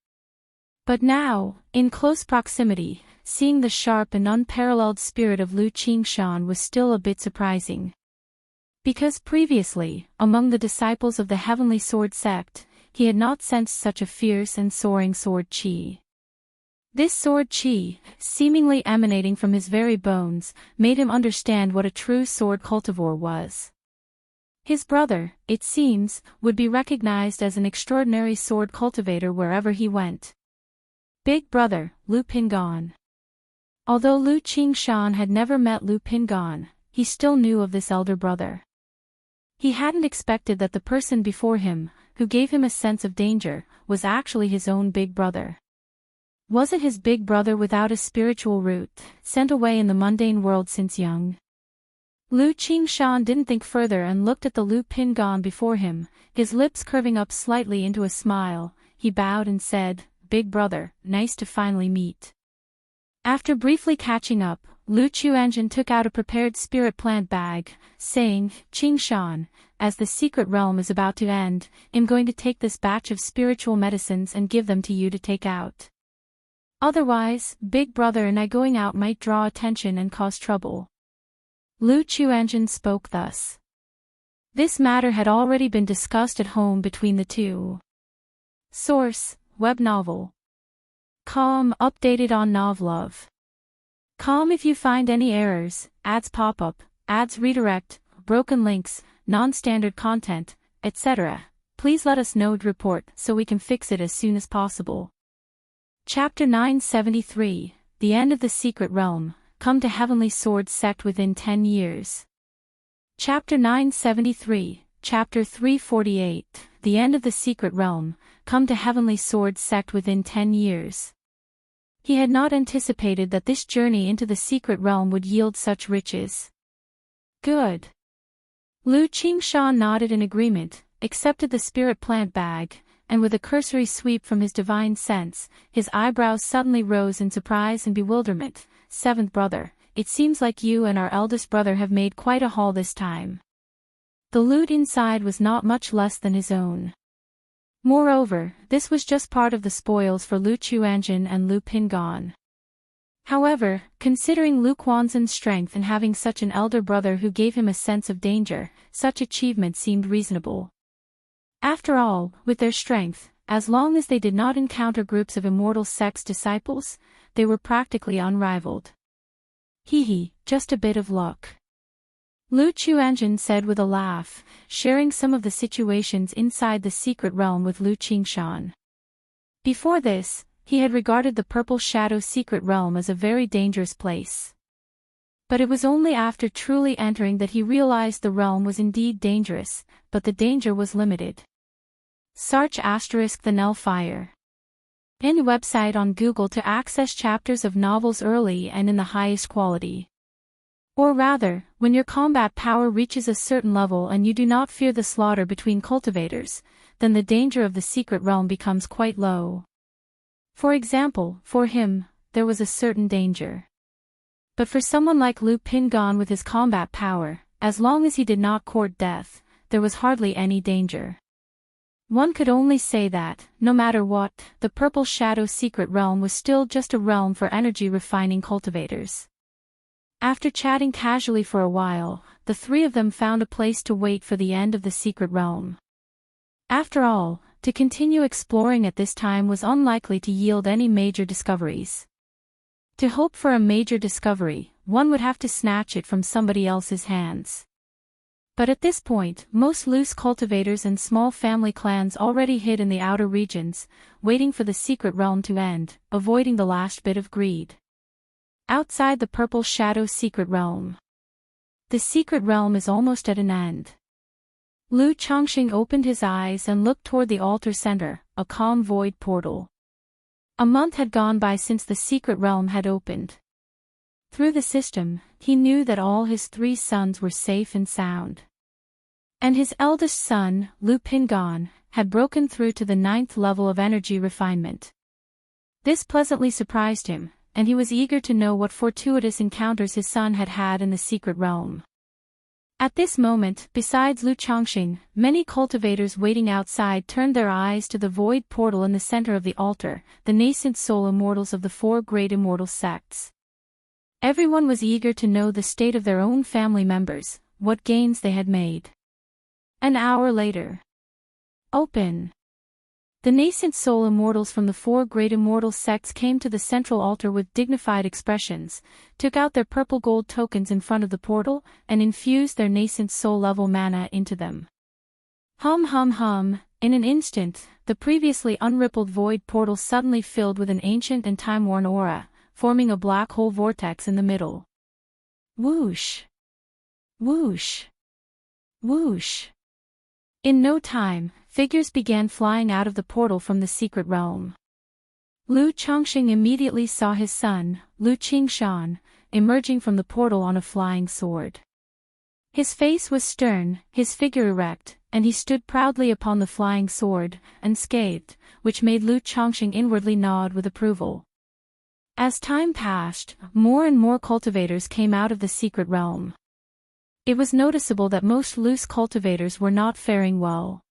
But now, in close proximity, seeing the sharp and unparalleled spirit of Lu Qingshan was still a bit surprising. Because previously, among the disciples of the Heavenly Sword sect, he had not sensed such a fierce and soaring sword chi. This sword chi, seemingly emanating from his very bones, made him understand what a true sword cultivator was. His brother, it seems, would be recognized as an extraordinary sword cultivator wherever he went. Big brother, Lu Pingan. Although Lu Qingshan had never met Lu Pingan, he still knew of this elder brother. He hadn't expected that the person before him, who gave him a sense of danger, was actually his own big brother. Was it his big brother without a spiritual root, sent away in the mundane world since young? Lu Qingshan didn't think further and looked at the Lu Pingan before him, his lips curving up slightly into a smile. He bowed and said, "Big brother, nice to finally meet." After briefly catching up, Lu Chuanjin took out a prepared spirit plant bag, saying, "Qingshan, as the secret realm is about to end, I'm going to take this batch of spiritual medicines and give them to you to take out. Otherwise, big brother and I going out might draw attention and cause trouble." Lu Chuanjin spoke thus. This matter had already been discussed at home between the two. Source, web novel. Com updated on Novlove. Com if you find any errors, ads pop up, ads redirect, broken links, non-standard content, etc., please let us know and report so we can fix it as soon as possible. Chapter 973, The End of the Secret Realm. Come to Heavenly Sword sect within 10 years. Chapter 973, Chapter 348, The End of the Secret Realm. Come to Heavenly Sword sect within 10 years. He had not anticipated that this journey into the secret realm would yield such riches. Good. Lu Qingshan nodded in agreement, accepted the spirit plant bag, and with a cursory sweep from his divine sense, his eyebrows suddenly rose in surprise and bewilderment. "Seventh brother, it seems like you and our eldest brother have made quite a haul this time." The loot inside was not much less than his own. Moreover, this was just part of the spoils for Lu Chuanjun and Lu Pingan. However, considering Lu Quanzhen's strength and having such an elder brother who gave him a sense of danger, such achievement seemed reasonable. After all, with their strength, as long as they did not encounter groups of immortal sects disciples, they were practically unrivaled. Hee, just a bit of luck. Lu Chuanjun said with a laugh, sharing some of the situations inside the secret realm with Lu Qingshan. Before this, he had regarded the Purple Shadow secret realm as a very dangerous place. But it was only after truly entering that he realized the realm was indeed dangerous, but the danger was limited. Search *the Nellfire. Any website on Google to access chapters of novels early and in the highest quality. Or rather, when your combat power reaches a certain level and you do not fear the slaughter between cultivators, then the danger of the secret realm becomes quite low. For example, for him, there was a certain danger. But for someone like Lu Pingan with his combat power, as long as he did not court death, there was hardly any danger. One could only say that, no matter what, the Purple Shadow secret realm was still just a realm for energy refining cultivators. After chatting casually for a while, the three of them found a place to wait for the end of the secret realm. After all, to continue exploring at this time was unlikely to yield any major discoveries. To hope for a major discovery, one would have to snatch it from somebody else's hands. But at this point, most loose cultivators and small family clans already hid in the outer regions, waiting for the secret realm to end, avoiding the last bit of greed. Outside the Purple Shadow secret realm. The secret realm is almost at an end. Lu Chongqing opened his eyes and looked toward the altar center, a calm void portal. A month had gone by since the secret realm had opened. Through the system, he knew that all his three sons were safe and sound. And his eldest son, Lu Pingan, had broken through to the 9th level of energy refinement. This pleasantly surprised him, and he was eager to know what fortuitous encounters his son had had in the secret realm. At this moment, besides Lu Chongqing, many cultivators waiting outside turned their eyes to the void portal in the center of the altar, the nascent soul immortals of the 4 great immortal sects. Everyone was eager to know the state of their own family members, what gains they had made. An hour later. Open. The nascent soul immortals from the 4 great immortal sects came to the central altar with dignified expressions, took out their purple gold tokens in front of the portal, and infused their nascent soul level mana into them. Hum. In an instant, the previously unrippled void portal suddenly filled with an ancient and time-worn aura, forming a black hole vortex in the middle. Whoosh! Whoosh! Whoosh! In no time, figures began flying out of the portal from the secret realm. Lu Chongqing immediately saw his son, Lu Qingshan, emerging from the portal on a flying sword. His face was stern, his figure erect, and he stood proudly upon the flying sword, unscathed, which made Lu Chongqing inwardly nod with approval. As time passed, more and more cultivators came out of the secret realm. It was noticeable that most loose cultivators were not faring well.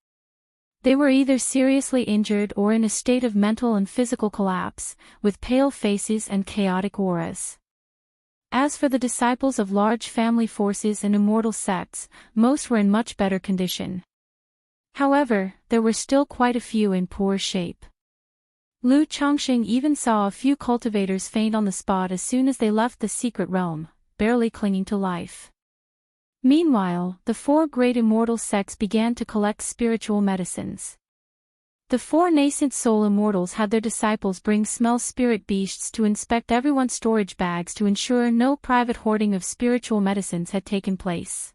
They were either seriously injured or in a state of mental and physical collapse, with pale faces and chaotic auras. As for the disciples of large family forces and immortal sects, most were in much better condition. However, there were still quite a few in poor shape. Lu Chongqing even saw a few cultivators faint on the spot as soon as they left the secret realm, barely clinging to life. Meanwhile, the 4 great immortal sects began to collect spiritual medicines. The 4 nascent soul immortals had their disciples bring smell spirit beasts to inspect everyone's storage bags to ensure no private hoarding of spiritual medicines had taken place.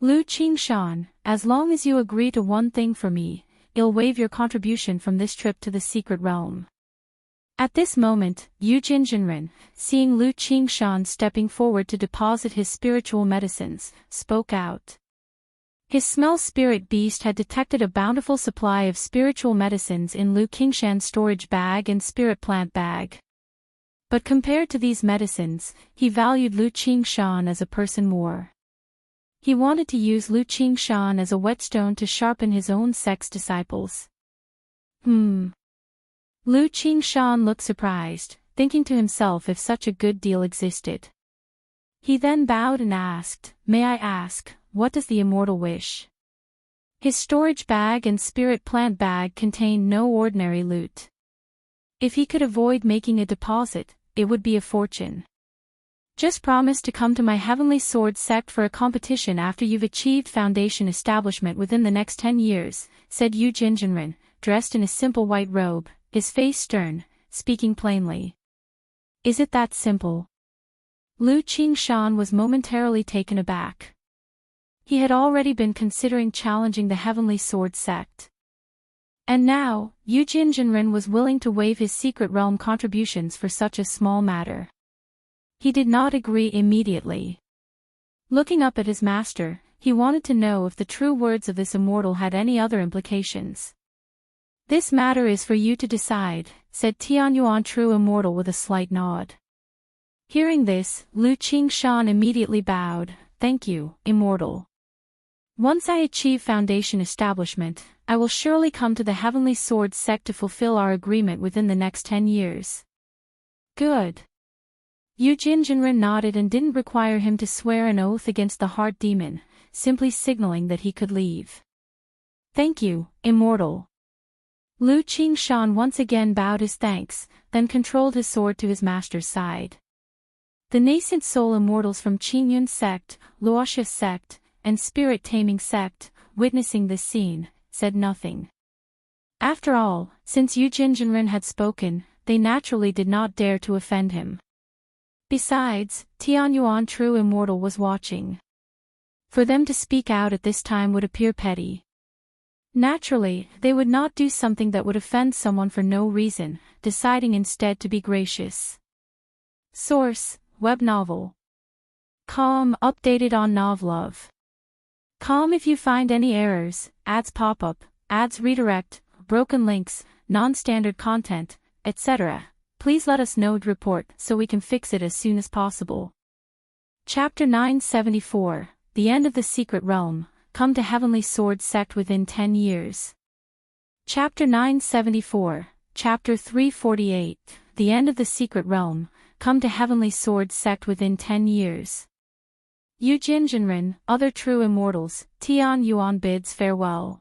Lu Qingshan, as long as you agree to one thing for me, I'll waive your contribution from this trip to the secret realm. At this moment, Yu Jinjinren, seeing Lu Qingshan stepping forward to deposit his spiritual medicines, spoke out. His smell spirit beast had detected a bountiful supply of spiritual medicines in Lu Qingshan's storage bag and spirit plant bag. But compared to these medicines, he valued Lu Qingshan as a person more. He wanted to use Lu Qingshan as a whetstone to sharpen his own sect's disciples. Lu Qingshan looked surprised, thinking to himself if such a good deal existed. He then bowed and asked, "May I ask, what does the immortal wish?" His storage bag and spirit plant bag contained no ordinary loot. If he could avoid making a deposit, it would be a fortune. "Just promise to come to my Heavenly Sword sect for a competition after you've achieved foundation establishment within the next 10 years, said Yu Jinjinren, dressed in a simple white robe, his face stern, speaking plainly. Is it that simple? Lu Qingshan was momentarily taken aback. He had already been considering challenging the Heavenly Sword sect. And now, Yu Jinjinren was willing to waive his secret realm contributions for such a small matter. He did not agree immediately. Looking up at his master, he wanted to know if the true words of this immortal had any other implications. "This matter is for you to decide," said Tianyuan True Immortal with a slight nod. Hearing this, Lu Qingshan immediately bowed, "Thank you, Immortal. Once I achieve foundation establishment, I will surely come to the Heavenly Sword sect to fulfill our agreement within the next 10 years. Good. Yu Jinjinren nodded and didn't require him to swear an oath against the heart demon, simply signaling that he could leave. "Thank you, Immortal." Lu Qingshan once again bowed his thanks, then controlled his sword to his master's side. The nascent soul immortals from Qingyun sect, Luoxia sect, and Spirit Taming sect, witnessing this scene, said nothing. After all, since Yu Jinjinren had spoken, they naturally did not dare to offend him. Besides, Tianyuan True Immortal was watching. For them to speak out at this time would appear petty. Naturally, they would not do something that would offend someone for no reason, deciding instead to be gracious. Source: Web novel. Com updated on Novlove. Com if you find any errors, ads pop up, ads redirect, broken links, non-standard content, etc. Please let us know to report so we can fix it as soon as possible. Chapter 974, The End of the Secret Realm, Come to Heavenly Sword Sect Within 10 Years. Chapter 974, Chapter 348, The End of the Secret Realm, Come to Heavenly Sword Sect Within 10 Years. Yu Jinjinren, other true immortals, Tian Yuan bids farewell.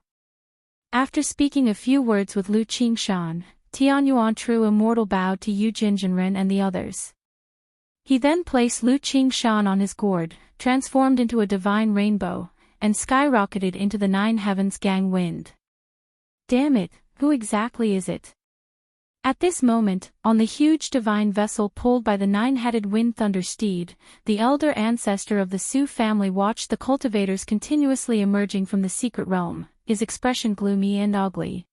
After speaking a few words with Lu Qingshan, Tianyuan True Immortal bowed to Yu Jinjinren and the others. He then placed Lu Qingshan on his gourd, transformed into a divine rainbow, and skyrocketed into the 9 heavens gang wind. Damn it, who exactly is it? At this moment, on the huge divine vessel pulled by the 9-headed wind thunder steed, the elder ancestor of the Su family watched the cultivators continuously emerging from the secret realm, his expression gloomy and ugly.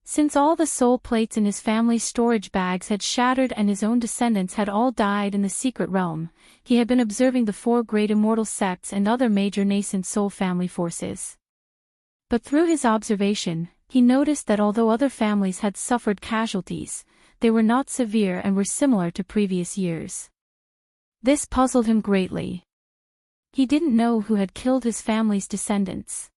Since all the soul plates in his family's storage bags had shattered and his own descendants had all died in the secret realm, he had been observing the 4 great immortal sects and other major nascent soul family forces. But through his observation, he noticed that although other families had suffered casualties, they were not severe and were similar to previous years. This puzzled him greatly. He didn't know who had killed his family's descendants.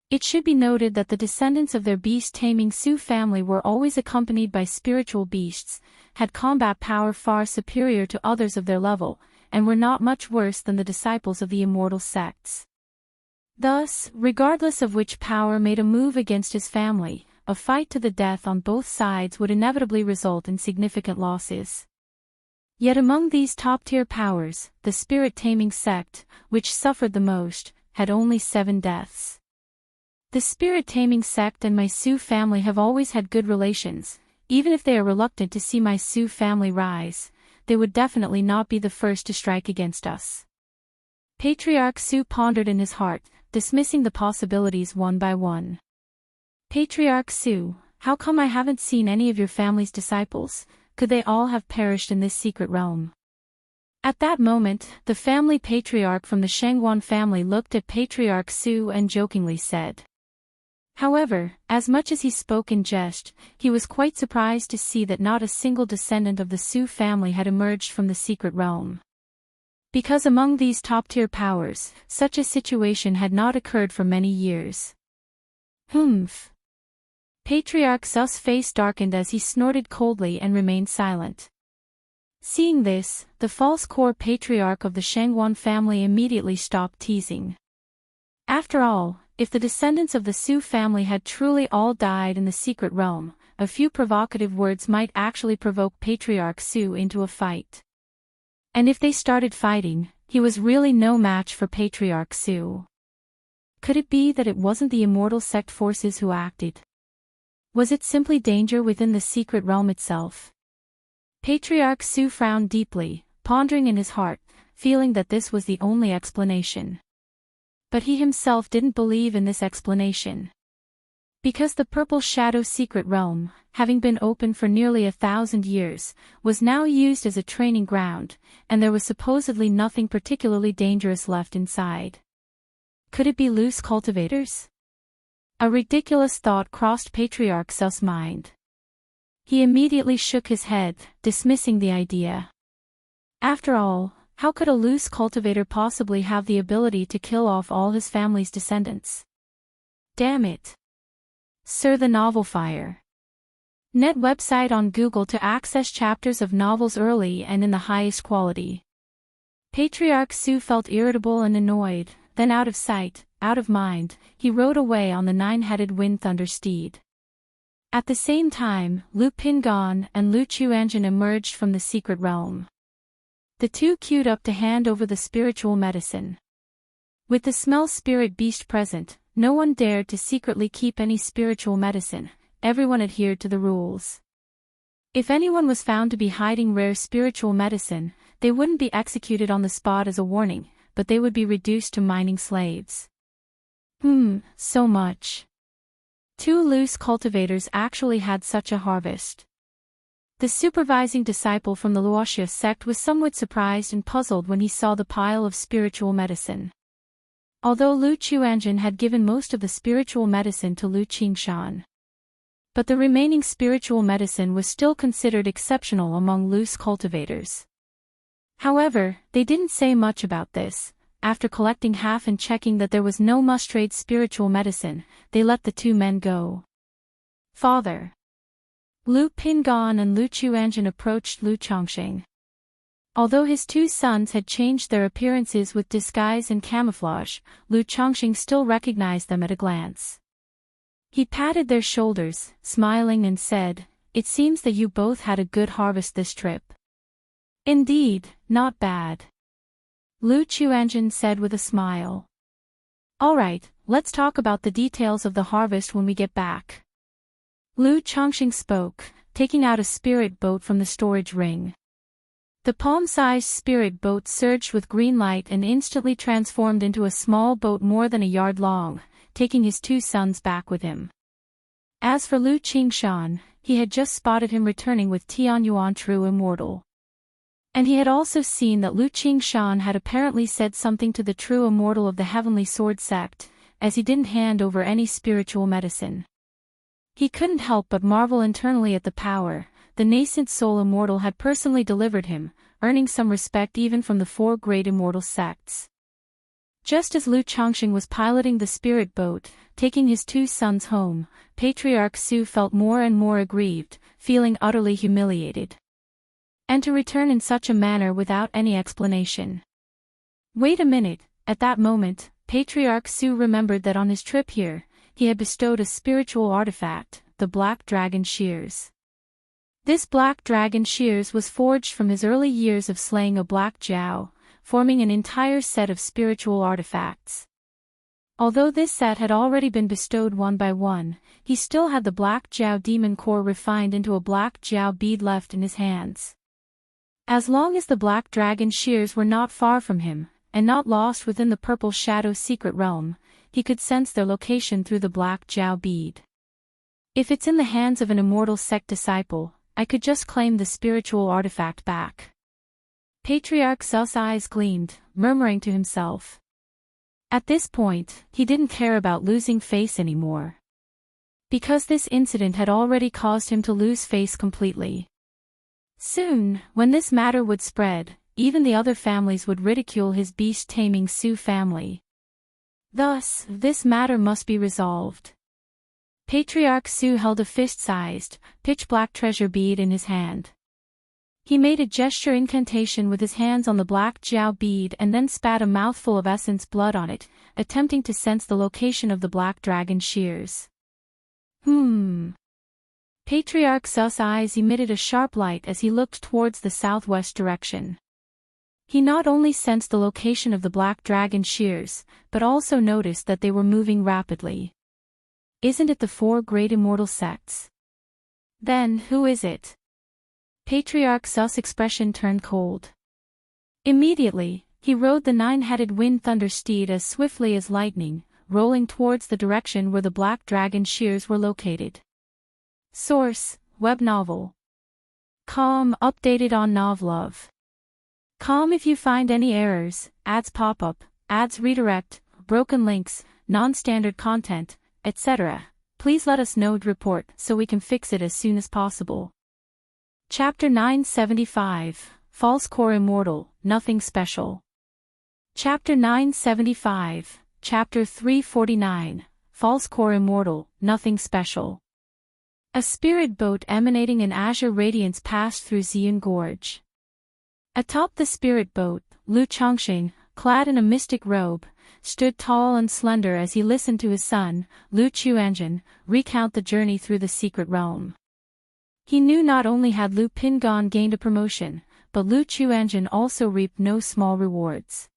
It should be noted that the descendants of their beast-taming Su family were always accompanied by spiritual beasts, had combat power far superior to others of their level, and were not much worse than the disciples of the immortal sects. Thus, regardless of which power made a move against his family, a fight to the death on both sides would inevitably result in significant losses. Yet among these top-tier powers, the spirit-taming sect, which suffered the most, had only 7 deaths. The spirit-taming sect and my Su family have always had good relations. Even if they are reluctant to see my Su family rise, they would definitely not be the first to strike against us. Patriarch Su pondered in his heart, dismissing the possibilities one by one. Patriarch Su, how come I haven't seen any of your family's disciples? Could they all have perished in this secret realm? At that moment, the family patriarch from the Shengguan family looked at Patriarch Su and jokingly said. However, as much as he spoke in jest, he was quite surprised to see that not a single descendant of the Su family had emerged from the secret realm. Because among these top-tier powers, such a situation had not occurred for many years. Humph. Patriarch Su's face darkened as he snorted coldly and remained silent. Seeing this, the false core patriarch of the Shangguan family immediately stopped teasing. After all, if the descendants of the Su family had truly all died in the secret realm, a few provocative words might actually provoke Patriarch Su into a fight. And if they started fighting, he was really no match for Patriarch Su. Could it be that it wasn't the immortal sect forces who acted? Was it simply danger within the secret realm itself? Patriarch Su frowned deeply, pondering in his heart, feeling that this was the only explanation. But he himself didn't believe in this explanation. Because the Purple Shadow secret realm, having been open for nearly 1,000 years, was now used as a training ground, and there was supposedly nothing particularly dangerous left inside. Could it be loose cultivators? A ridiculous thought crossed Patriarch Su's mind. He immediately shook his head, dismissing the idea. After all, how could a loose cultivator possibly have the ability to kill off all his family's descendants? Damn it. Sir, the Novel Fire. Net website on Google to access chapters of novels early and in the highest quality. Patriarch Su felt irritable and annoyed, then out of sight, out of mind, he rode away on the 9-headed wind thunder steed. At the same time, Lu Pingon and Lu Chuanjin emerged from the secret realm. The two queued up to hand over the spiritual medicine. With the smell spirit beast present, no one dared to secretly keep any spiritual medicine, everyone adhered to the rules. If anyone was found to be hiding rare spiritual medicine, they wouldn't be executed on the spot as a warning, but they would be reduced to mining slaves. So much. 2 loose cultivators actually had such a harvest. The supervising disciple from the Wuxia sect was somewhat surprised and puzzled when he saw the pile of spiritual medicine. Although Lu Chuanjin had given most of the spiritual medicine to Lu Qingshan. But the remaining spiritual medicine was still considered exceptional among loose cultivators. However, they didn't say much about this. After collecting half and checking that there was no must-trade spiritual medicine, they let the 2 men go. Father. Lu Pingon and Lu Chuanjin approached Lu Chongqing. Although his 2 sons had changed their appearances with disguise and camouflage, Lu Chongqing still recognized them at a glance. He patted their shoulders, smiling and said, "It seems that you both had a good harvest this trip." "Indeed, not bad," Lu Chuanjin said with a smile. "All right, let's talk about the details of the harvest when we get back." Lu Chongqing spoke, taking out a spirit boat from the storage ring. The palm-sized spirit boat surged with green light and instantly transformed into a small boat more than a yard long, taking his 2 sons back with him. As for Lu Qingshan, he had just spotted him returning with Tianyuan True Immortal. And he had also seen that Lu Qingshan had apparently said something to the True Immortal of the Heavenly Sword sect, as he didn't hand over any spiritual medicine. He couldn't help but marvel internally at the power the nascent soul immortal had personally delivered him, earning some respect even from the 4 great immortal sects. Just as Lu Chongqing was piloting the spirit boat, taking his 2 sons home, Patriarch Su felt more and more aggrieved, feeling utterly humiliated. And to return in such a manner without any explanation. Wait a minute, at that moment, Patriarch Su remembered that on his trip here, he had bestowed a spiritual artifact, the Black Dragon Shears. This Black Dragon Shears was forged from his early years of slaying a Black Jiao, forming an entire set of spiritual artifacts. Although this set had already been bestowed one by one, he still had the Black Jiao demon core refined into a Black Jiao bead left in his hands. As long as the Black Dragon Shears were not far from him, and not lost within the Purple Shadow secret realm, he could sense their location through the Black Jiao bead. If it's in the hands of an immortal sect disciple, I could just claim the spiritual artifact back. Patriarch Su's eyes gleamed, murmuring to himself. At this point, he didn't care about losing face anymore. Because this incident had already caused him to lose face completely. Soon, when this matter would spread, even the other families would ridicule his beast-taming Su family. Thus, this matter must be resolved. Patriarch Su held a fist-sized, pitch-black treasure bead in his hand. He made a gesture incantation with his hands on the black jiao bead and then spat a mouthful of essence blood on it, attempting to sense the location of the black dragon shears. Patriarch Su's eyes emitted a sharp light as he looked towards the southwest direction. He not only sensed the location of the black dragon shears, but also noticed that they were moving rapidly. Isn't it the 4 great immortal sects? Then, who is it? Patriarch Su's expression turned cold. Immediately, he rode the 9-headed wind thunder steed as swiftly as lightning, rolling towards the direction where the black dragon shears were located. Source: Web Novel. Com updated on Novlove. Com if you find any errors, ads pop up, ads redirect, broken links, non-standard content, etc., please let us know. Report so we can fix it as soon as possible. Chapter 975, False Core Immortal, Nothing Special. Chapter 975, Chapter 349, False Core Immortal, Nothing Special. A spirit boat emanating in azure radiance passed through Xian Gorge. Atop the spirit boat, Lu Chongqing, clad in a mystic robe, stood tall and slender as he listened to his son, Lu Chuanjun, recount the journey through the secret realm. He knew not only had Lu Pingan gained a promotion, but Lu Chuanjun also reaped no small rewards.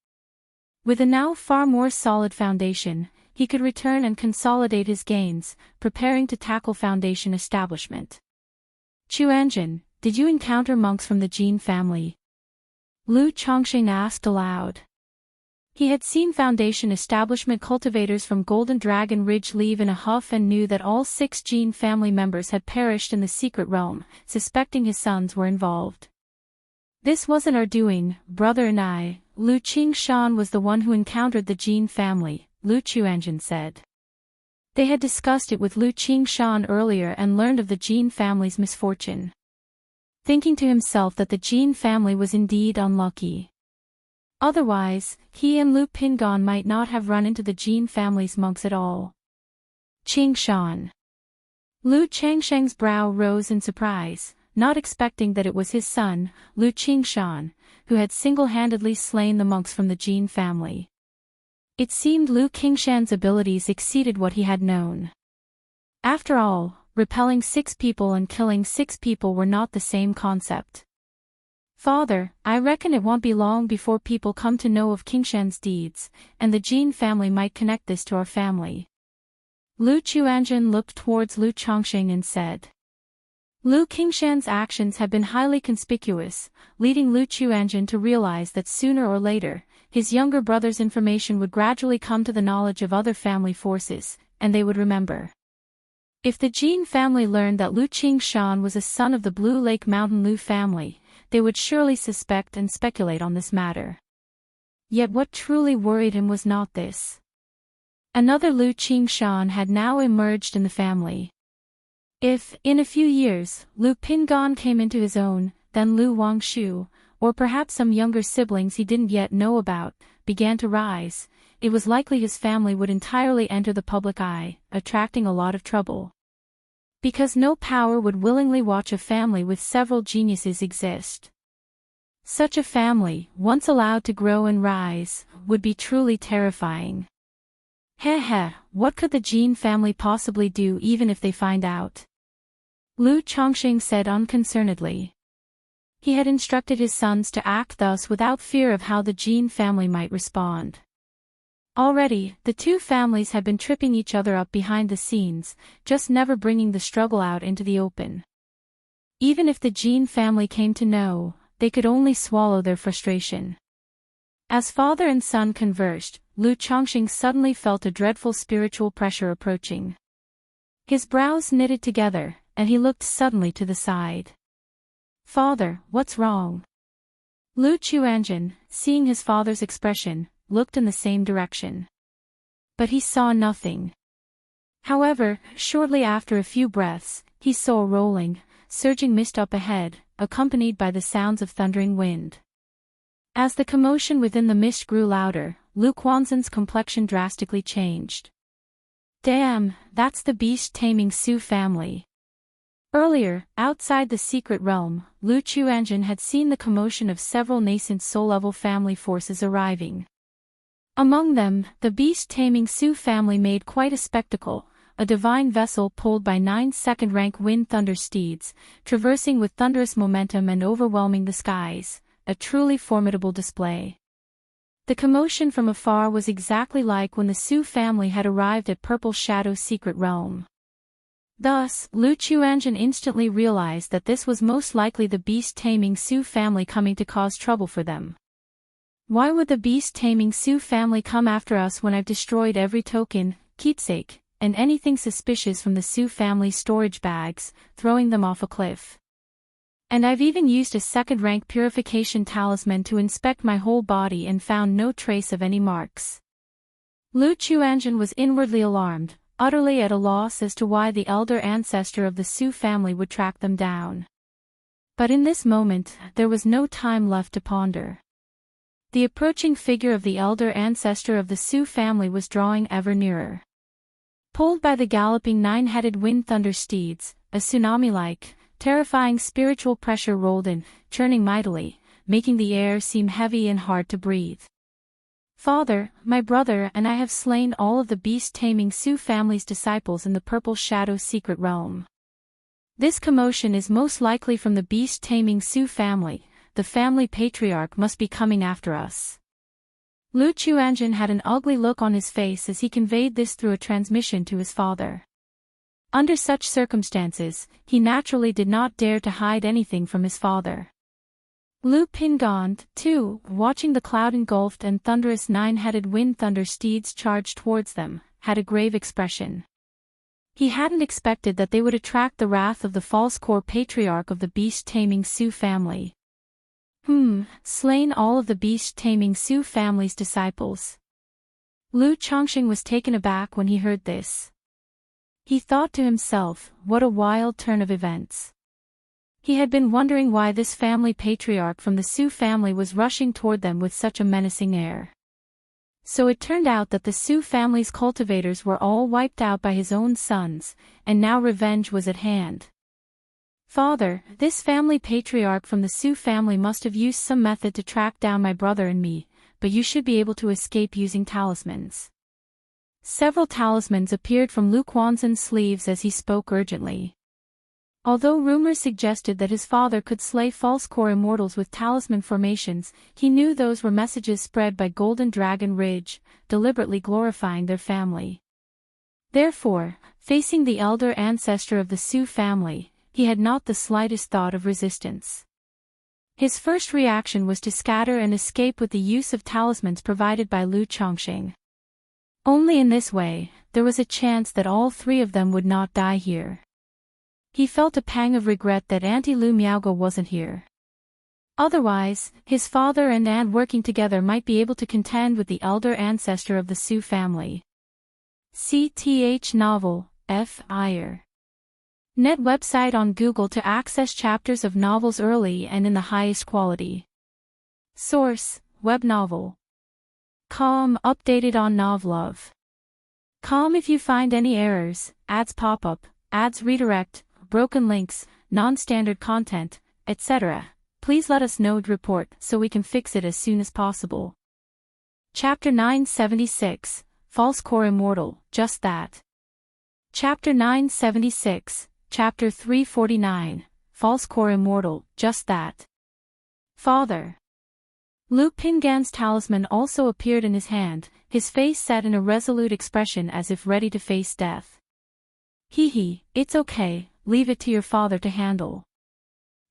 With a now far more solid foundation, he could return and consolidate his gains, preparing to tackle foundation establishment. Chuanjun, did you encounter monks from the Jin family? Lu Chongqing asked aloud. He had seen Foundation establishment cultivators from Golden Dragon Ridge leave in a huff and knew that all 6 Jin family members had perished in the secret realm, suspecting his sons were involved. This wasn't our doing, brother and I. Lu Qingshan was the one who encountered the Jin family, Lu Chuanjun said. They had discussed it with Lu Qingshan earlier and learned of the Jin family's misfortune. Thinking to himself that the Jin family was indeed unlucky. Otherwise, he and Lu Pingan might not have run into the Jin family's monks at all. Qingshan. Lu Changsheng's brow rose in surprise, not expecting that it was his son, Lu Qingshan, who had single-handedly slain the monks from the Jin family. It seemed Lu Qingshan's abilities exceeded what he had known. After all, repelling 6 people and killing 6 people were not the same concept. Father, I reckon it won't be long before people come to know of Qingshan's deeds, and the Jin family might connect this to our family. Lu Chuanjun looked towards Lu Chongqing and said. Lu Qingshan's actions had been highly conspicuous, leading Lu Chuanjun to realize that sooner or later, his younger brother's information would gradually come to the knowledge of other family forces, and they would remember. If the Jin family learned that Lu Qingshan was a son of the Blue Lake Mountain Lu family, they would surely suspect and speculate on this matter. Yet what truly worried him was not this. Another Lu Qingshan had now emerged in the family. If, in a few years, Lu Pingan came into his own, then Lu Wangshu, or perhaps some younger siblings he didn't yet know about, began to rise, it was likely his family would entirely enter the public eye, attracting a lot of trouble. Because no power would willingly watch a family with several geniuses exist. Such a family, once allowed to grow and rise, would be truly terrifying. What could the Jin family possibly do even if they find out? Lu Chongqing said unconcernedly. He had instructed his sons to act thus without fear of how the Jin family might respond. Already, the 2 families had been tripping each other up behind the scenes, just never bringing the struggle out into the open. Even if the Jin family came to know, they could only swallow their frustration. As father and son conversed, Lu Chongqing suddenly felt a dreadful spiritual pressure approaching. His brows knitted together, and he looked suddenly to the side. Father, what's wrong? Lu Chuanjun, seeing his father's expression, looked in the same direction. But he saw nothing. However, shortly after a few breaths, he saw a rolling, surging mist up ahead, accompanied by the sounds of thundering wind. As the commotion within the mist grew louder, Lu Quanzhen's complexion drastically changed. Damn, that's the beast-taming Su family. Earlier, outside the secret realm, Lu Chuanjun had seen the commotion of several nascent soul-level family forces arriving. Among them, the beast-taming Su family made quite a spectacle, a divine vessel pulled by 9 second-rank wind thunder steeds, traversing with thunderous momentum and overwhelming the skies, a truly formidable display. The commotion from afar was exactly like when the Su family had arrived at Purple Shadow's secret realm. Thus, Lu Chuanjun instantly realized that this was most likely the beast-taming Su family coming to cause trouble for them. Why would the beast-taming Su family come after us when I've destroyed every token, keepsake, and anything suspicious from the Su family's storage bags, throwing them off a cliff? And I've even used a second-rank purification talisman to inspect my whole body and found no trace of any marks. Lu Chuanjun was inwardly alarmed, utterly at a loss as to why the elder ancestor of the Su family would track them down. But in this moment, there was no time left to ponder. The approaching figure of the elder ancestor of the Su family was drawing ever nearer. Pulled by the galloping 9-headed wind thunder steeds, a tsunami-like, terrifying spiritual pressure rolled in, churning mightily, making the air seem heavy and hard to breathe. Father, my brother and I have slain all of the beast-taming Su family's disciples in the Purple Shadow secret realm. This commotion is most likely from the beast-taming Su family. The family patriarch must be coming after us. Lu Chuanjun had an ugly look on his face as he conveyed this through a transmission to his father. Under such circumstances, he naturally did not dare to hide anything from his father. Lu Pingand, too, watching the cloud-engulfed and thunderous 9-headed wind thunder steeds charge towards them, had a grave expression. He hadn't expected that they would attract the wrath of the false core patriarch of the beast-taming Su family. Slain all of the beast-taming Su family's disciples. Lu Chongqing was taken aback when he heard this. He thought to himself, what a wild turn of events. He had been wondering why this family patriarch from the Su family was rushing toward them with such a menacing air. So it turned out that the Su family's cultivators were all wiped out by his own sons, and now revenge was at hand. Father, this family patriarch from the Su family must have used some method to track down my brother and me, but you should be able to escape using talismans. Several talismans appeared from Lu Quanzhen's sleeves as he spoke urgently. Although rumors suggested that his father could slay false core immortals with talisman formations, he knew those were messages spread by Golden Dragon Ridge, deliberately glorifying their family. Therefore, facing the elder ancestor of the Su family, he had not the slightest thought of resistance. His first reaction was to scatter and escape with the use of talismans provided by Lu Chongqing. Only in this way, there was a chance that all 3 of them would not die here. He felt a pang of regret that Auntie Lu Miaoge wasn't here. Otherwise, his father and aunt working together might be able to contend with the elder ancestor of the Su family. CTH Novel, F. Iyer. Net website on Google to access chapters of novels early and in the highest quality. Source, web novel. Com updated on Novlove. Com if you find any errors, ads pop up, ads redirect, broken links, non-standard content, etc., please let us know and report so we can fix it as soon as possible. Chapter 976, False Core Immortal, just that. Chapter 976, Chapter 349, False Core Immortal, just that. Father. Lu Pingand's talisman also appeared in his hand, his face set in a resolute expression as if ready to face death. It's okay, leave it to your father to handle.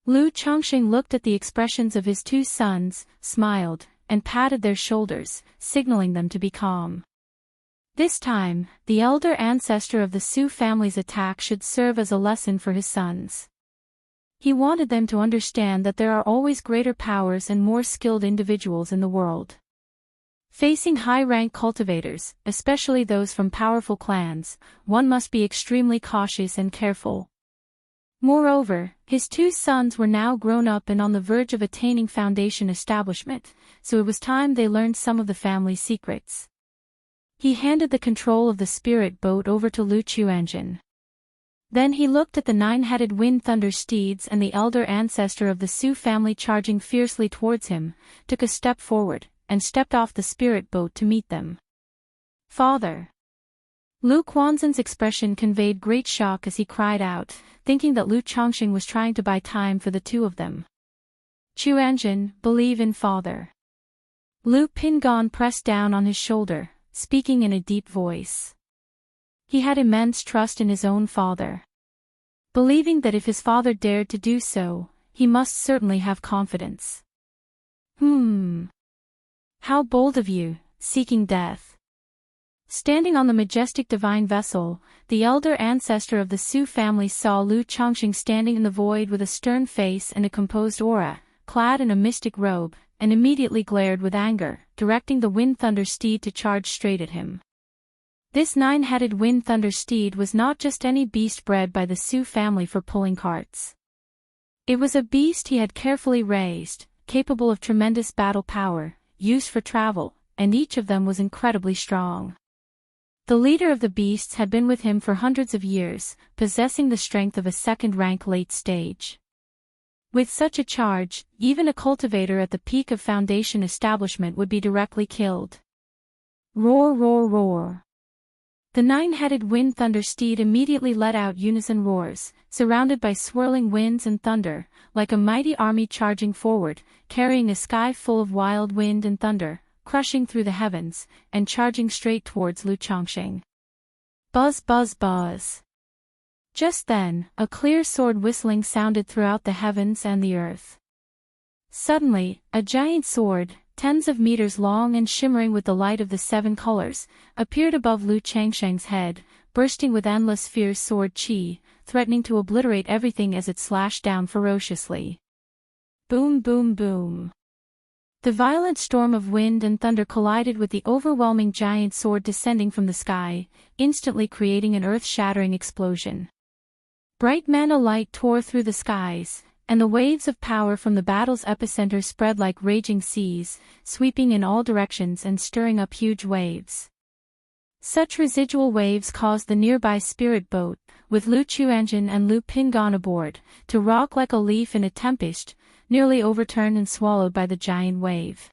Lu Chongqing looked at the expressions of his 2 sons, smiled, and patted their shoulders, signaling them to be calm. This time, the elder ancestor of the Su family's attack should serve as a lesson for his sons. He wanted them to understand that there are always greater powers and more skilled individuals in the world. Facing high-rank cultivators, especially those from powerful clans, one must be extremely cautious and careful. Moreover, his 2 sons were now grown up and on the verge of attaining foundation establishment, so it was time they learned some of the family's secrets. He handed the control of the spirit boat over to Lu Chuanjin. Then he looked at the 9-headed wind thunder steeds and the elder ancestor of the Su family charging fiercely towards him, took a step forward, and stepped off the spirit boat to meet them. "Father!" Lu Quanzhen's expression conveyed great shock as he cried out, thinking that Lu Chongqing was trying to buy time for the two of them. "Chuanjin, believe in father." Lu Pingan pressed down on his shoulder, speaking in a deep voice. He had immense trust in his own father. Believing that if his father dared to do so, he must certainly have confidence. How bold of you, seeking death." Standing on the majestic divine vessel, the elder ancestor of the Su family saw Lu Chongqing standing in the void with a stern face and a composed aura, clad in a mystic robe, and immediately glared with anger, directing the wind thunder steed to charge straight at him. This 9-headed wind thunder steed was not just any beast bred by the Su family for pulling carts. It was a beast he had carefully raised, capable of tremendous battle power, used for travel, and each of them was incredibly strong. The leader of the beasts had been with him for hundreds of years, possessing the strength of a second-rank late stage. With such a charge, even a cultivator at the peak of Foundation establishment would be directly killed. Roar, roar, roar. The 9-headed wind thunder steed immediately let out unison roars, surrounded by swirling winds and thunder, like a mighty army charging forward, carrying a sky full of wild wind and thunder, crushing through the heavens, and charging straight towards Lu Chongqing. Buzz, buzz, buzz. Just then, a clear sword whistling sounded throughout the heavens and the earth. Suddenly, a giant sword, tens of meters long and shimmering with the light of the 7 colors, appeared above Lu Changsheng's head, bursting with endless fierce sword chi, threatening to obliterate everything as it slashed down ferociously. Boom, boom, boom. The violent storm of wind and thunder collided with the overwhelming giant sword descending from the sky, instantly creating an earth-shattering explosion. Bright mana light tore through the skies, and the waves of power from the battle's epicenter spread like raging seas, sweeping in all directions and stirring up huge waves. Such residual waves caused the nearby spirit boat, with Lu Chuanjin and Lu Pingan aboard, to rock like a leaf in a tempest, nearly overturned and swallowed by the giant wave.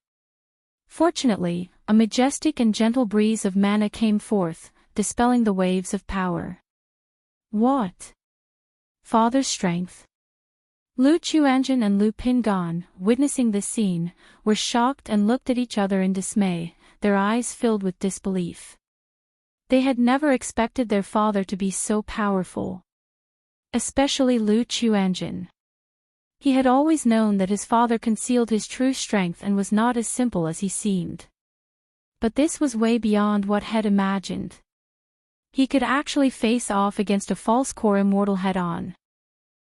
Fortunately, a majestic and gentle breeze of mana came forth, dispelling the waves of power. What? Father's strength? Lu Chuanjin and Lu Pingan, witnessing this scene, were shocked and looked at each other in dismay, their eyes filled with disbelief. They had never expected their father to be so powerful. Especially Lu Chuanjin. He had always known that his father concealed his true strength and was not as simple as he seemed. But this was way beyond what had imagined. He could actually face off against a false core immortal head-on.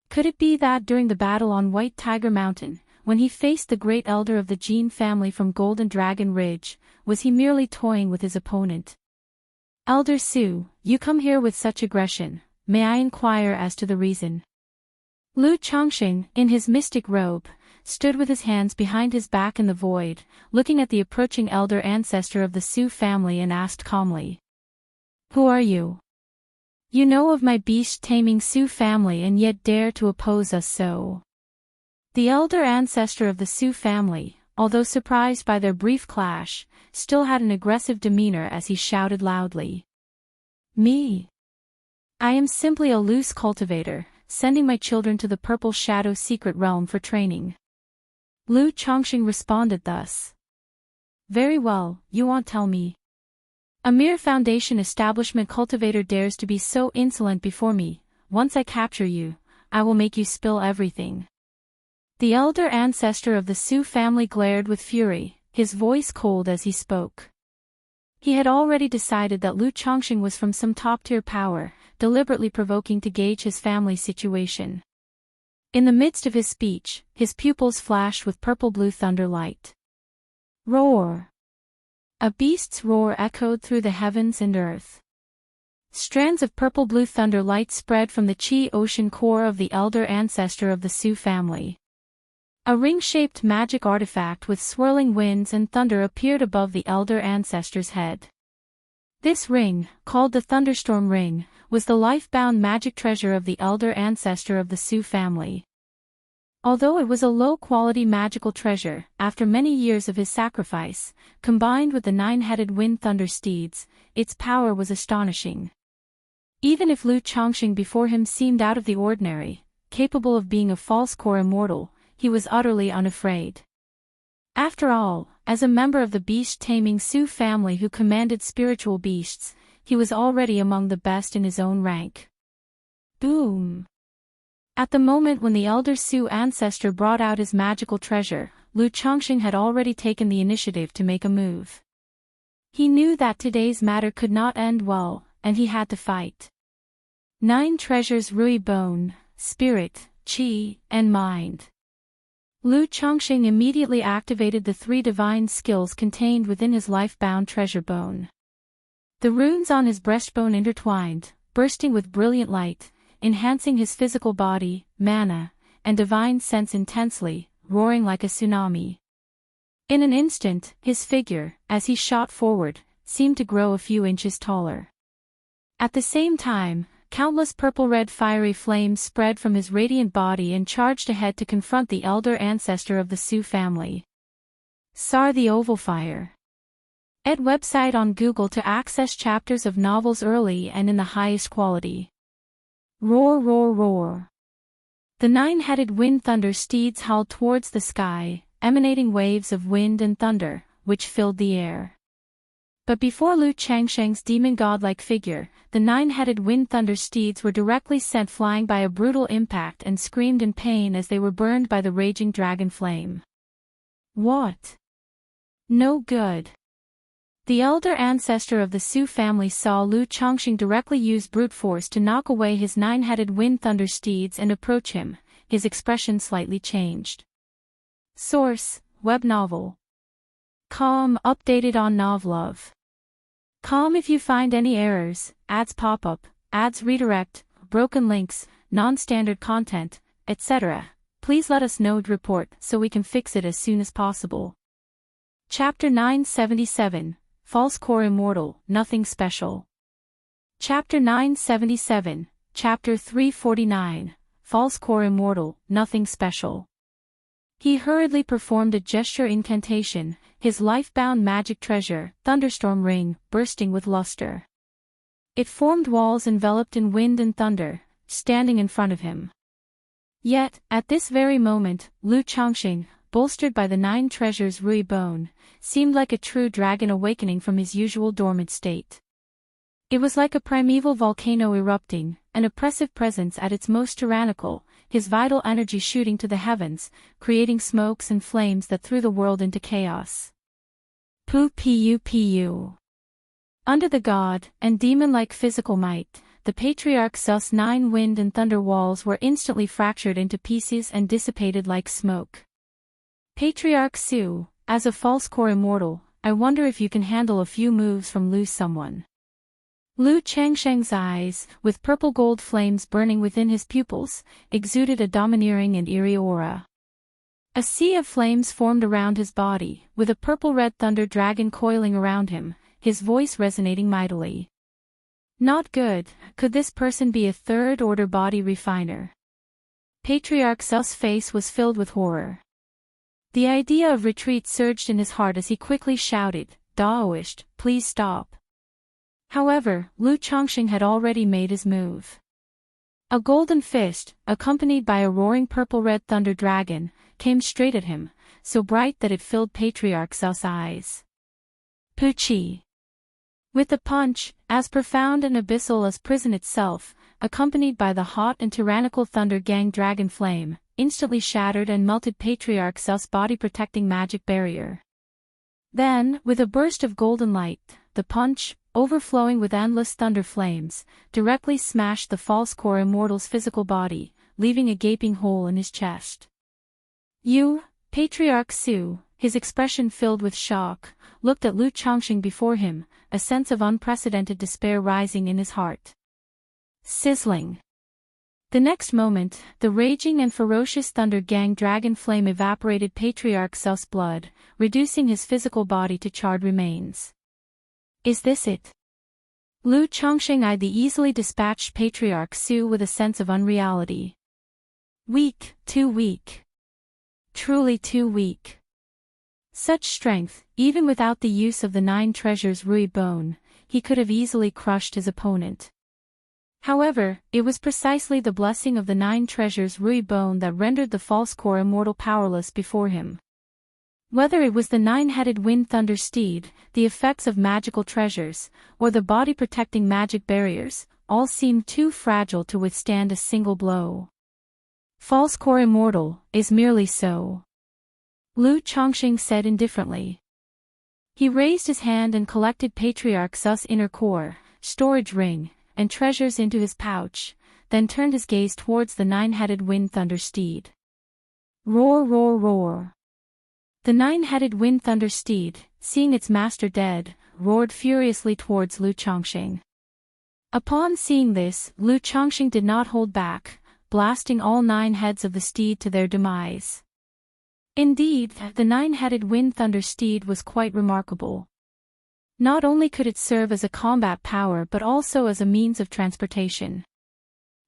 Could it be that during the battle on White Tiger Mountain, when he faced the great elder of the Jin family from Golden Dragon Ridge, was he merely toying with his opponent? Elder Su, you come here with such aggression, may I inquire as to the reason? Lu Chongqing, in his mystic robe, stood with his hands behind his back in the void, looking at the approaching elder ancestor of the Su family and asked calmly. Who are you? You know of my beast-taming Su family and yet dare to oppose us so. The elder ancestor of the Su family, although surprised by their brief clash, still had an aggressive demeanor as he shouted loudly. Me? I am simply a loose cultivator, sending my children to the Purple Shadow secret realm for training. Lu Chongqing responded thus. Very well, you won't tell me. A mere Foundation establishment cultivator dares to be so insolent before me. Once I capture you, I will make you spill everything. The elder ancestor of the Su family glared with fury, his voice cold as he spoke. He had already decided that Lu Chongqing was from some top-tier power, deliberately provoking to gauge his family's situation. In the midst of his speech, his pupils flashed with purple-blue thunder light. Roar! A beast's roar echoed through the heavens and earth. Strands of purple-blue thunder light spread from the Qi ocean core of the elder ancestor of the Su family. A ring-shaped magic artifact with swirling winds and thunder appeared above the elder ancestor's head. This ring, called the Thunderstorm Ring, was the life-bound magic treasure of the elder ancestor of the Su family. Although it was a low-quality magical treasure, after many years of his sacrifice, combined with the 9-headed wind thunder steeds, its power was astonishing. Even if Lu Chongqing before him seemed out of the ordinary, capable of being a false-core immortal, he was utterly unafraid. After all, as a member of the beast-taming Su family who commanded spiritual beasts, he was already among the best in his own rank. Boom! At the moment when the elder Su ancestor brought out his magical treasure, Lu Chongqing had already taken the initiative to make a move. He knew that today's matter could not end well, and he had to fight. 9 treasures: Rui bone, spirit, qi, and mind. Lu Chongqing immediately activated the 3 divine skills contained within his life-bound treasure bone. The runes on his breastbone intertwined, bursting with brilliant light, enhancing his physical body, mana, and divine sense intensely, roaring like a tsunami. In an instant, his figure, as he shot forward, seemed to grow a few inches taller. At the same time, countless purple-red fiery flames spread from his radiant body and charged ahead to confront the elder ancestor of the Su family. Soar the Oval Fire. Ed website on Google to access chapters of novels early and in the highest quality. Roar, roar, roar. The 9-headed wind thunder steeds howled towards the sky, emanating waves of wind and thunder, which filled the air. But before Lu Changsheng's demon godlike figure, the 9-headed wind thunder steeds were directly sent flying by a brutal impact and screamed in pain as they were burned by the raging dragon flame. What? No good. The elder ancestor of the Su family saw Lu Chongqing directly use brute force to knock away his 9-headed wind thunder steeds and approach him. His expression slightly changed. Source: web novel. Com updated on Novlove. Com if you find any errors, ads pop up, ads redirect, broken links, non-standard content, etc., please let us know and report so we can fix it as soon as possible. Chapter 977. False Core Immortal, Nothing Special. Chapter 977, Chapter 349, False Core Immortal, Nothing Special. He hurriedly performed a gesture incantation, his life-bound magic treasure, Thunderstorm Ring, bursting with luster. It formed walls enveloped in wind and thunder, standing in front of him. Yet, at this very moment, Lu Chongqing, bolstered by the 9 treasures Rui bone, seemed like a true dragon awakening from his usual dormant state. It was like a primeval volcano erupting, an oppressive presence at its most tyrannical, his vital energy shooting to the heavens, creating smokes and flames that threw the world into chaos. Pu. Under the god and demon-like physical might, the Patriarch Su's 9 wind and thunder walls were instantly fractured into pieces and dissipated like smoke. Patriarch Su, as a false core immortal, I wonder if you can handle a few moves from Lu someone. Lu Changsheng's eyes, with purple gold flames burning within his pupils, exuded a domineering and eerie aura. A sea of flames formed around his body, with a purple-red thunder dragon coiling around him, his voice resonating mightily. Not good. Could this person be a third-order body refiner? Patriarch Su's face was filled with horror. The idea of retreat surged in his heart as he quickly shouted, Daoist, please stop. However, Lu Chongqing had already made his move. A golden fist, accompanied by a roaring purple-red thunder dragon, came straight at him, so bright that it filled Patriarch Su's eyes. Puchi. With a punch, as profound and abyssal as prison itself, accompanied by the hot and tyrannical thunder gang dragon flame, instantly shattered and melted Patriarch Su's body-protecting magic barrier. Then, with a burst of golden light, the punch, overflowing with endless thunder flames, directly smashed the false core immortal's physical body, leaving a gaping hole in his chest. Patriarch Su, his expression filled with shock, looked at Lu Chongqing before him, a sense of unprecedented despair rising in his heart. Sizzling. The next moment, the raging and ferocious thunder gang dragon flame evaporated Patriarch Su's blood, reducing his physical body to charred remains. Is this it? Lu Chongqing eyed the easily dispatched Patriarch Su with a sense of unreality. Weak, too weak. Truly too weak. Such strength, even without the use of the 9 treasures Rui bone, he could have easily crushed his opponent. However, it was precisely the blessing of the 9 treasures Rui bone that rendered the false core immortal powerless before him. Whether it was the 9-headed wind thunder steed, the effects of magical treasures, or the body-protecting magic barriers, all seemed too fragile to withstand a single blow. False core immortal, is merely so. Lu Chongqing said indifferently. He raised his hand and collected Patriarch Su's inner core, storage ring, and treasures into his pouch, then turned his gaze towards the 9-headed wind thunder steed. Roar, roar, roar. The 9-headed wind thunder steed, seeing its master dead, roared furiously towards Lu Chongqing. Upon seeing this, Lu Chongqing did not hold back, blasting all 9 heads of the steed to their demise. Indeed, the 9-headed wind thunder steed was quite remarkable. Not only could it serve as a combat power but also as a means of transportation.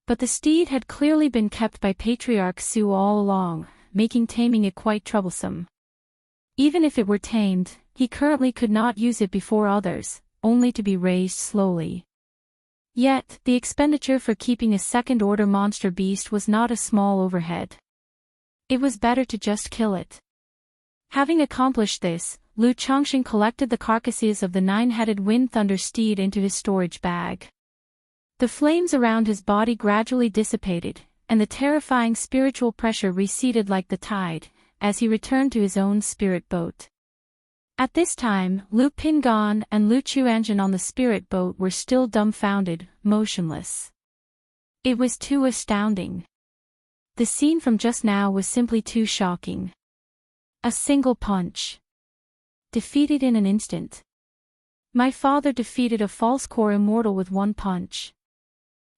But the steed had clearly been kept by Patriarch Su all along, making taming it quite troublesome. Even if it were tamed, he currently could not use it before others, only to be raised slowly. Yet, the expenditure for keeping a second-order monster beast was not a small overhead. It was better to just kill it. Having accomplished this, Lu Chongqing collected the carcasses of the 9-headed wind thunder steed into his storage bag. The flames around his body gradually dissipated, and the terrifying spiritual pressure receded like the tide, as he returned to his own spirit boat. At this time, Lu Pingan and Lu Chuanjun on the spirit boat were still dumbfounded, motionless. It was too astounding. The scene from just now was simply too shocking. A single punch. Defeated in an instant. My father defeated a false core immortal with 1 punch.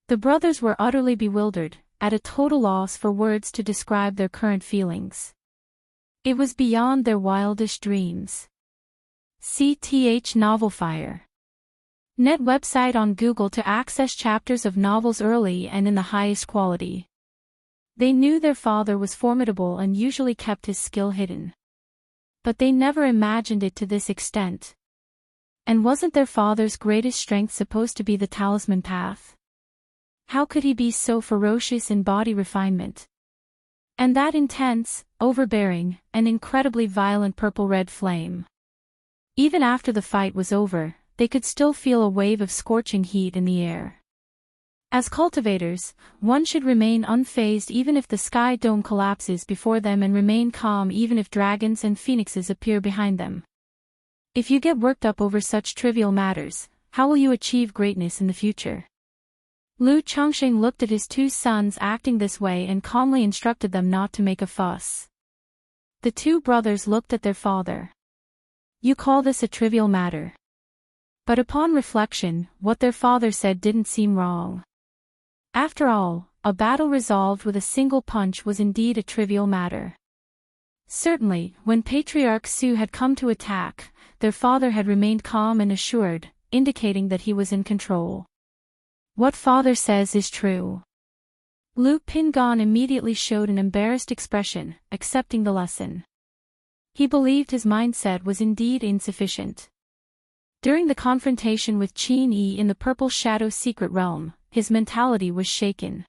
The brothers were utterly bewildered, at a total loss for words to describe their current feelings. It was beyond their wildest dreams. CTH Novelfire. Net website on Google to access chapters of novels early and in the highest quality. They knew their father was formidable and usually kept his skill hidden. But they never imagined it to this extent. And wasn't their father's greatest strength supposed to be the talisman path? How could he be so ferocious in body refinement? And that intense, overbearing, and incredibly violent purple-red flame. Even after the fight was over, they could still feel a wave of scorching heat in the air. As cultivators, one should remain unfazed even if the sky dome collapses before them and remain calm even if dragons and phoenixes appear behind them. If you get worked up over such trivial matters, how will you achieve greatness in the future? Lu Chongqing looked at his 2 sons acting this way and calmly instructed them not to make a fuss. The 2 brothers looked at their father. You call this a trivial matter? But upon reflection, what their father said didn't seem wrong. After all, a battle resolved with a single punch was indeed a trivial matter. Certainly, when Patriarch Su had come to attack, their father had remained calm and assured, indicating that he was in control. What father says is true. Lu Pingan immediately showed an embarrassed expression, accepting the lesson. He believed his mindset was indeed insufficient. During the confrontation with Qin Yi in the Purple Shadow Secret Realm, his mentality was shaken.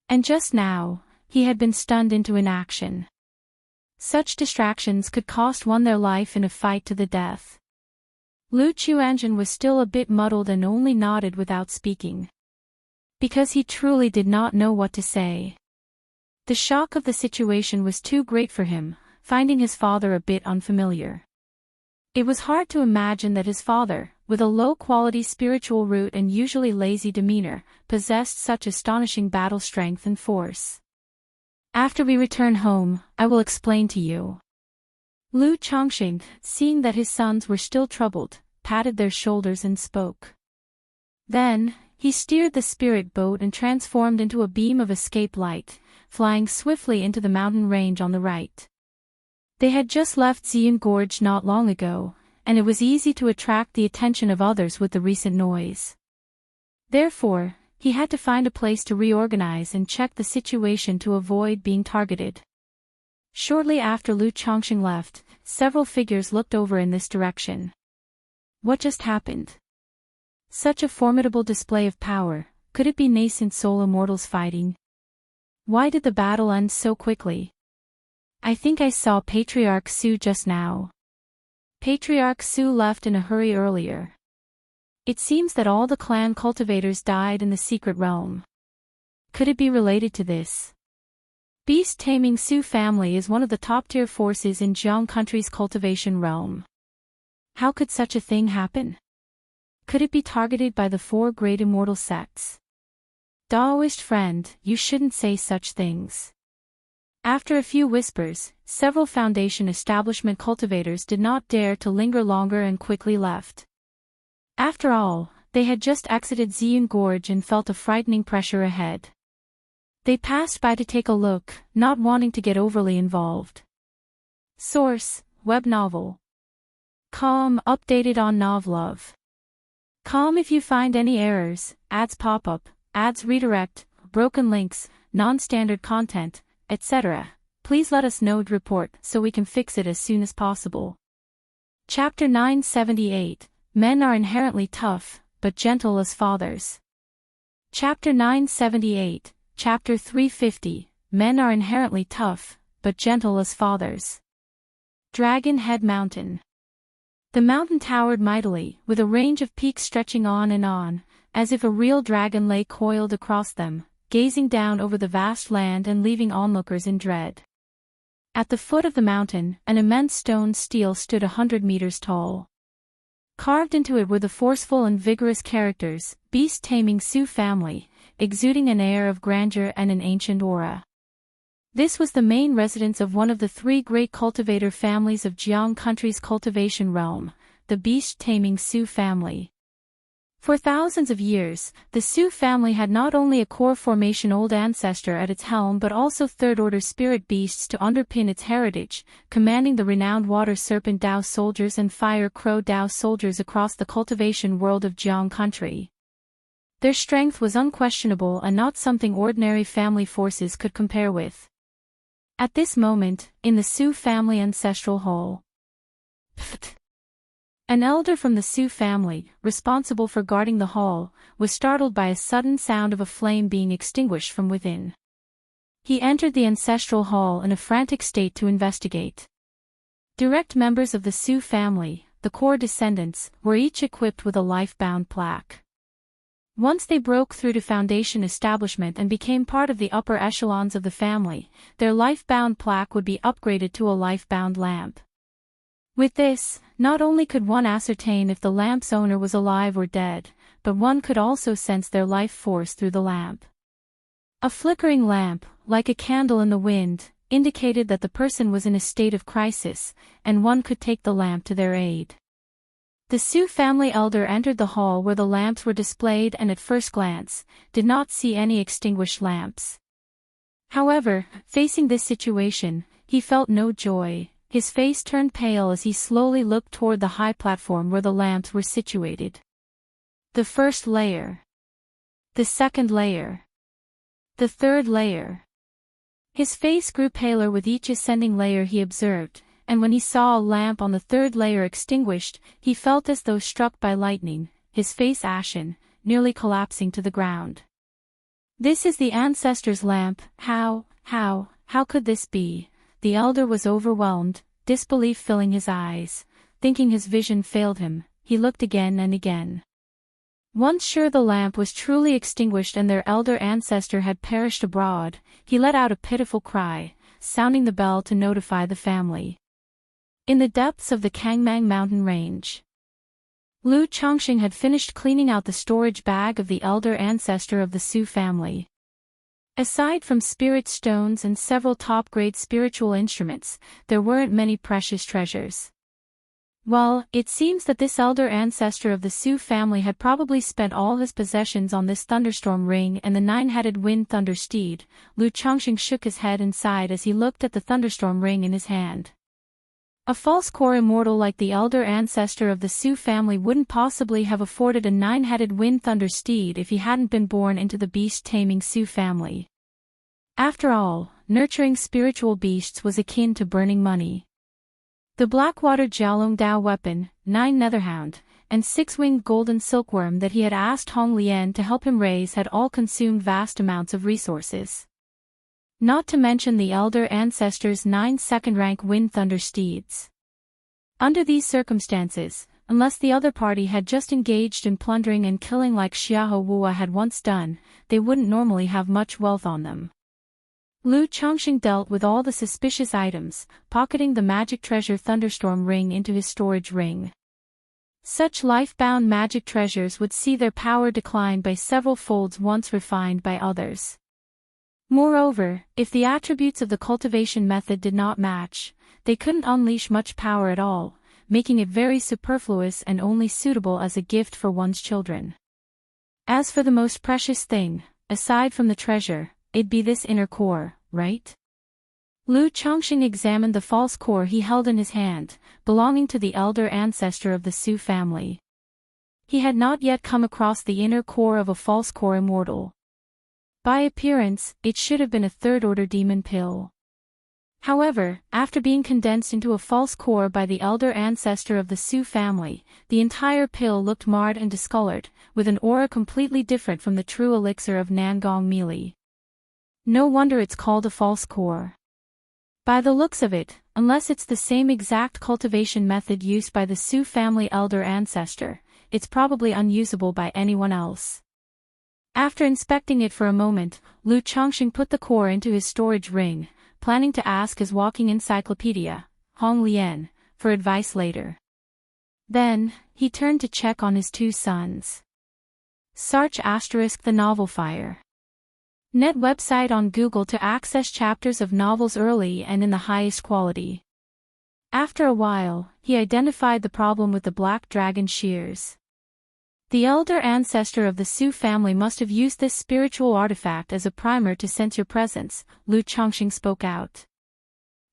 And just now, he had been stunned into inaction. Such distractions could cost one their life in a fight to the death. Lu Chuanjun was still a bit muddled and only nodded without speaking. Because he truly did not know what to say. The shock of the situation was too great for him, finding his father a bit unfamiliar. It was hard to imagine that his father, with a low-quality spiritual root and usually lazy demeanor, possessed such astonishing battle strength and force. After we return home, I will explain to you. Lu Chongqing, seeing that his sons were still troubled, patted their shoulders and spoke. Then, he steered the spirit boat and transformed into a beam of escape light, flying swiftly into the mountain range on the right. They had just left Ziyun Gorge not long ago, and it was easy to attract the attention of others with the recent noise. Therefore, he had to find a place to reorganize and check the situation to avoid being targeted. Shortly after Lu Chongqing left, several figures looked over in this direction. What just happened? Such a formidable display of power, could it be nascent soul immortals fighting? Why did the battle end so quickly? I think I saw Patriarch Su just now. Patriarch Su left in a hurry earlier. It seems that all the clan cultivators died in the secret realm. Could it be related to this? Beast-taming Su family is one of the top-tier forces in Jiang country's cultivation realm. How could such a thing happen? Could it be targeted by the 4 great immortal sects? Daoist friend, you shouldn't say such things. After a few whispers, several Foundation establishment cultivators did not dare to linger longer and quickly left. After all, they had just exited Ziyun Gorge and felt a frightening pressure ahead. They passed by to take a look, not wanting to get overly involved. Source: Web Novel. Com updated on Novlove. Com if you find any errors, ads pop up, ads redirect, broken links, non-standard content, etc., please let us know and report so we can fix it as soon as possible. Chapter 978, Men are inherently tough, but gentle as fathers. Chapter 978, Chapter 350, Men are inherently tough, but gentle as fathers. Dragon Head Mountain. The mountain towered mightily, with a range of peaks stretching on, as if a real dragon lay coiled across them, gazing down over the vast land and leaving onlookers in dread. At the foot of the mountain, an immense stone stele stood 100 meters tall. Carved into it were the forceful and vigorous characters, Beast-taming Su family, exuding an air of grandeur and an ancient aura. This was the main residence of one of the 3 great cultivator families of Jiang country's cultivation realm, the Beast-taming Su family. For thousands of years, the Su family had not only a core formation old ancestor at its helm but also third-order spirit beasts to underpin its heritage, commanding the renowned water serpent Dao soldiers and fire crow Dao soldiers across the cultivation world of Jiang country. Their strength was unquestionable and not something ordinary family forces could compare with. At this moment, in the Su family ancestral hall, an elder from the Su family, responsible for guarding the hall, was startled by a sudden sound of a flame being extinguished from within. He entered the ancestral hall in a frantic state to investigate. Direct members of the Su family, the core descendants, were each equipped with a life-bound plaque. Once they broke through to Foundation establishment and became part of the upper echelons of the family, their life-bound plaque would be upgraded to a life-bound lamp. With this, not only could one ascertain if the lamp's owner was alive or dead, but one could also sense their life force through the lamp. A flickering lamp, like a candle in the wind, indicated that the person was in a state of crisis, and one could take the lamp to their aid. The Su family elder entered the hall where the lamps were displayed and at first glance, did not see any extinguished lamps. However, facing this situation, he felt no joy. His face turned pale as he slowly looked toward the high platform where the lamps were situated. The first layer. The second layer. The third layer. His face grew paler with each ascending layer he observed, and when he saw a lamp on the third layer extinguished, he felt as though struck by lightning, his face ashen, nearly collapsing to the ground. This is the ancestor's lamp. How could this be? The elder was overwhelmed, disbelief filling his eyes. Thinking his vision failed him, he looked again and again. Once sure the lamp was truly extinguished and their elder ancestor had perished abroad, he let out a pitiful cry, sounding the bell to notify the family. In the depths of the Kangmang mountain range, Lu Chongqing had finished cleaning out the storage bag of the elder ancestor of the Su family. Aside from spirit stones and several top-grade spiritual instruments, there weren't many precious treasures. Well, it seems that this elder ancestor of the Su family had probably spent all his possessions on this thunderstorm ring and the 9-headed wind thunder steed. Lu Chongqing shook his head and sighed as he looked at the thunderstorm ring in his hand. A false core immortal like the elder ancestor of the Sioux family wouldn't possibly have afforded a 9-headed wind thunder steed if he hadn't been born into the beast-taming Sioux family. After all, nurturing spiritual beasts was akin to burning money. The Blackwater Jialong Dao weapon, 9 Netherhound, and 6-winged golden silkworm that he had asked Hong Lian to help him raise had all consumed vast amounts of resources. Not to mention the elder ancestor's 9 second-rank wind thunder steeds. Under these circumstances, unless the other party had just engaged in plundering and killing like Xiahou Wua had once done, they wouldn't normally have much wealth on them. Lu Chongqing dealt with all the suspicious items, pocketing the magic treasure thunderstorm ring into his storage ring. Such life-bound magic treasures would see their power decline by several folds once refined by others. Moreover, if the attributes of the cultivation method did not match, they couldn't unleash much power at all, making it very superfluous and only suitable as a gift for one's children. As for the most precious thing, aside from the treasure, it'd be this inner core, right? Lu Chongqing examined the false core he held in his hand, belonging to the elder ancestor of the Sioux family. He had not yet come across the inner core of a false core immortal. By appearance, it should have been a third-order demon pill. However, after being condensed into a false core by the elder ancestor of the Sioux family, the entire pill looked marred and discolored, with an aura completely different from the true elixir of Nangong Meili. No wonder it's called a false core. By the looks of it, unless it's the same exact cultivation method used by the Sioux family elder ancestor, it's probably unusable by anyone else. After inspecting it for a moment, Lu Chongqing put the core into his storage ring, planning to ask his walking encyclopedia, Hong Lian, for advice later. Then, he turned to check on his 2 sons. Search * the novel Fire. Net website on Google to access chapters of novels early and in the highest quality. After a while, he identified the problem with the black dragon shears. The elder ancestor of the Sioux family must have used this spiritual artifact as a primer to sense your presence, Lu Chongqing spoke out.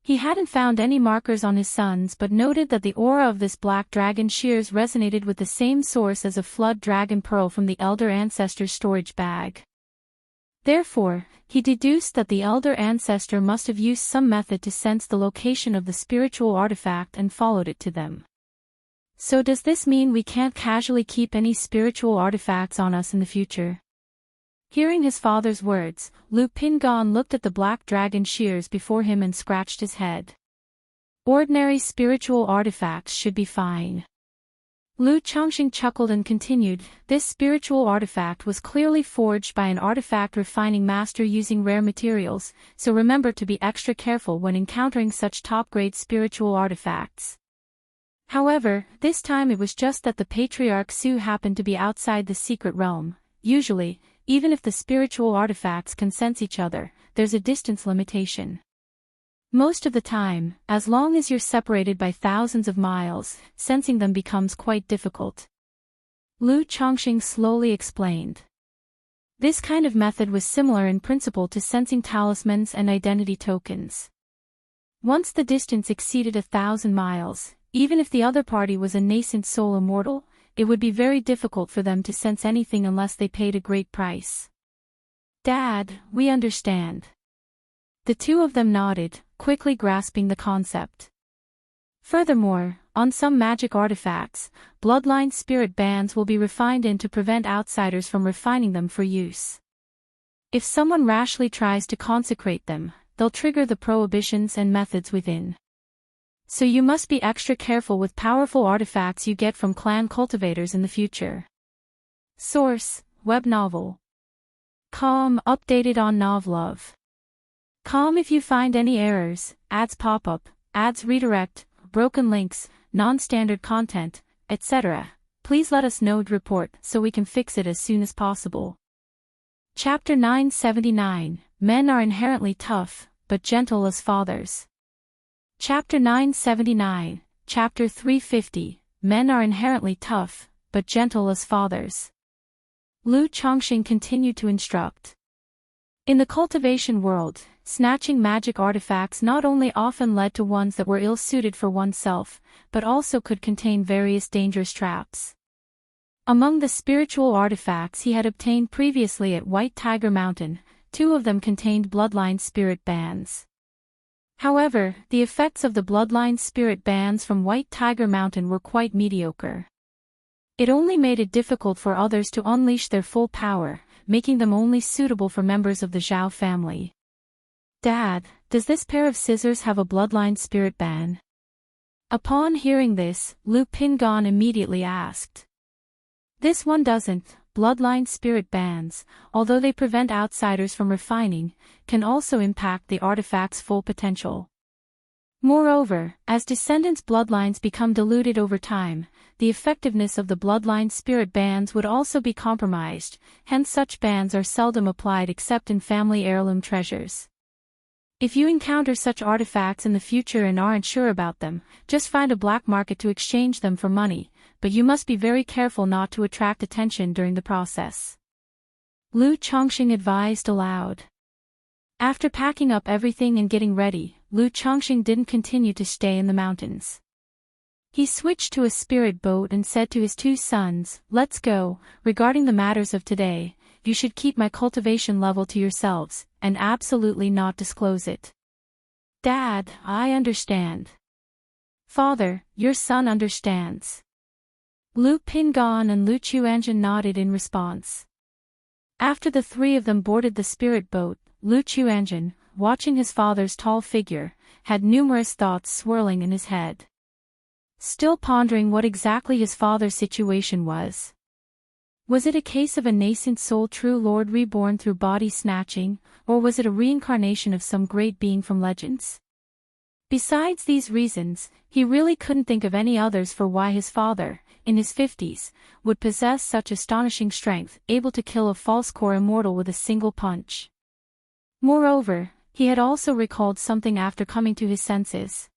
He hadn't found any markers on his sons but noted that the aura of this black dragon shears resonated with the same source as a flood dragon pearl from the elder ancestor's storage bag. Therefore, he deduced that the elder ancestor must have used some method to sense the location of the spiritual artifact and followed it to them. So does this mean we can't casually keep any spiritual artifacts on us in the future? Hearing his father's words, Lu Pingan looked at the black dragon shears before him and scratched his head. Ordinary spiritual artifacts should be fine. Lu Chongqing chuckled and continued, this spiritual artifact was clearly forged by an artifact refining master using rare materials, so remember to be extra careful when encountering such top-grade spiritual artifacts. However, this time it was just that the Patriarch Su happened to be outside the secret realm. Usually, even if the spiritual artifacts can sense each other, there's a distance limitation. Most of the time, as long as you're separated by thousands of miles, sensing them becomes quite difficult. Lu Chongqing slowly explained. This kind of method was similar in principle to sensing talismans and identity tokens. Once the distance exceeded 1,000 miles, even if the other party was a nascent soul immortal, it would be very difficult for them to sense anything unless they paid a great price. Dad, we understand. The 2 of them nodded, quickly grasping the concept. Furthermore, on some magic artifacts, bloodline spirit bands will be refined in to prevent outsiders from refining them for use. If someone rashly tries to consecrate them, they'll trigger the prohibitions and methods within. So you must be extra careful with powerful artifacts you get from clan cultivators in the future. Source, web novel. Com updated on Novlove. Com if you find any errors, ads pop up, ads redirect, broken links, non-standard content, etc., please let us know to report so we can fix it as soon as possible. Chapter 979, Men are inherently tough, but gentle as fathers. Chapter 979, Chapter 350, Men are inherently tough, but gentle as fathers. Lu Chongqing continued to instruct. In the cultivation world, snatching magic artifacts not only often led to ones that were ill-suited for oneself, but also could contain various dangerous traps. Among the spiritual artifacts he had obtained previously at White Tiger Mountain, 2 of them contained bloodline spirit bands. However, the effects of the bloodline spirit bands from White Tiger Mountain were quite mediocre. It only made it difficult for others to unleash their full power, making them only suitable for members of the Zhao family. Dad, does this pair of scissors have a bloodline spirit band? Upon hearing this, Lu Pingan immediately asked. This one doesn't. Bloodline spirit bands, although they prevent outsiders from refining, can also impact the artifact's full potential. Moreover, as descendants' bloodlines become diluted over time, the effectiveness of the bloodline spirit bands would also be compromised, hence such bands are seldom applied except in family heirloom treasures. If you encounter such artifacts in the future and aren't sure about them, just find a black market to exchange them for money, but you must be very careful not to attract attention during the process. Lu Chongqing advised aloud. After packing up everything and getting ready, Lu Chongqing didn't continue to stay in the mountains. He switched to a spirit boat and said to his 2 sons, "Let's go. Regarding the matters of today, you should keep my cultivation level to yourselves, and absolutely not disclose it." Dad, I understand. Father, your son understands. Lu Pingan and Lu Chuanjin nodded in response. After the 3 of them boarded the spirit boat, Lu Chuanjin, watching his father's tall figure, had numerous thoughts swirling in his head. Still pondering what exactly his father's situation was. Was it a case of a nascent soul true lord reborn through body snatching, or was it a reincarnation of some great being from legends? Besides these reasons, he really couldn't think of any others for why his father, in his 50s, would possess such astonishing strength, able to kill a false core immortal with a single punch. Moreover, he had also recalled something after coming to his senses.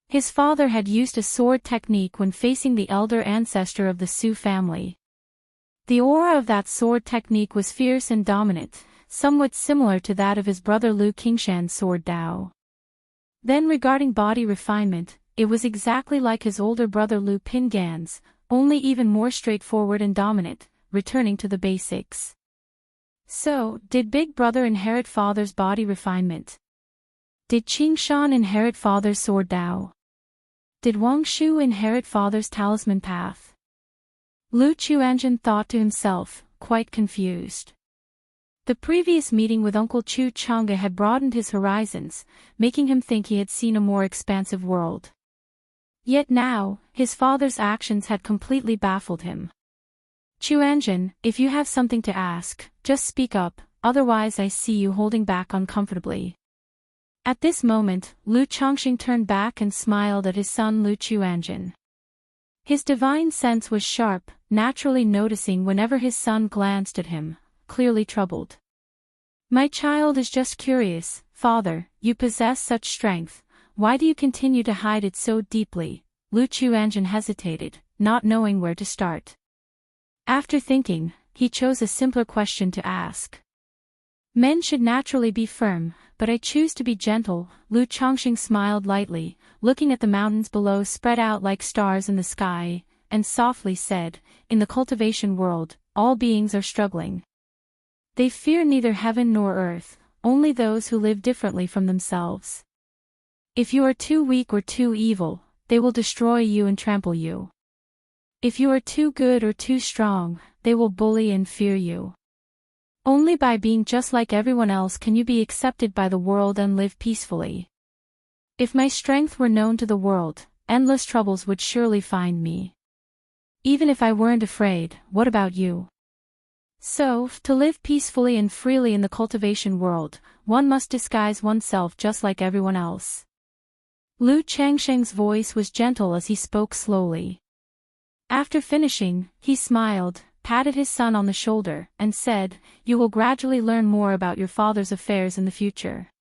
His father had used a sword technique when facing the elder ancestor of the Su family. The aura of that sword technique was fierce and dominant, somewhat similar to that of his brother Lu Qingshan's sword Dao. Then regarding body refinement, it was exactly like his older brother Lu Pingan's, only even more straightforward and dominant, returning to the basics. So, did Big Brother inherit father's body refinement? Did Qingshan inherit father's sword Dao? Did Wang Shu inherit father's talisman path? Lu Chuanjin thought to himself, quite confused. The previous meeting with Uncle Chu Chang'e had broadened his horizons, making him think he had seen a more expansive world. Yet now, his father's actions had completely baffled him. Chuanjin, if you have something to ask, just speak up, otherwise I see you holding back uncomfortably. At this moment, Lu Chongqing turned back and smiled at his son Lu Chuanjin. His divine sense was sharp, naturally noticing whenever his son glanced at him, clearly troubled. My child is just curious, father, you possess such strength, why do you continue to hide it so deeply? Lu Chuanjin hesitated, not knowing where to start. After thinking, he chose a simpler question to ask. Men should naturally be firm, but I choose to be gentle. Lu Chongqing smiled lightly, looking at the mountains below spread out like stars in the sky, and softly said, in the cultivation world, all beings are struggling. They fear neither heaven nor earth, only those who live differently from themselves. If you are too weak or too evil, they will destroy you and trample you. If you are too good or too strong, they will bully and fear you. Only by being just like everyone else can you be accepted by the world and live peacefully. If my strength were known to the world, endless troubles would surely find me. Even if I weren't afraid, what about you? So, to live peacefully and freely in the cultivation world, one must disguise oneself just like everyone else. Lu Changsheng's voice was gentle as he spoke slowly. After finishing, he smiled, patted his son on the shoulder, and said, you will gradually learn more about your father's affairs in the future.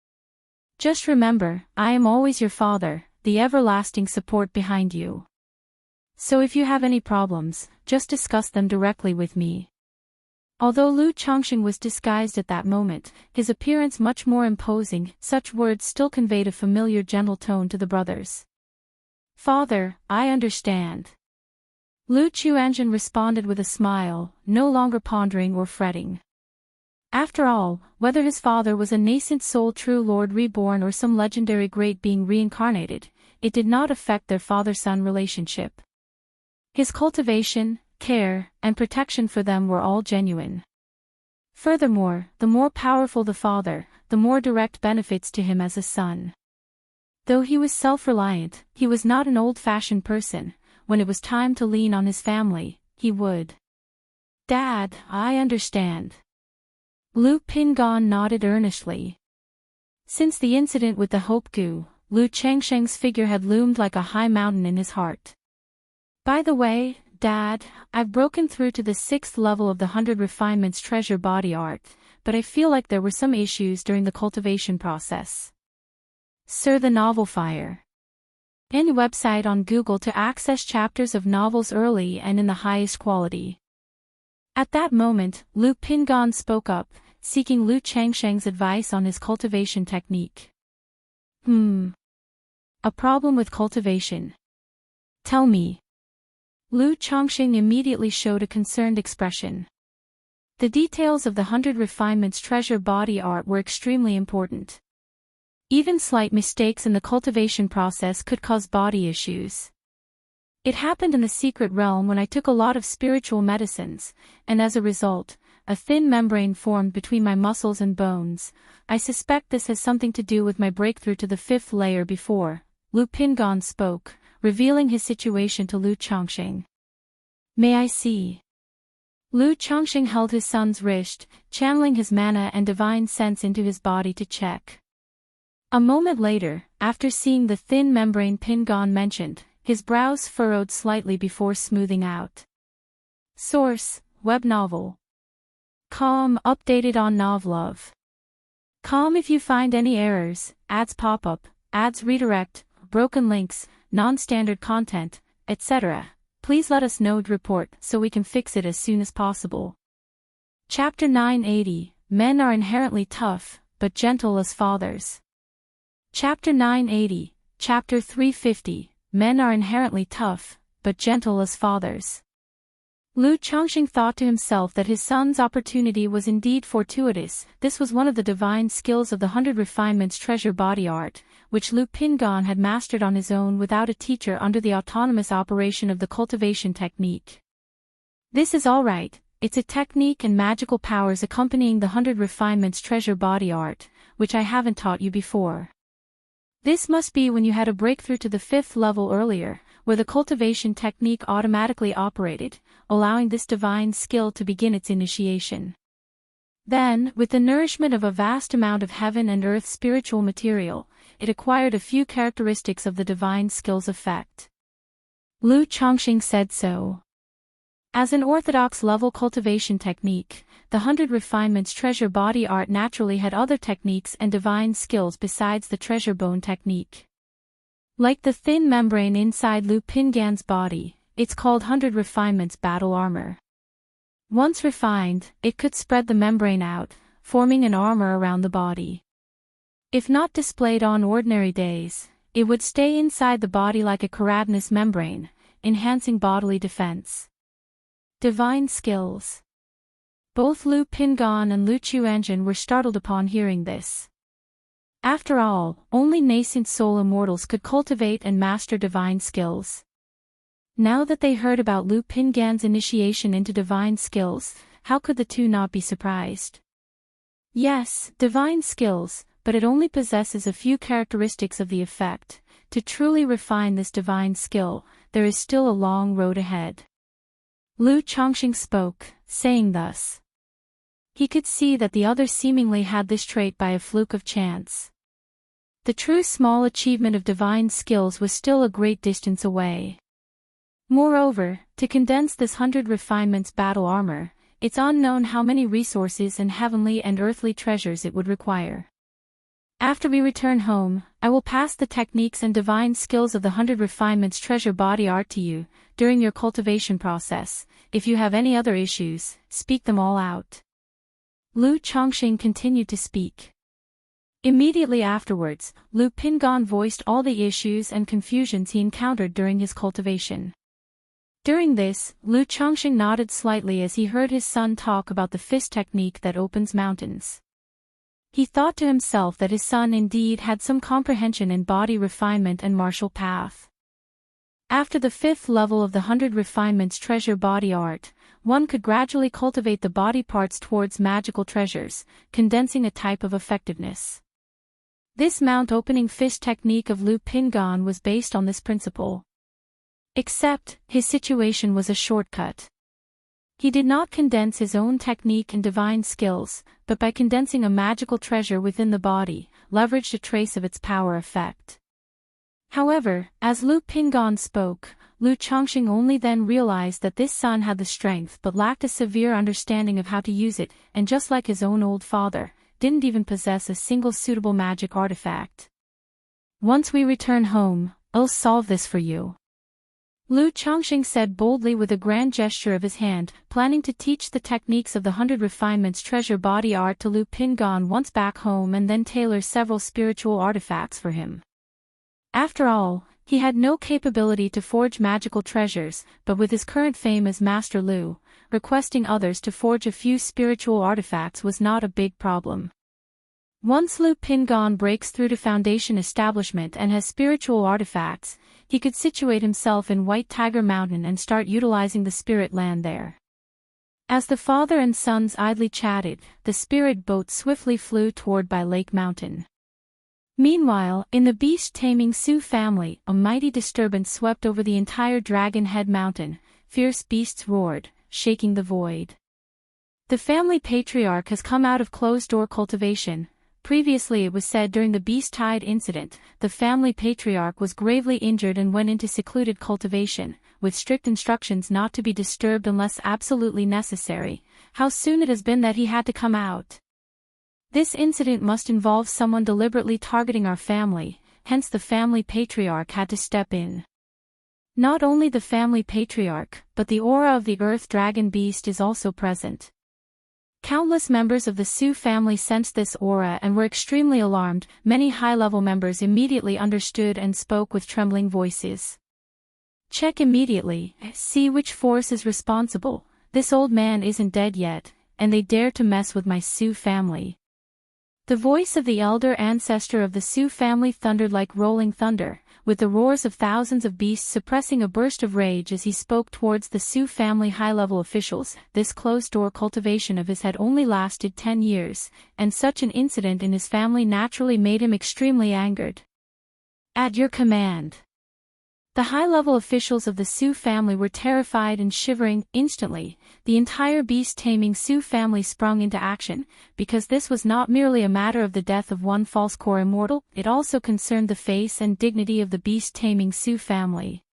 Just remember, I am always your father, the everlasting support behind you. So if you have any problems, just discuss them directly with me. Although Lu Chongqing was disguised at that moment, his appearance much more imposing, such words still conveyed a familiar gentle tone to the brothers. "Father, I understand." Lu Chuanzhen responded with a smile, no longer pondering or fretting. After all, whether his father was a nascent soul true lord reborn or some legendary great being reincarnated, it did not affect their father-son relationship. His cultivation, care, and protection for them were all genuine. Furthermore, the more powerful the father, the more direct benefits to him as a son. Though he was self-reliant, he was not an old-fashioned person. When it was time to lean on his family, he would. "Dad, I understand." Lu Pingan nodded earnestly. Since the incident with the Hope Gu, Lu Changsheng's figure had loomed like a high mountain in his heart. "By the way, Dad, I've broken through to the 6th level of the 100 Refinements Treasure Body Art, but I feel like there were some issues during the cultivation process." Sir, the novel Fire. Any website on Google to access chapters of novels early and in the highest quality. At that moment, Lu Pingan spoke up, seeking Lu Changsheng's advice on his cultivation technique. A problem with cultivation. Tell me. Lu Chongqing immediately showed a concerned expression. The details of the 100 Refinements Treasure Body Art were extremely important. Even slight mistakes in the cultivation process could cause body issues. It happened in the secret realm when I took a lot of spiritual medicines, and as a result, a thin membrane formed between my muscles and bones. I suspect this has something to do with my breakthrough to the 5th layer before. Lu Pingan spoke, revealing his situation to Lu Chongqing. "May I see?" Lu Chongqing held his son's wrist, channeling his mana and divine sense into his body to check. A moment later, after seeing the thin membrane Pingan mentioned, his brows furrowed slightly before smoothing out. Source: web novel. Com updated on Novlove. Com if you find any errors, ads pop up, ads redirect, broken links, non-standard content, etc., please let us know and report so we can fix it as soon as possible. Chapter 980, Men are inherently tough, but gentle as fathers. Chapter 980, Chapter 350, Men are inherently tough, but gentle as fathers. Lu Chongqing thought to himself that his son's opportunity was indeed fortuitous. This was one of the divine skills of the 100 Refinements Treasure Body Art, which Lu Pingan had mastered on his own without a teacher under the autonomous operation of the cultivation technique. This is alright, it's a technique and magical powers accompanying the 100 Refinements Treasure Body Art, which I haven't taught you before. This must be when you had a breakthrough to the 5th level earlier, where the cultivation technique automatically operated, allowing this divine skill to begin its initiation. Then, with the nourishment of a vast amount of heaven and earth spiritual material, it acquired a few characteristics of the divine skill's effect. Lu Chongqing said so. As an orthodox level cultivation technique, the 100 Refinements Treasure Body Art naturally had other techniques and divine skills besides the treasure bone technique. Like the thin membrane inside Lu Pingan's body, it's called 100 Refinements Battle Armor. Once refined, it could spread the membrane out, forming an armor around the body. If not displayed on ordinary days, it would stay inside the body like a keratinous membrane, enhancing bodily defense. Divine skills. Both Lu Pingan and Lu Chuanzhen were startled upon hearing this. After all, only nascent soul immortals could cultivate and master divine skills. Now that they heard about Lu Pingan's initiation into divine skills, how could the two not be surprised? Yes, divine skills, but it only possesses a few characteristics of the effect. To truly refine this divine skill, there is still a long road ahead. Lu Chongqing spoke, saying thus. He could see that the others seemingly had this trait by a fluke of chance. The true small achievement of divine skills was still a great distance away. Moreover, to condense this 100 Refinements Battle Armor, it's unknown how many resources and heavenly and earthly treasures it would require. After we return home, I will pass the techniques and divine skills of the 100 Refinements Treasure Body Art to you. During your cultivation process, if you have any other issues, speak them all out. Lu Chongqing continued to speak. Immediately afterwards, Lu Pingan voiced all the issues and confusions he encountered during his cultivation. During this, Lu Chongqing nodded slightly as he heard his son talk about the fist technique that opens mountains. He thought to himself that his son indeed had some comprehension in body refinement and martial path. After the 5th level of the 100 refinements treasure body art, one could gradually cultivate the body parts towards magical treasures, condensing a type of effectiveness. This mount opening fist technique of Lu Pingan was based on this principle. Except, his situation was a shortcut. He did not condense his own technique and divine skills, but by condensing a magical treasure within the body, leveraged a trace of its power effect. However, as Lu Pingan spoke, Lu Chongqing only then realized that this son had the strength but lacked a severe understanding of how to use it, and just like his own old father, didn't even possess a single suitable magic artifact. Once we return home, I'll solve this for you. Lu Chongqing said boldly with a grand gesture of his hand, planning to teach the techniques of the 100 refinements treasure body art to Lu Pingan once back home and then tailor several spiritual artifacts for him. After all, he had no capability to forge magical treasures, but with his current fame as Master Lu, requesting others to forge a few spiritual artifacts was not a big problem. Once Lu Pingan breaks through to Foundation establishment and has spiritual artifacts, he could situate himself in White Tiger Mountain and start utilizing the spirit land there. As the father and sons idly chatted, the spirit boat swiftly flew toward By Lake Mountain. Meanwhile, in the beast-taming Sioux family, a mighty disturbance swept over the entire Dragon Head Mountain. Fierce beasts roared, shaking the void. The family patriarch has come out of closed-door cultivation. Previously it was said during the Beast Tide incident, the family patriarch was gravely injured and went into secluded cultivation, with strict instructions not to be disturbed unless absolutely necessary. How soon it has been that he had to come out. This incident must involve someone deliberately targeting our family, hence the family patriarch had to step in. Not only the family patriarch, but the aura of the earth dragon beast is also present. Countless members of the Sioux family sensed this aura and were extremely alarmed. Many high-level members immediately understood and spoke with trembling voices. Check immediately, see which force is responsible. This old man isn't dead yet, and they dare to mess with my Sioux family. The voice of the elder ancestor of the Sioux family thundered like rolling thunder, with the roars of thousands of beasts suppressing a burst of rage as he spoke towards the Sioux family high-level officials. This closed-door cultivation of his had only lasted 10 years, and such an incident in his family naturally made him extremely angered. At your command. The high-level officials of the Sioux family were terrified and shivering. Instantly, the entire beast-taming Sioux family sprung into action, because this was not merely a matter of the death of one false core immortal, it also concerned the face and dignity of the beast-taming Sioux family.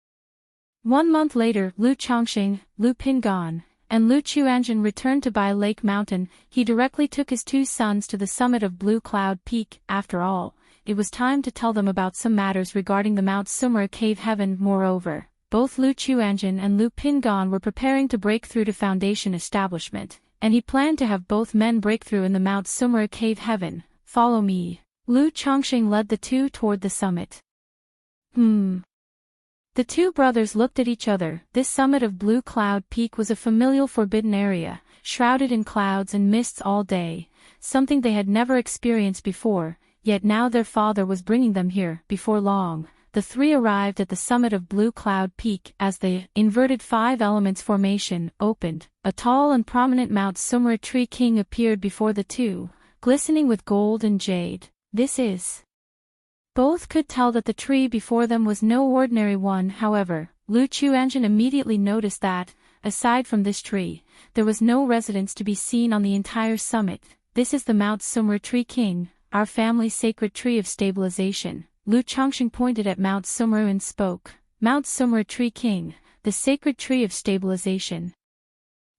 1 month later, Lu Chongqing, Lu Pingan, and Lu Chuanjin returned to By Lake Mountain. He directly took his 2 sons to the summit of Blue Cloud Peak. After all, it was time to tell them about some matters regarding the Mount Sumera Cave Heaven. Moreover, both Lu Chuanjin and Lu Pingan were preparing to break through to Foundation establishment, and he planned to have both men break through in the Mount Sumera Cave Heaven. Follow me. Lu Chongqing led the 2 toward the summit. The 2 brothers looked at each other. This summit of Blue Cloud Peak was a familiar forbidden area, shrouded in clouds and mists all day, something they had never experienced before. Yet now their father was bringing them here. Before long, the 3 arrived at the summit of Blue Cloud Peak. As the inverted 5 elements formation opened, a tall and prominent Mount Sumera Tree King appeared before the 2, glistening with gold and jade. This is. Both could tell that the tree before them was no ordinary one. However, Lu Chuanjin immediately noticed that, aside from this tree, there was no residence to be seen on the entire summit. This is the Mount Sumera Tree King, our family's sacred tree of stabilization. Lu Chongqing pointed at Mount Sumera and spoke. Mount Sumera Tree King, the sacred tree of stabilization.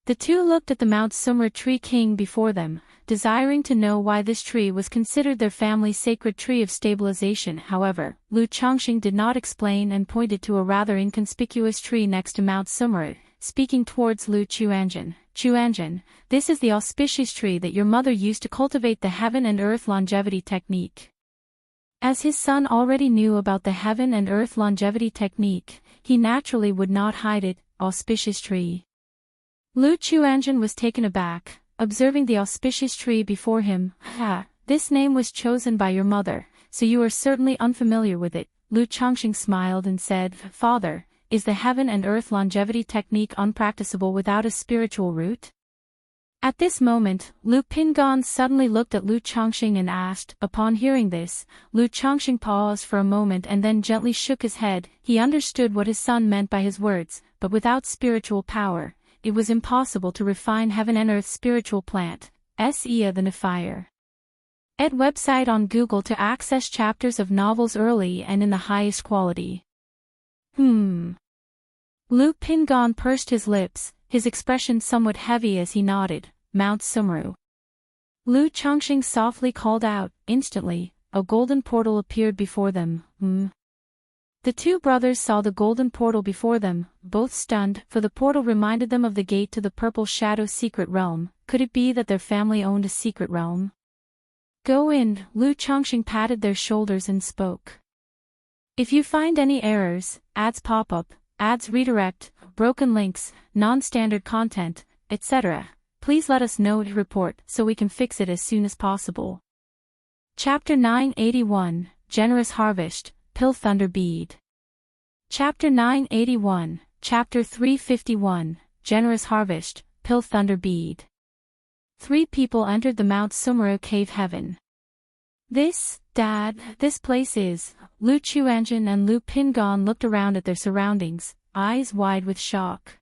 The 2 looked at the Mount Sumera Tree King before them, desiring to know why this tree was considered their family's sacred tree of stabilization. However, Lu Chongqing did not explain and pointed to a rather inconspicuous tree next to Mount Sumera, speaking towards Lu Chuanjun. Chuanjun, this is the auspicious tree that your mother used to cultivate the heaven and earth longevity technique. As his son already knew about the heaven and earth longevity technique, he naturally would not hide it. Auspicious tree. Lu Chuanjun was taken aback, observing the auspicious tree before him. This name was chosen by your mother, so you are certainly unfamiliar with it. Lu Chongqing smiled and said, Father, is the heaven and earth longevity technique unpracticable without a spiritual root? At this moment, Lu Pingan suddenly looked at Lu Chongqing and asked. Upon hearing this, Lu Chongqing paused for a moment and then gently shook his head. He understood what his son meant by his words, but without spiritual power, it was impossible to refine heaven and earth spiritual plant. Sea the Defyer. Ed website on Google to access chapters of novels early and in the highest quality. Lu Pingan pursed his lips, his expression somewhat heavy as he nodded. Mount Sumru. Lu Chongqing softly called out. Instantly, a golden portal appeared before them. The two brothers saw the golden portal before them, both stunned, for the portal reminded them of the gate to the Purple Shadow secret realm. Could it be that their family owned a secret realm? Go in. Lu Chongqing patted their shoulders and spoke. If you find any errors, ads pop up, ads redirect, broken links, non-standard content, etc., please let us know to report so we can fix it as soon as possible. Chapter 981, Generous Harvest, Pill Thunder Bead. Chapter 981, Chapter 351, Generous Harvest, Pill Thunder Bead. 3 people entered the Mount Sumru cave heaven. Dad, this place is. Lu Chuanjun and Lu Pingan looked around at their surroundings, eyes wide with shock.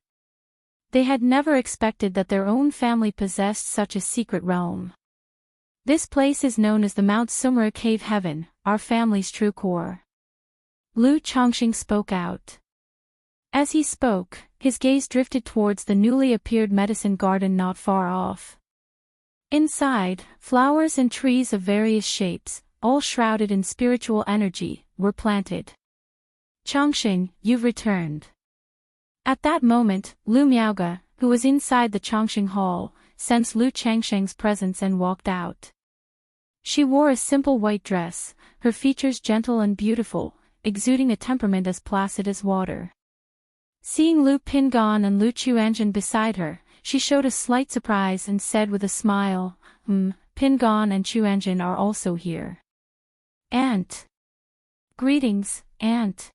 They had never expected that their own family possessed such a secret realm. This place is known as the Mount Sumru cave heaven, our family's true core. Lu Chongqing spoke out. As he spoke, his gaze drifted towards the newly appeared medicine garden not far off. Inside, flowers and trees of various shapes, all shrouded in spiritual energy, were planted. Chongqing, you've returned. At that moment, Lu Miaoge, who was inside the Chongqing hall, sensed Lu Changsheng's presence and walked out. She wore a simple white dress, her features gentle and beautiful, exuding a temperament as placid as water. Seeing Lu Pingan and Lu Chuanjun beside her, she showed a slight surprise and said with a smile, Pingan and Chuanjun are also here. Aunt. Greetings, Aunt.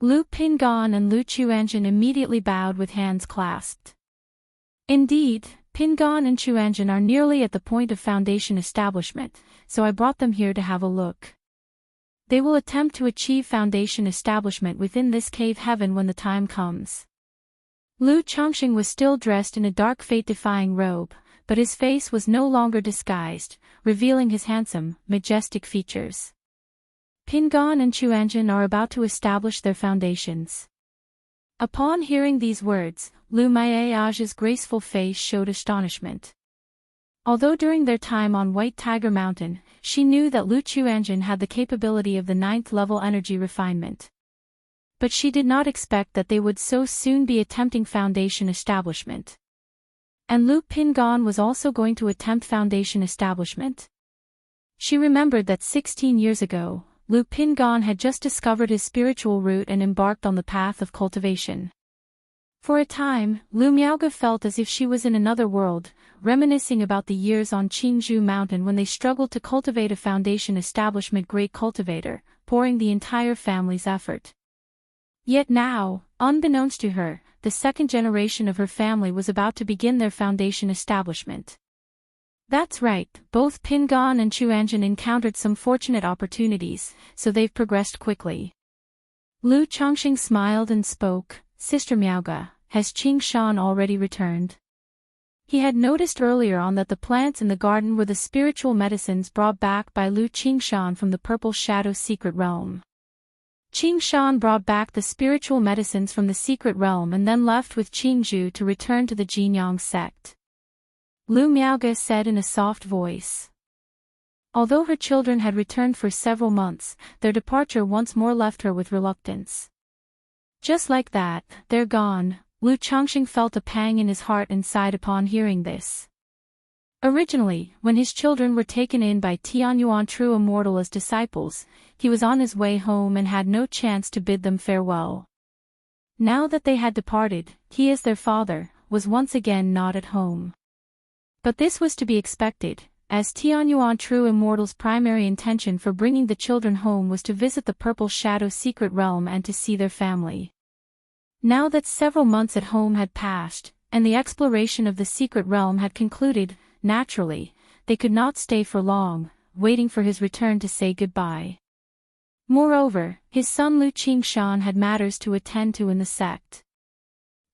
Lu Pingan and Lu Chuanjun immediately bowed with hands clasped. Indeed, Pingan and Chuanjun are nearly at the point of foundation establishment, so I brought them here to have a look. They will attempt to achieve foundation establishment within this cave heaven when the time comes. Lu Chongqing was still dressed in a dark fate-defying robe, but his face was no longer disguised, revealing his handsome, majestic features. Pingan and Chuanjun are about to establish their foundations. Upon hearing these words, Lu Miaoge's graceful face showed astonishment. Although during their time on White Tiger Mountain, she knew that Lu Chuanjun had the capability of the 9th level energy refinement. But she did not expect that they would so soon be attempting foundation establishment. And Lu Pingan was also going to attempt foundation establishment? She remembered that 16 years ago, Lu Pingan had just discovered his spiritual root and embarked on the path of cultivation. For a time, Lu Miaoge felt as if she was in another world, reminiscing about the years on Qingzhou Mountain when they struggled to cultivate a foundation establishment great cultivator, pouring the entire family's effort. Yet now, unbeknownst to her, the second generation of her family was about to begin their foundation establishment. That's right, both Pingan and Chuanjun encountered some fortunate opportunities, so they've progressed quickly. Lu Chongqing smiled and spoke, Sister Miaoge, has Qing Shan already returned? He had noticed earlier on that the plants in the garden were the spiritual medicines brought back by Lu Qingshan from the Purple Shadow secret realm. Qingshan brought back the spiritual medicines from the secret realm and then left with Qingzhou to return to the Jinyang sect. Lu Miaoge said in a soft voice. Although her children had returned for several months, their departure once more left her with reluctance. Just like that, they're gone, Lu Chongqing felt a pang in his heart and sighed upon hearing this. Originally, when his children were taken in by Tianyuan True Immortal as disciples, he was on his way home and had no chance to bid them farewell. Now that they had departed, he as their father, was once again not at home. But this was to be expected, as Tianyuan True Immortal's primary intention for bringing the children home was to visit the Purple Shadow secret realm and to see their family. Now that several months at home had passed, and the exploration of the secret realm had concluded, naturally, they could not stay for long, waiting for his return to say goodbye. Moreover, his son Lu Qingshan had matters to attend to in the sect.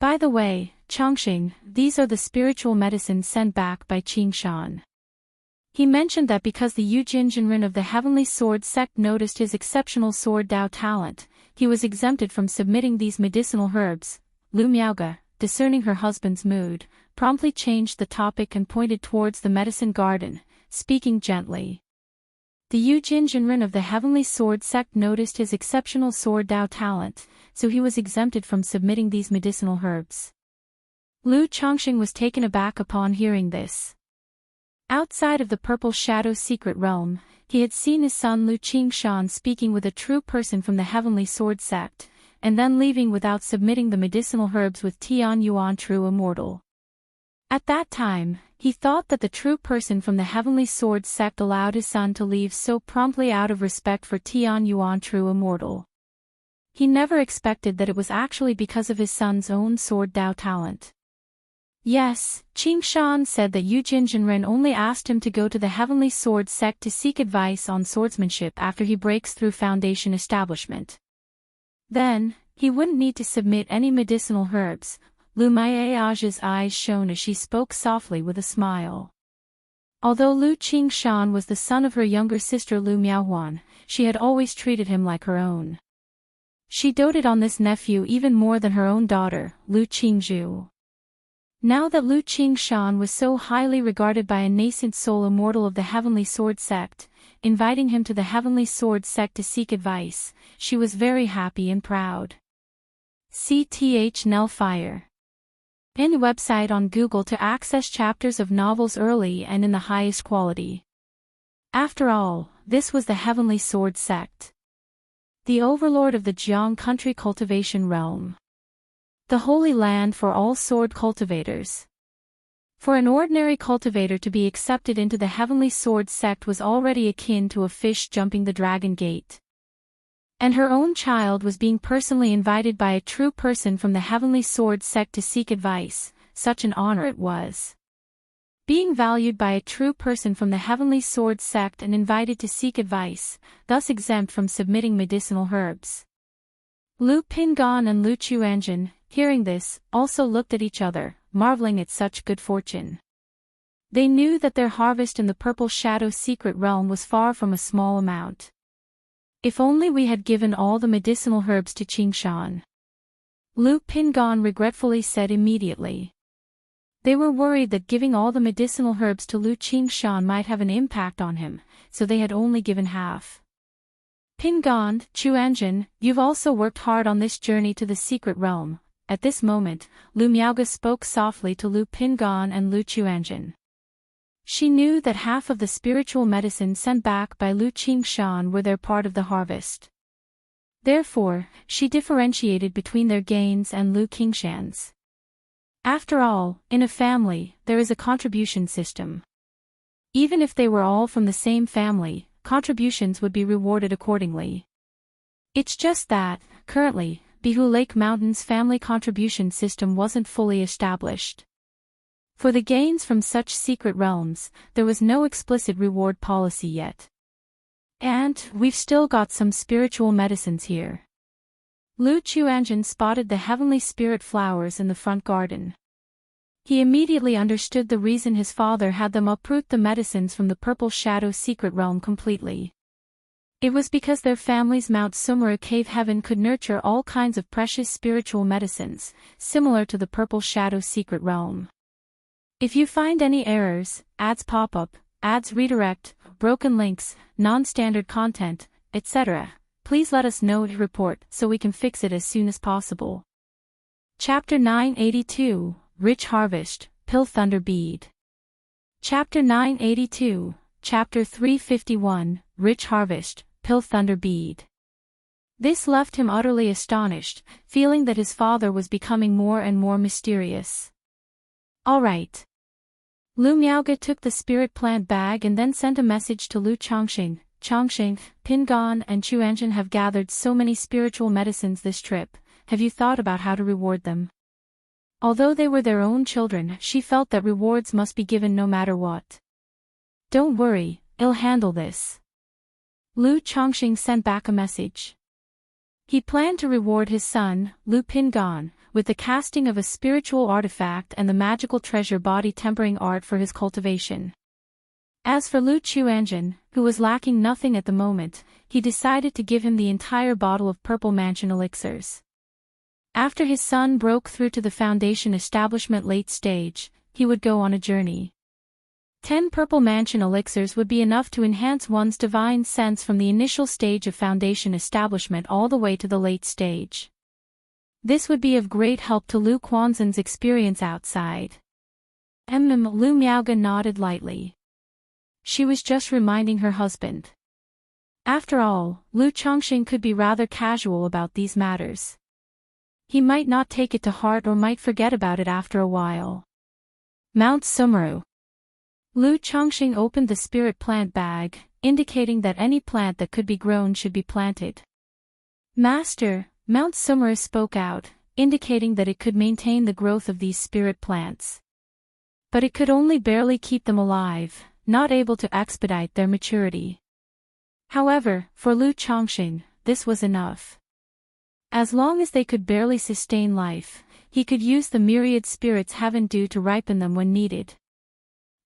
By the way, Chongqing, these are the spiritual medicines sent back by Qingshan. He mentioned that because the Yujin Jinren of the Heavenly Sword sect noticed his exceptional sword Dao talent, he was exempted from submitting these medicinal herbs. Lu Miaoge, discerning her husband's mood, promptly changed the topic and pointed towards the medicine garden, speaking gently. The Yujin Jinren of the Heavenly Sword sect noticed his exceptional sword Dao talent, so he was exempted from submitting these medicinal herbs. Lu Chongqing was taken aback upon hearing this. Outside of the Purple Shadow secret realm, he had seen his son Lu Qingshan speaking with a true person from the Heavenly Sword sect, and then leaving without submitting the medicinal herbs with Tianyuan True Immortal. At that time, he thought that the true person from the Heavenly Sword sect allowed his son to leave so promptly out of respect for Tianyuan True Immortal. He never expected that it was actually because of his son's own sword Dao talent. Yes, Qingshan said that Yujin Jinren only asked him to go to the Heavenly Sword sect to seek advice on swordsmanship after he breaks through Foundation establishment. Then, he wouldn't need to submit any medicinal herbs. Lu Miaoge's eyes shone as she spoke softly with a smile. Although Lu Qingshan was the son of her younger sister Lu Miaohuan, she had always treated him like her own. She doted on this nephew even more than her own daughter, Lu Qingzhu. Now that Lu Qingshan was so highly regarded by a nascent soul immortal of the Heavenly Sword sect, inviting him to the Heavenly Sword sect to seek advice, she was very happy and proud. CTH Nellfire. In website on Google to access chapters of novels early and in the highest quality. After all, this was the Heavenly Sword sect. The overlord of the Jiang country cultivation realm. The holy land for all sword cultivators. For an ordinary cultivator to be accepted into the Heavenly Sword sect was already akin to a fish jumping the dragon gate. And her own child was being personally invited by a true person from the Heavenly Sword sect to seek advice, such an honor it was. Being valued by a true person from the Heavenly Sword sect and invited to seek advice, thus exempt from submitting medicinal herbs. Lu Pingan and Lu Chuanjin, hearing this, also looked at each other, marveling at such good fortune. They knew that their harvest in the Purple Shadow secret realm was far from a small amount. If only we had given all the medicinal herbs to Qingshan. Lu Pingan regretfully said immediately. They were worried that giving all the medicinal herbs to Lu Qingshan might have an impact on him, so they had only given half. Pingan, Chuanjin, you've also worked hard on this journey to the secret realm. At this moment, Lu Miaoge spoke softly to Lu Pingan and Lu Chuanjin. She knew that half of the spiritual medicine sent back by Lu Qingshan were their part of the harvest. Therefore, she differentiated between their gains and Lu Qingshan's. After all, in a family, there is a contribution system. Even if they were all from the same family, contributions would be rewarded accordingly. It's just that, currently, Bihu Lake Mountain's family contribution system wasn't fully established. For the gains from such secret realms, there was no explicit reward policy yet. And, we've still got some spiritual medicines here. Lu Chuanjin spotted the heavenly spirit flowers in the front garden. He immediately understood the reason his father had them uproot the medicines from the Purple Shadow secret realm completely. It was because their family's Mount Sumera cave heaven could nurture all kinds of precious spiritual medicines, similar to the Purple Shadow secret realm. If you find any errors, ads pop up, ads redirect, broken links, non-standard content, etc., please let us know to report so we can fix it as soon as possible. Chapter 982, Rich Harvest, Pill Thunder Bead. Chapter 982, Chapter 351, Rich Harvest, Pill Thunder Bead. This left him utterly astonished, feeling that his father was becoming more and more mysterious. All right. Lu Miaoge took the spirit plant bag and then sent a message to Lu Chongqing. Chongqing, Pingan and Chuanjin have gathered so many spiritual medicines this trip, have you thought about how to reward them? Although they were their own children, she felt that rewards must be given no matter what. Don't worry, I'll handle this. Lu Chongqing sent back a message. He planned to reward his son, Lu Pingan, with the casting of a spiritual artifact and the magical treasure body tempering art for his cultivation. As for Lu Chuanjin, who was lacking nothing at the moment, he decided to give him the entire bottle of Purple Mansion elixirs. After his son broke through to the Foundation establishment late stage, he would go on a journey. 10 Purple Mansion elixirs would be enough to enhance one's divine sense from the initial stage of Foundation establishment all the way to the late stage. This would be of great help to Lu Quanzhen's experience outside. Lu Miaoge nodded lightly. She was just reminding her husband. After all, Lu Chongqing could be rather casual about these matters. He might not take it to heart or might forget about it after a while. Mount Sumeru. Lu Chongqing opened the spirit plant bag, indicating that any plant that could be grown should be planted. Master, Mount Sumeru spoke out, indicating that it could maintain the growth of these spirit plants. But it could only barely keep them alive, not able to expedite their maturity. However, for Lu Chongqing, this was enough. As long as they could barely sustain life, he could use the myriad spirits heaven due to ripen them when needed.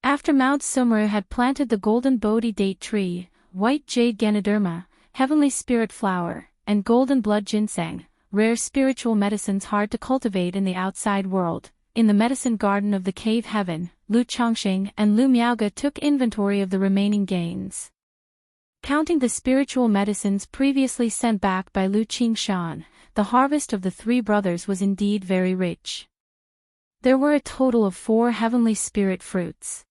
After Mount Sumeru had planted the golden Bodhi date tree, white jade Ganoderma, heavenly spirit flower, and golden blood ginseng, rare spiritual medicines hard to cultivate in the outside world, in the medicine garden of the cave heaven, Lu Chongqing and Lu Miaoge took inventory of the remaining gains. Counting the spiritual medicines previously sent back by Lu Qingshan, the harvest of the 3 brothers was indeed very rich. There were a total of 4 heavenly spirit fruits.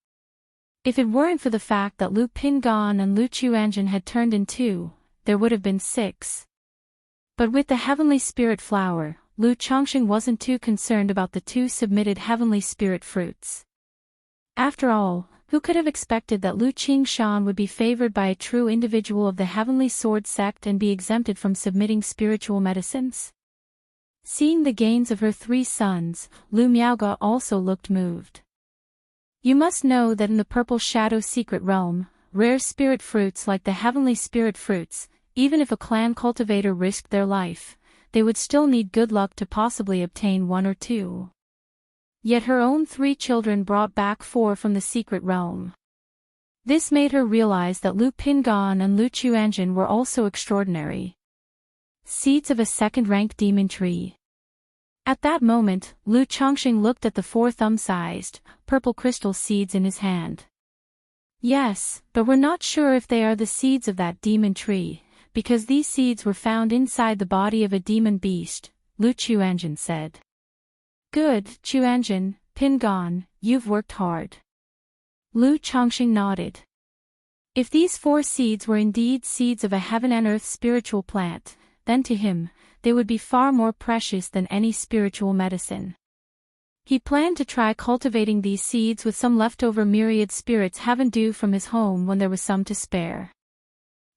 If it weren't for the fact that Lu Pingan and Lu Chuanjin had turned in 2, there would have been 6. But with the heavenly spirit flower, Lu Chongqing wasn't too concerned about the 2 submitted heavenly spirit fruits. After all, who could have expected that Lu Qingshan would be favored by a true individual of the Heavenly Sword sect and be exempted from submitting spiritual medicines? Seeing the gains of her 3 sons, Lu Miaoge also looked moved. You must know that in the Purple Shadow secret realm, rare spirit fruits like the heavenly spirit fruits, even if a clan cultivator risked their life, they would still need good luck to possibly obtain 1 or 2. Yet her own 3 children brought back 4 from the secret realm. This made her realize that Lu Pingan and Lu Chuanjin were also extraordinary. Seeds of a second-rank demon tree. At that moment, Lu Chongqing looked at the 4 thumb-sized, purple crystal seeds in his hand. Yes, but we're not sure if they are the seeds of that demon tree, because these seeds were found inside the body of a demon beast, Lu Chuanjin said. Good, Chuanjin, Pingan, you've worked hard. Lu Chongqing nodded. If these 4 seeds were indeed seeds of a heaven and earth spiritual plant, then to him, they would be far more precious than any spiritual medicine. He planned to try cultivating these seeds with some leftover myriad spirits heaven due from his home when there was some to spare.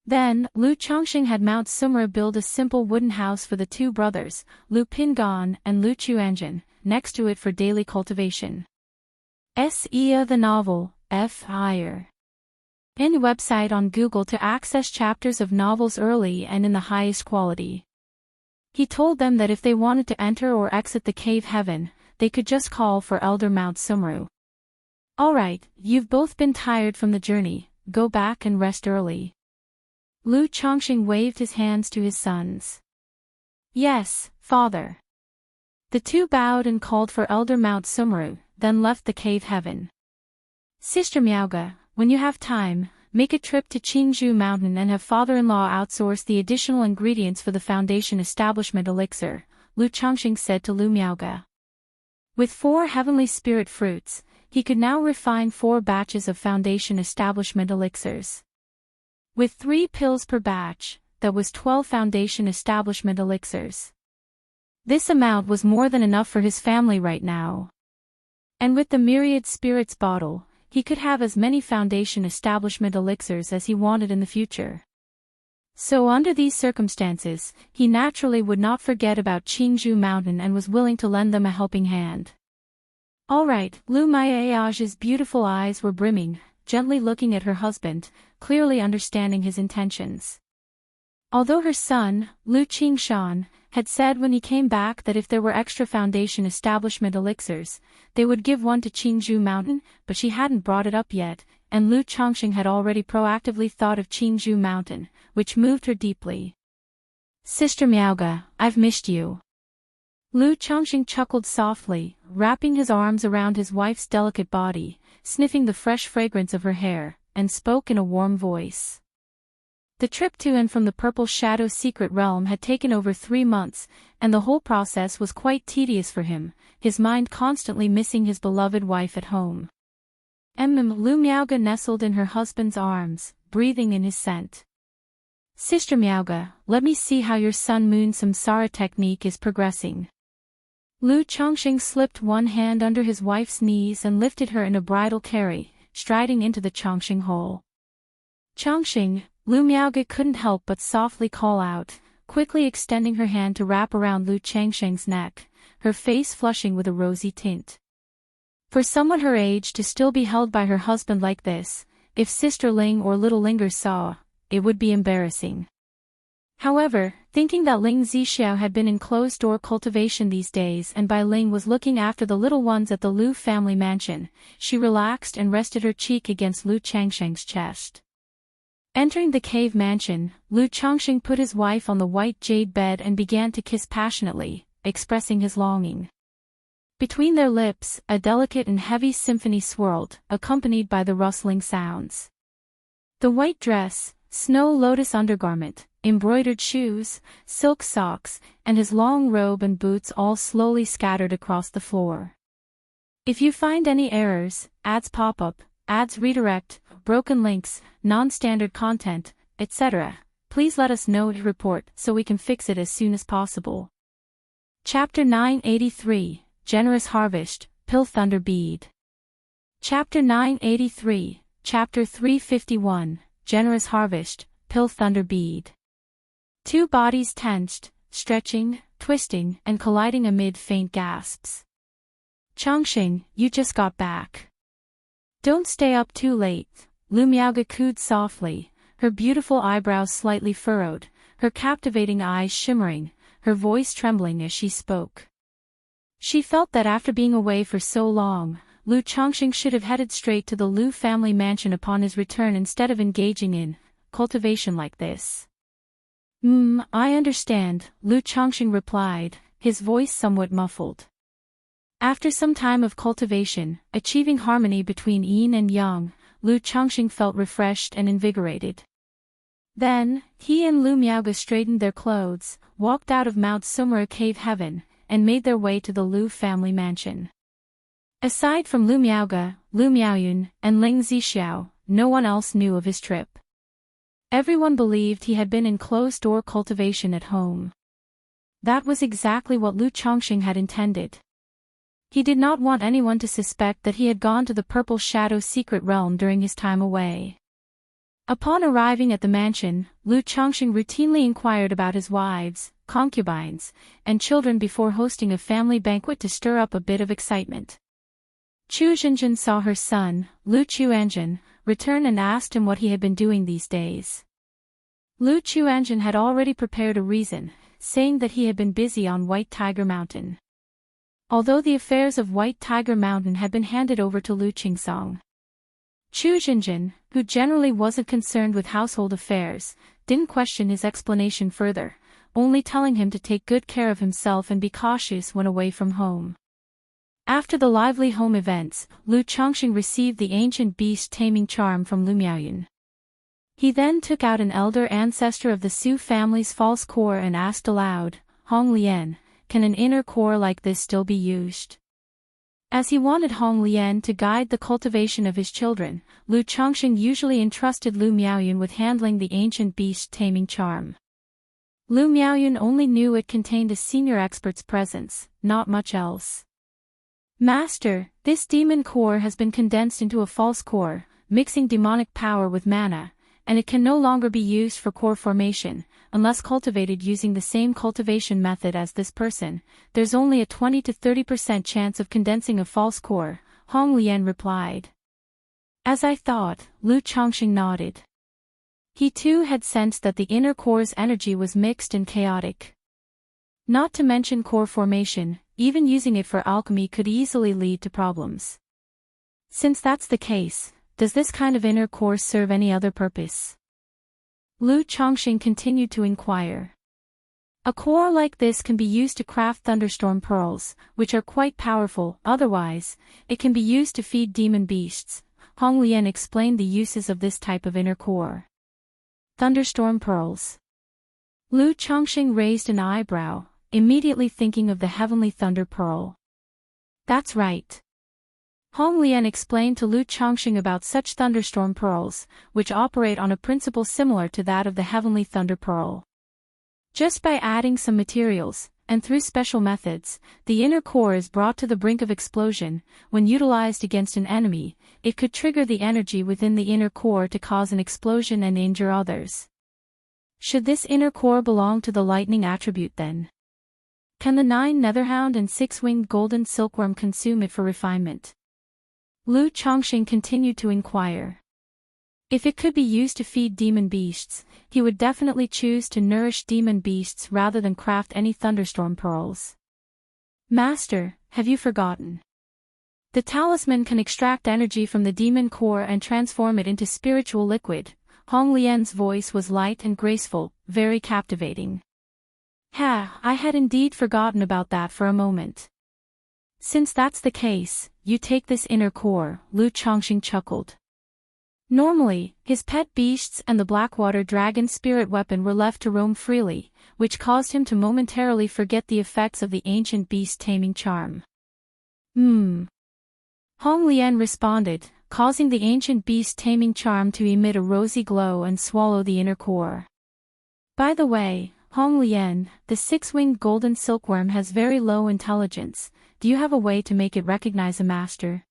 Then, Lu Chongqing had Mount Sumeru build a simple wooden house for the 2 brothers, Lu Pingan and Lu Chuanjin, next to it for daily cultivation. The novel, Fire. Any website on Google to access chapters of novels early and in the highest quality. He told them that if they wanted to enter or exit the cave heaven, they could just call for Elder Mount Sumeru. Alright, you've both been tired from the journey, go back and rest early. Lu Chongqing waved his hands to his sons. Yes, father. The 2 bowed and called for Elder Mount Sumeru, then left the cave heaven. Sister Miaoge, when you have time, make a trip to Qingzhou Mountain and have father-in-law outsource the additional ingredients for the Foundation establishment elixir, Lu Changxing said to Lu Miaoge. With 4 heavenly spirit fruits, he could now refine 4 batches of foundation establishment elixirs. With 3 pills per batch, that was 12 foundation establishment elixirs. This amount was more than enough for his family right now. And with the myriad spirits bottle, he could have as many foundation establishment elixirs as he wanted in the future. So under these circumstances, he naturally would not forget about Qingzhou Mountain and was willing to lend them a helping hand. All right, Lu Miaoge's beautiful eyes were brimming, gently looking at her husband, clearly understanding his intentions. Although her son, Lu Qingshan, had said when he came back that if there were extra foundation establishment elixirs, they would give one to Qingzhou Mountain, but she hadn't brought it up yet, and Lu Changxing had already proactively thought of Qingzhou Mountain, which moved her deeply. Sister Miaoge, I've missed you. Lu Changxing chuckled softly, wrapping his arms around his wife's delicate body, sniffing the fresh fragrance of her hair, and spoke in a warm voice. The trip to and from the Purple Shadow secret realm had taken over 3 months, and the whole process was quite tedious for him, his mind constantly missing his beloved wife at home. Lu Miaoge nestled in her husband's arms, breathing in his scent. Sister Miaoge, let me see how your Sun Moon Samsara technique is progressing. Lu Changxing slipped one hand under his wife's knees and lifted her in a bridal carry, striding into the Changxing hole. Changxing, Lu Miaoge couldn't help but softly call out, quickly extending her hand to wrap around Lu Changxing's neck, her face flushing with a rosy tint. For someone her age to still be held by her husband like this, if Sister Ling or little Linger saw, it would be embarrassing. However, thinking that Ling Zixiao had been in closed-door cultivation these days and Bai Ling was looking after the little ones at the Lu family mansion, she relaxed and rested her cheek against Lu Changxing's chest. Entering the cave mansion, Lu Changxing put his wife on the white jade bed and began to kiss passionately, expressing his longing. Between their lips, a delicate and heavy symphony swirled, accompanied by the rustling sounds. The white dress, snow lotus undergarment, embroidered shoes, silk socks, and his long robe and boots all slowly scattered across the floor. If you find any errors, ads pop up, ads redirect, broken links, non-standard content, etc., please let us know to report so we can fix it as soon as possible. Chapter 983, Generous Harvest, Pill Thunder Bead. Chapter 983, Chapter 351, Generous Harvest, Pill Thunder Bead. 2 bodies tensed, stretching, twisting, and colliding amid faint gasps. Changxing, you just got back. Don't stay up too late, Lu Miaoge cooed softly, her beautiful eyebrows slightly furrowed, her captivating eyes shimmering, her voice trembling as she spoke. She felt that after being away for so long, Lu Changxing should have headed straight to the Lu family mansion upon his return instead of engaging in cultivation like this. I understand, Lu Changxing replied, his voice somewhat muffled. After some time of cultivation, achieving harmony between yin and yang, Lu Changxing felt refreshed and invigorated. Then, he and Lu Miaoge straightened their clothes, walked out of Mount Sumera Cave Heaven, and made their way to the Lu family mansion. Aside from Lu Miaoge, Lu Miaoyun, and Ling Zixiao, no one else knew of his trip. Everyone believed he had been in closed-door cultivation at home. That was exactly what Lu Changxing had intended. He did not want anyone to suspect that he had gone to the Purple Shadow secret realm during his time away. Upon arriving at the mansion, Lu Changxing routinely inquired about his wives, concubines, and children before hosting a family banquet to stir up a bit of excitement. Chu Zhenjin saw her son, Lu Chuanzhen, return and asked him what he had been doing these days. Lu Chuanzhen had already prepared a reason, saying that he had been busy on White Tiger Mountain. Although the affairs of White Tiger Mountain had been handed over to Lu Qingsong. Chu Zhenjin, who generally wasn't concerned with household affairs, didn't question his explanation further, only telling him to take good care of himself and be cautious when away from home. After the lively home events, Lu Changxing received the ancient beast taming charm from Lu Miaoyun. He then took out an elder ancestor of the Su family's false core and asked aloud, Hong Lian, can an inner core like this still be used? As he wanted Hong Lian to guide the cultivation of his children, Lu Chongqing usually entrusted Lu Miaoyun with handling the ancient beast taming charm. Lu Miaoyun only knew it contained a senior expert's presence, not much else. Master, this demon core has been condensed into a false core, mixing demonic power with mana, and it can no longer be used for core formation, unless cultivated using the same cultivation method as this person. There's only a 20 to 30% chance of condensing a false core, Hong Lian replied. As I thought, Lu Chongqing nodded. He too had sensed that the inner core's energy was mixed and chaotic. Not to mention core formation, even using it for alchemy could easily lead to problems. Since that's the case, does this kind of inner core serve any other purpose? Lu Chongqing continued to inquire. A core like this can be used to craft thunderstorm pearls, which are quite powerful. Otherwise, it can be used to feed demon beasts. Hong Lian explained the uses of this type of inner core. Thunderstorm pearls. Lu Chongqing raised an eyebrow, immediately thinking of the heavenly thunder pearl. That's right. Hong Lian explained to Lu Chongqing about such thunderstorm pearls, which operate on a principle similar to that of the heavenly thunder pearl. Just by adding some materials, and through special methods, the inner core is brought to the brink of explosion. When utilized against an enemy, it could trigger the energy within the inner core to cause an explosion and injure others. Should this inner core belong to the lightning attribute then? Can the 9 netherhound and 6-winged golden silkworm consume it for refinement? Lu Chongqing continued to inquire. If it could be used to feed demon beasts, he would definitely choose to nourish demon beasts rather than craft any thunderstorm pearls. Master, have you forgotten? The talisman can extract energy from the demon core and transform it into spiritual liquid. Hong Lian's voice was light and graceful, very captivating. I had indeed forgotten about that for a moment. Since that's the case, you take this inner core, Lu Chongqing chuckled. Normally, his pet beasts and the Blackwater Dragon spirit weapon were left to roam freely, which caused him to momentarily forget the effects of the ancient beast taming charm. Hong Lian responded, causing the ancient beast taming charm to emit a rosy glow and swallow the inner core. By the way, Hong Lian, the 6-winged golden silkworm has very low intelligence. Do you have a way to make it recognize a master?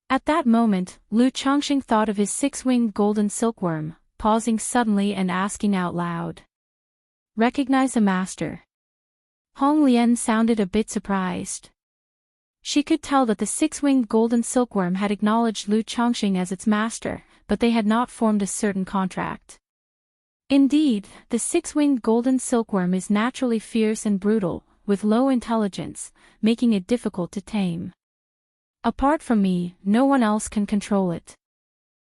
At that moment, Lu Chongqing thought of his 6-winged golden silkworm, pausing suddenly and asking out loud. Recognize a master? Hong Lian sounded a bit surprised. She could tell that the 6-winged golden silkworm had acknowledged Lu Chongqing as its master, but they had not formed a certain contract. Indeed, the 6-winged golden silkworm is naturally fierce and brutal, with low intelligence, making it difficult to tame. Apart from me, no one else can control it.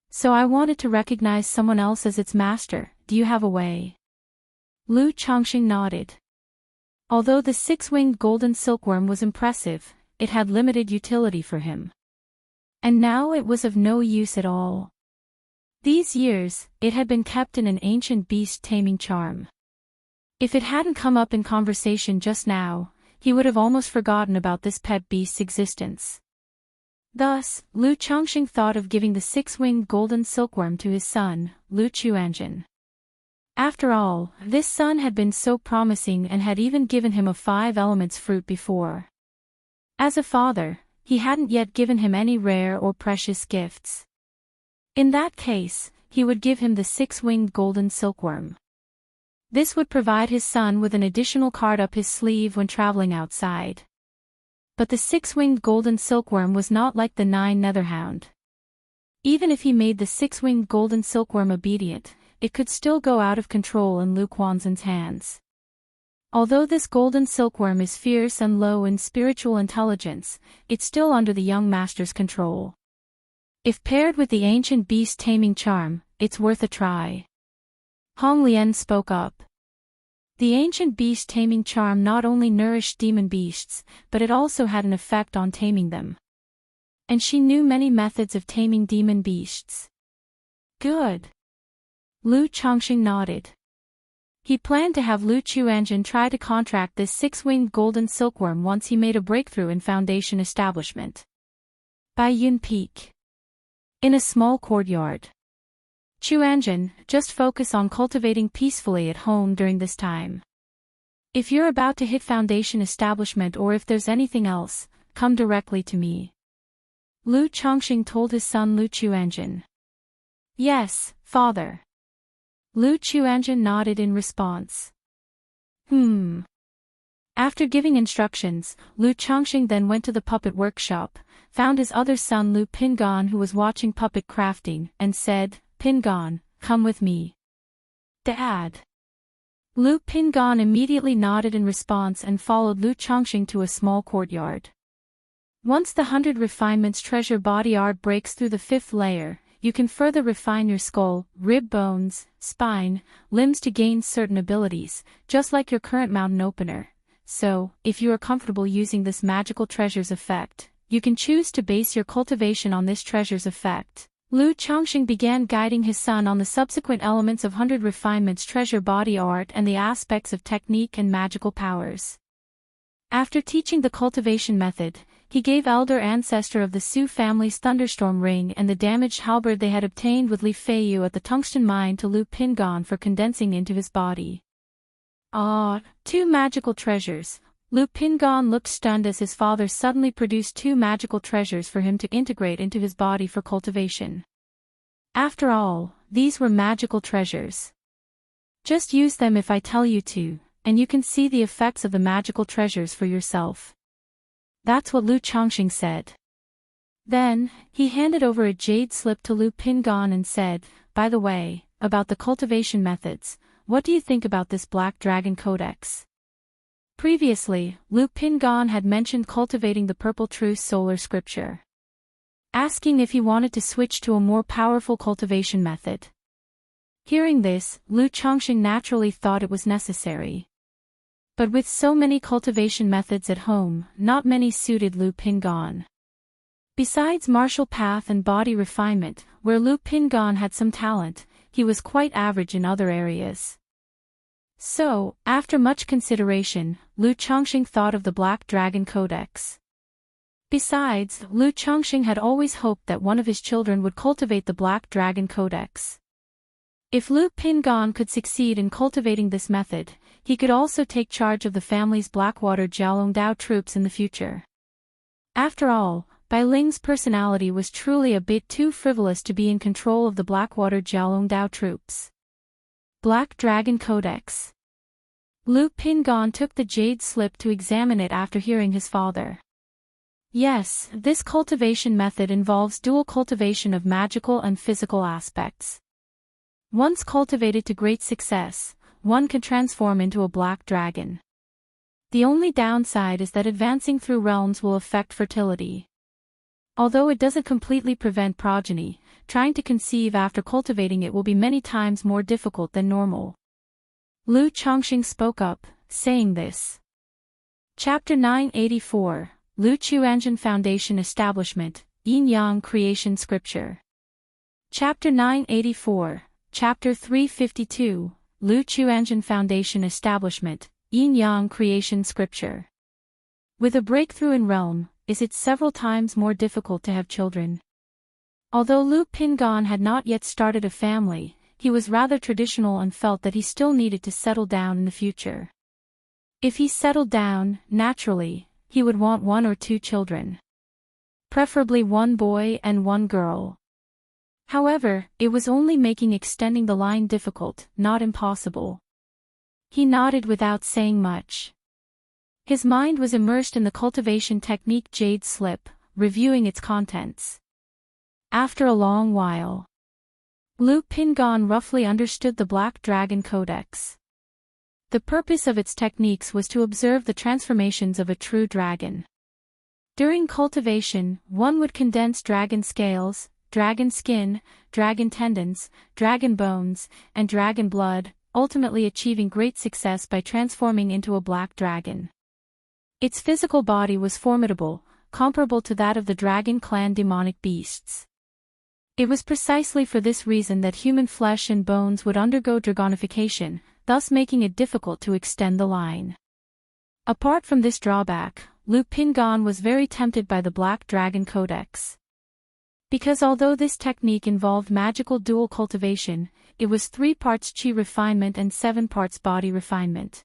So I wanted to recognize someone else as its master. Do you have a way? Lu Chongqing nodded. Although the 6-winged golden silkworm was impressive, it had limited utility for him. And now it was of no use at all. These years, it had been kept in an ancient beast taming charm. If it hadn't come up in conversation just now, he would have almost forgotten about this pet beast's existence. Thus, Lu Chongqing thought of giving the 6-winged golden silkworm to his son, Lu Chuanjin. After all, this son had been so promising and had even given him a 5 elements fruit before. As a father, he hadn't yet given him any rare or precious gifts. In that case, he would give him the 6-winged golden silkworm. This would provide his son with an additional card up his sleeve when traveling outside. But the 6-winged golden silkworm was not like the 9 netherhound. Even if he made the 6-winged golden silkworm obedient, it could still go out of control in Lu Quanzhen's hands. Although this golden silkworm is fierce and low in spiritual intelligence, it's still under the young master's control. If paired with the ancient beast taming charm, it's worth a try. Hong Lian spoke up. The ancient beast taming charm not only nourished demon beasts, but it also had an effect on taming them. And she knew many methods of taming demon beasts. Good. Lu Chongqing nodded. He planned to have Lu Chuanjun try to contract this six-winged golden silkworm once he made a breakthrough in Foundation establishment. Bai Yun Peak. In a small courtyard. Chuanjun, just focus on cultivating peacefully at home during this time. If you're about to hit Foundation establishment or if there's anything else, come directly to me. Lu Chongqing told his son Lu Chuanjun. Yes, father. Lu Chuanjun nodded in response. After giving instructions, Lu Chongqing then went to the puppet workshop, found his other son Lu Pingan who was watching puppet crafting, and said, Pingan, come with me. Dad. Lu Pingan immediately nodded in response and followed Lu Chongqing to a small courtyard. Once the 100 refinements treasure body art breaks through the 5th layer, you can further refine your skull, rib bones, spine, limbs to gain certain abilities, just like your current mountain opener. So, if you are comfortable using this magical treasures effect, you can choose to base your cultivation on this treasures effect. Lu Chongqing began guiding his son on the subsequent elements of 100 refinements treasure body art and the aspects of technique and magical powers. After teaching the cultivation method, he gave elder ancestor of the Su family's thunderstorm ring and the damaged halberd they had obtained with Li Feiyu at the tungsten mine to Lu Pingan for condensing into his body. Ah, 2 magical treasures. Lu Pingan looked stunned as his father suddenly produced 2 magical treasures for him to integrate into his body for cultivation. After all, these were magical treasures. Just use them if I tell you to, and you can see the effects of the magical treasures for yourself. That's what Lu Chongqing said. Then, he handed over a jade slip to Lu Pingan and said, by the way, about the cultivation methods, what do you think about this Black Dragon Codex? Previously, Lu Pingan had mentioned cultivating the Purple Truth solar scripture, asking if he wanted to switch to a more powerful cultivation method. Hearing this, Lu Chongqing naturally thought it was necessary. But with so many cultivation methods at home, not many suited Lu Pingan. Besides martial path and body refinement, where Lu Pingan had some talent, he was quite average in other areas. So, after much consideration, Lu Chongqing thought of the Black Dragon Codex. Besides, Lu Chongqing had always hoped that one of his children would cultivate the Black Dragon Codex. If Lu Pingan could succeed in cultivating this method, he could also take charge of the family's Blackwater Jialongdao troops in the future. After all, Bai Ling's personality was truly a bit too frivolous to be in control of the Blackwater Jialongdao troops. Black Dragon Codex. Lu Pingan took the jade slip to examine it after hearing his father. Yes, this cultivation method involves dual cultivation of magical and physical aspects. Once cultivated to great success, one can transform into a black dragon. The only downside is that advancing through realms will affect fertility. Although it doesn't completely prevent progeny, trying to conceive after cultivating it will be many times more difficult than normal. Lu Chongqing spoke up, saying this. Chapter 984, Lu Chuanjun Foundation Establishment, Yin-Yang Creation Scripture. Chapter 984, Chapter 352, Lu Chuanjun Foundation Establishment, Yin-Yang Creation Scripture. With a breakthrough in realm, is it several times more difficult to have children? Although Lu Pingan had not yet started a family, he was rather traditional and felt that he still needed to settle down in the future. If he settled down, naturally, he would want 1 or 2 children. Preferably 1 boy and 1 girl. However, it was only making extending the line difficult, not impossible. He nodded without saying much. His mind was immersed in the cultivation technique jade slip, reviewing its contents. After a long while, Lu Pingan roughly understood the Black Dragon Codex. The purpose of its techniques was to observe the transformations of a true dragon. During cultivation, one would condense dragon scales, dragon skin, dragon tendons, dragon bones, and dragon blood, ultimately achieving great success by transforming into a black dragon. Its physical body was formidable, comparable to that of the dragon clan demonic beasts. It was precisely for this reason that human flesh and bones would undergo dragonification, thus making it difficult to extend the line. Apart from this drawback, Lu Pingan was very tempted by the Black Dragon Codex. Because although this technique involved magical dual cultivation, it was 3 parts qi refinement and 7 parts body refinement.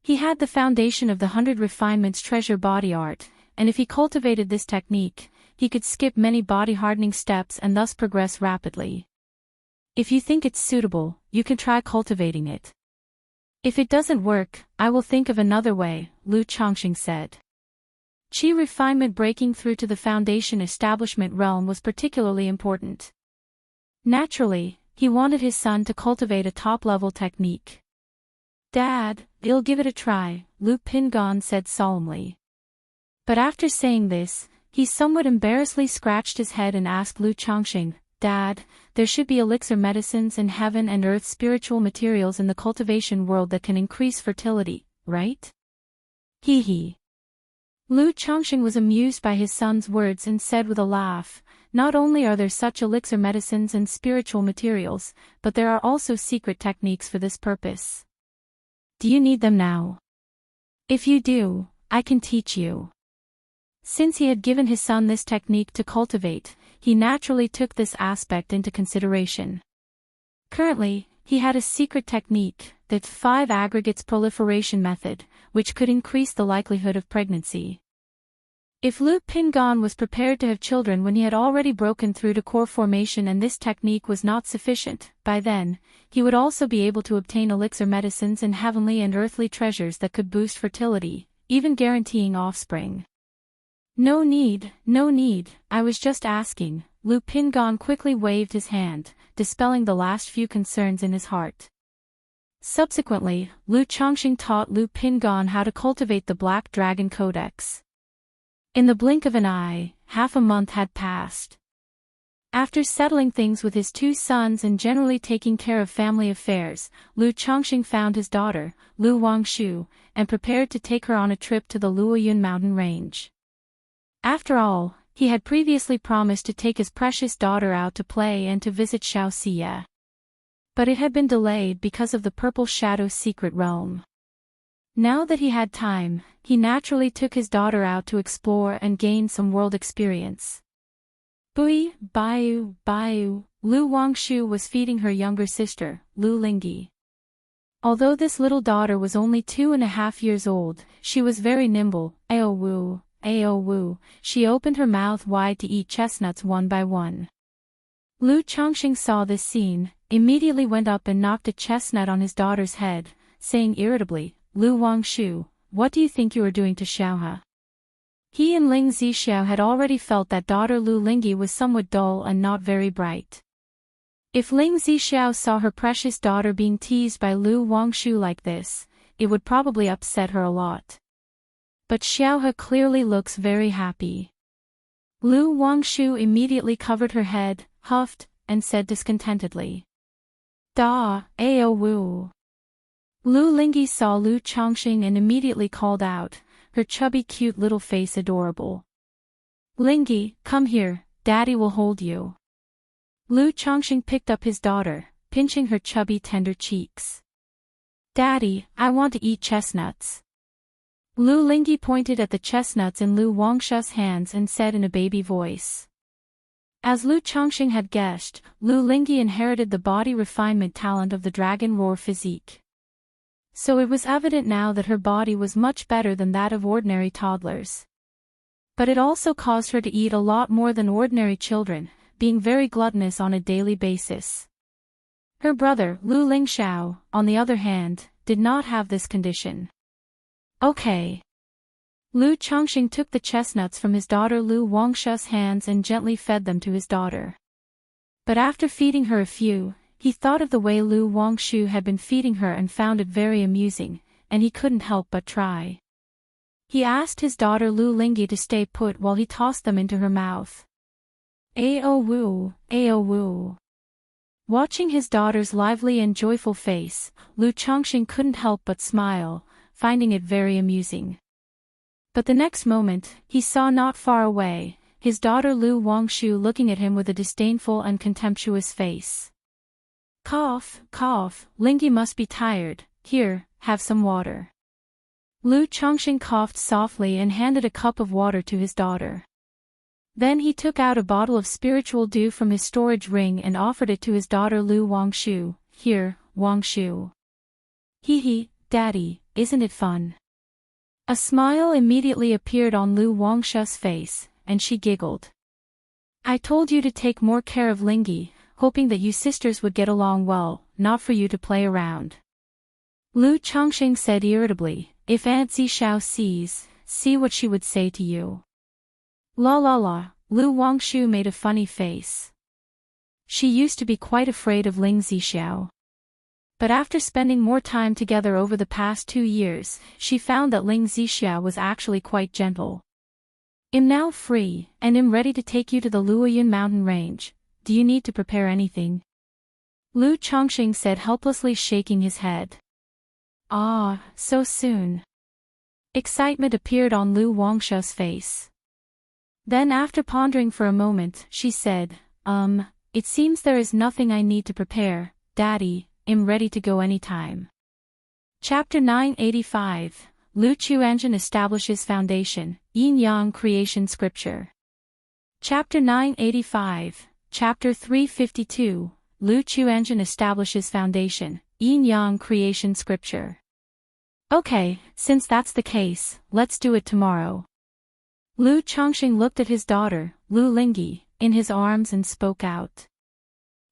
He had the foundation of the 100 refinements treasure body art, and if he cultivated this technique, he could skip many body hardening steps and thus progress rapidly. If you think it's suitable, you can try cultivating it. If it doesn't work, I will think of another way, Lu Chongqing said. Qi refinement breaking through to the foundation establishment realm was particularly important. Naturally, he wanted his son to cultivate a top-level technique. Dad, I'll give it a try, Lu Pingan said solemnly. But after saying this, he somewhat embarrassedly scratched his head and asked Lu Chongqing, Dad, there should be elixir medicines and heaven and earth spiritual materials in the cultivation world that can increase fertility, right? Hee hee. Lu Chongqing was amused by his son's words and said with a laugh, not only are there such elixir medicines and spiritual materials, but there are also secret techniques for this purpose. Do you need them now? If you do, I can teach you. Since he had given his son this technique to cultivate, he naturally took this aspect into consideration. Currently, he had a secret technique, the 5 aggregates proliferation method, which could increase the likelihood of pregnancy. If Lu Pingan was prepared to have children when he had already broken through to core formation and this technique was not sufficient, by then, he would also be able to obtain elixir medicines and heavenly and earthly treasures that could boost fertility, even guaranteeing offspring. No need, I was just asking, Lu Pingan quickly waved his hand, dispelling the last few concerns in his heart. Subsequently, Lu Chongqing taught Lu Pingan how to cultivate the Black Dragon Codex. In the blink of an eye, half a month had passed. After settling things with his 2 sons and generally taking care of family affairs, Lu Chongqing found his daughter, Lu Wangshu, and prepared to take her on a trip to the Luoyun mountain range. After all, he had previously promised to take his precious daughter out to play and to visit Shaoxia. But it had been delayed because of the Purple Shadow secret realm. Now that he had time, he naturally took his daughter out to explore and gain some world experience. Bui, Baiu, Lu Wangshu was feeding her younger sister, Lu Lingyi. Although this little daughter was only 2.5 years old, she was very nimble. Wu, she opened her mouth wide to eat chestnuts one by one. Lu Chongqing saw this scene, immediately went up and knocked a chestnut on his daughter's head, saying irritably, Lu Wangshu, what do you think you are doing to Xiaohe? He and Ling Zixiao had already felt that daughter Lu Lingyi was somewhat dull and not very bright. If Ling Zixiao saw her precious daughter being teased by Lu Wangshu like this, it would probably upset her a lot. But Xiaohe clearly looks very happy. Lu Wangshu immediately covered her head, huffed, and said discontentedly, Da, Wu. Lu Lingyi saw Lu Chongqing and immediately called out, her chubby cute little face adorable. Lingyi, come here, daddy will hold you. Lu Chongqing picked up his daughter, pinching her chubby tender cheeks. Daddy, I want to eat chestnuts. Lu Lingyi pointed at the chestnuts in Lu Wangshu's hands and said in a baby voice. As Lu Chongqing had guessed, Lu Lingyi inherited the body refinement talent of the dragon roar physique. So it was evident now that her body was much better than that of ordinary toddlers. But it also caused her to eat a lot more than ordinary children, being very gluttonous on a daily basis. Her brother, Lu Lingxiao, on the other hand, did not have this condition. Okay. Lu Chongqing took the chestnuts from his daughter Lu Wangshu's hands and gently fed them to his daughter. But after feeding her a few, he thought of the way Lu Wangshu had been feeding her and found it very amusing, and he couldn't help but try. He asked his daughter Lu Lingyi to stay put while he tossed them into her mouth. Wu. Watching his daughter's lively and joyful face, Lu Chongqing couldn't help but smile, finding it very amusing. But the next moment, he saw not far away, his daughter Lu Wangshu looking at him with a disdainful and contemptuous face. Cough, cough, Lingy must be tired, here, have some water. Lu Chongqing coughed softly and handed a cup of water to his daughter. Then he took out a bottle of spiritual dew from his storage ring and offered it to his daughter Lu Wangshu. Here, Wangshu. Hee, Daddy, isn't it fun? A smile immediately appeared on Lu Wangshu's face, and she giggled. I told you to take more care of Lingy, hoping that you sisters would get along well, not for you to play around. Lu Chongqing said irritably, if Aunt Zishao sees, see what she would say to you. La la la, Lu Wangshu made a funny face. She used to be quite afraid of Ling Zishao. But after spending more time together over the past 2 years, she found that Ling Zishao was actually quite gentle. I'm now free, and am ready to take you to the Luoyun mountain range. Do you need to prepare anything? Lu Chongqing said helplessly, shaking his head. Ah, so soon. Excitement appeared on Lu Wangshu's face. Then after pondering for a moment, she said, it seems there is nothing I need to prepare, Daddy, I'm ready to go anytime. Chapter 985, Lu Chuanjin establishes foundation, Yin-Yang creation scripture. Chapter 985, Chapter 352, Lu Chuanjin establishes foundation, Yin-Yang creation scripture. Okay, since that's the case, let's do it tomorrow. Lu Chongqing looked at his daughter, Lu Lingy, in his arms and spoke out.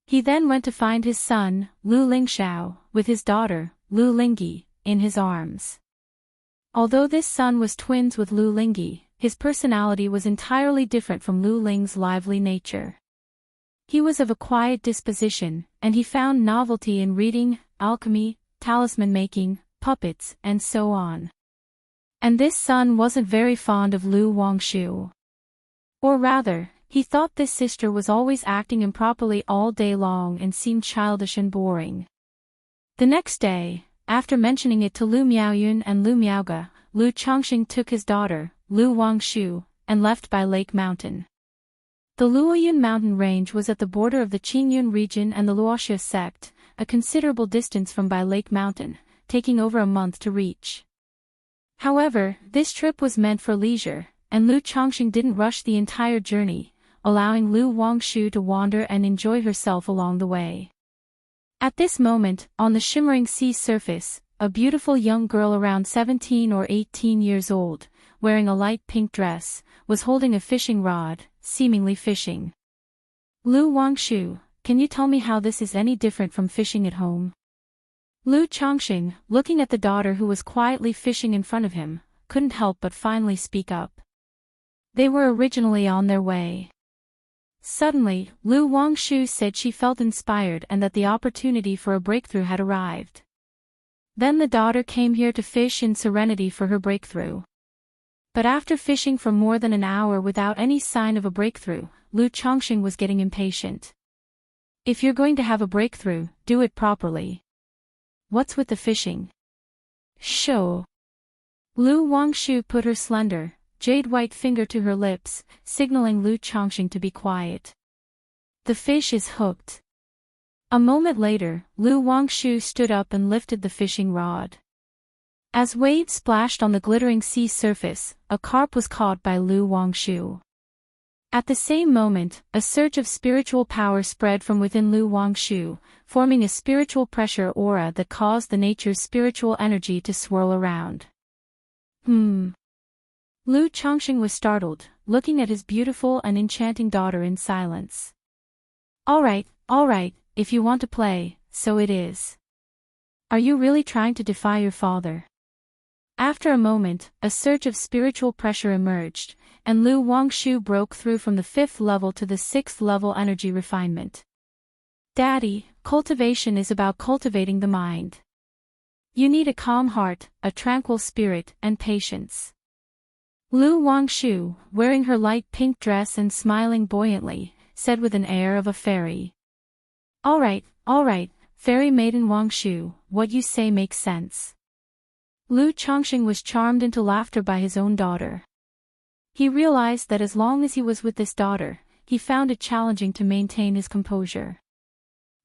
He then went to find his son, Lu Lingxiao, with his daughter, Lu Lingy, in his arms. Although this son was twins with Lu Lingy, his personality was entirely different from Lu Ling's lively nature. He was of a quiet disposition, and he found novelty in reading, alchemy, talisman making, puppets, and so on. And this son wasn't very fond of Lu Wangshu. Or rather, he thought this sister was always acting improperly all day long and seemed childish and boring. The next day, after mentioning it to Lu Miaoyun and Lu Miaoge, Lu Chongqing took his daughter, Lu Wangshu, and left by Lake Mountain. The Luoyun mountain range was at the border of the Qingyun region and the Luoxia sect, a considerable distance from Bai Lake Mountain, taking over a month to reach. However, this trip was meant for leisure, and Lu Chongqing didn't rush the entire journey, allowing Lu Wangshu to wander and enjoy herself along the way. At this moment, on the shimmering sea surface, a beautiful young girl around 17 or 18 years old, wearing a light pink dress, was holding a fishing rod, seemingly fishing. Lu Wangshu, can you tell me how this is any different from fishing at home? Lu Chongqing, looking at the daughter who was quietly fishing in front of him, couldn't help but finally speak up. They were originally on their way. Suddenly, Lu Wangshu said she felt inspired and that the opportunity for a breakthrough had arrived. Then the daughter came here to fish in serenity for her breakthrough. But after fishing for more than an hour without any sign of a breakthrough, Lu Chongqing was getting impatient. If you're going to have a breakthrough, do it properly. What's with the fishing? Sure. Lu Wangshu put her slender, jade-white finger to her lips, signaling Lu Chongqing to be quiet. The fish is hooked. A moment later, Lu Wangshu stood up and lifted the fishing rod. As waves splashed on the glittering sea surface, a carp was caught by Lu Wangshu. At the same moment, a surge of spiritual power spread from within Lu Wangshu, forming a spiritual pressure aura that caused the nature's spiritual energy to swirl around. Lu Chongqing was startled, looking at his beautiful and enchanting daughter in silence. All right, if you want to play, so it is. Are you really trying to defy your father? After a moment, a surge of spiritual pressure emerged, and Lu Wangshu broke through from the 5th level to the 6th level energy refinement. Daddy, cultivation is about cultivating the mind. You need a calm heart, a tranquil spirit, and patience. Lu Wangshu, wearing her light pink dress and smiling buoyantly, said with an air of a fairy. All right, fairy maiden Wangshu, what you say makes sense. Lu Chongqing was charmed into laughter by his own daughter. He realized that as long as he was with this daughter, he found it challenging to maintain his composure.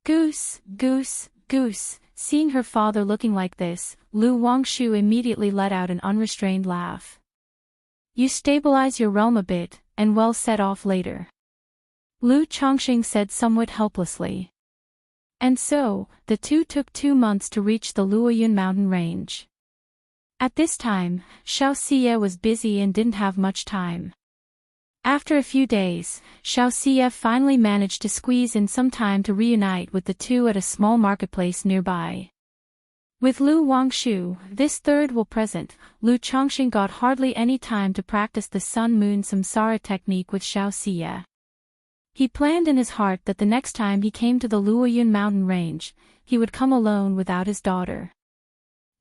Goose, goose, goose. Seeing her father looking like this, Lu Wangshu immediately let out an unrestrained laugh. You stabilize your realm a bit, and well set off later. Lu Chongqing said somewhat helplessly. And so, the two took 2 months to reach the Luoyun mountain range. At this time, Xiao Xie was busy and didn't have much time. After a few days, Xiao Xie finally managed to squeeze in some time to reunite with the two at a small marketplace nearby. With Lu Wangshu, this third will present, Lu Chongqing got hardly any time to practice the sun-moon samsara technique with Xiao Xie. He planned in his heart that the next time he came to the Luoyun mountain range, he would come alone without his daughter.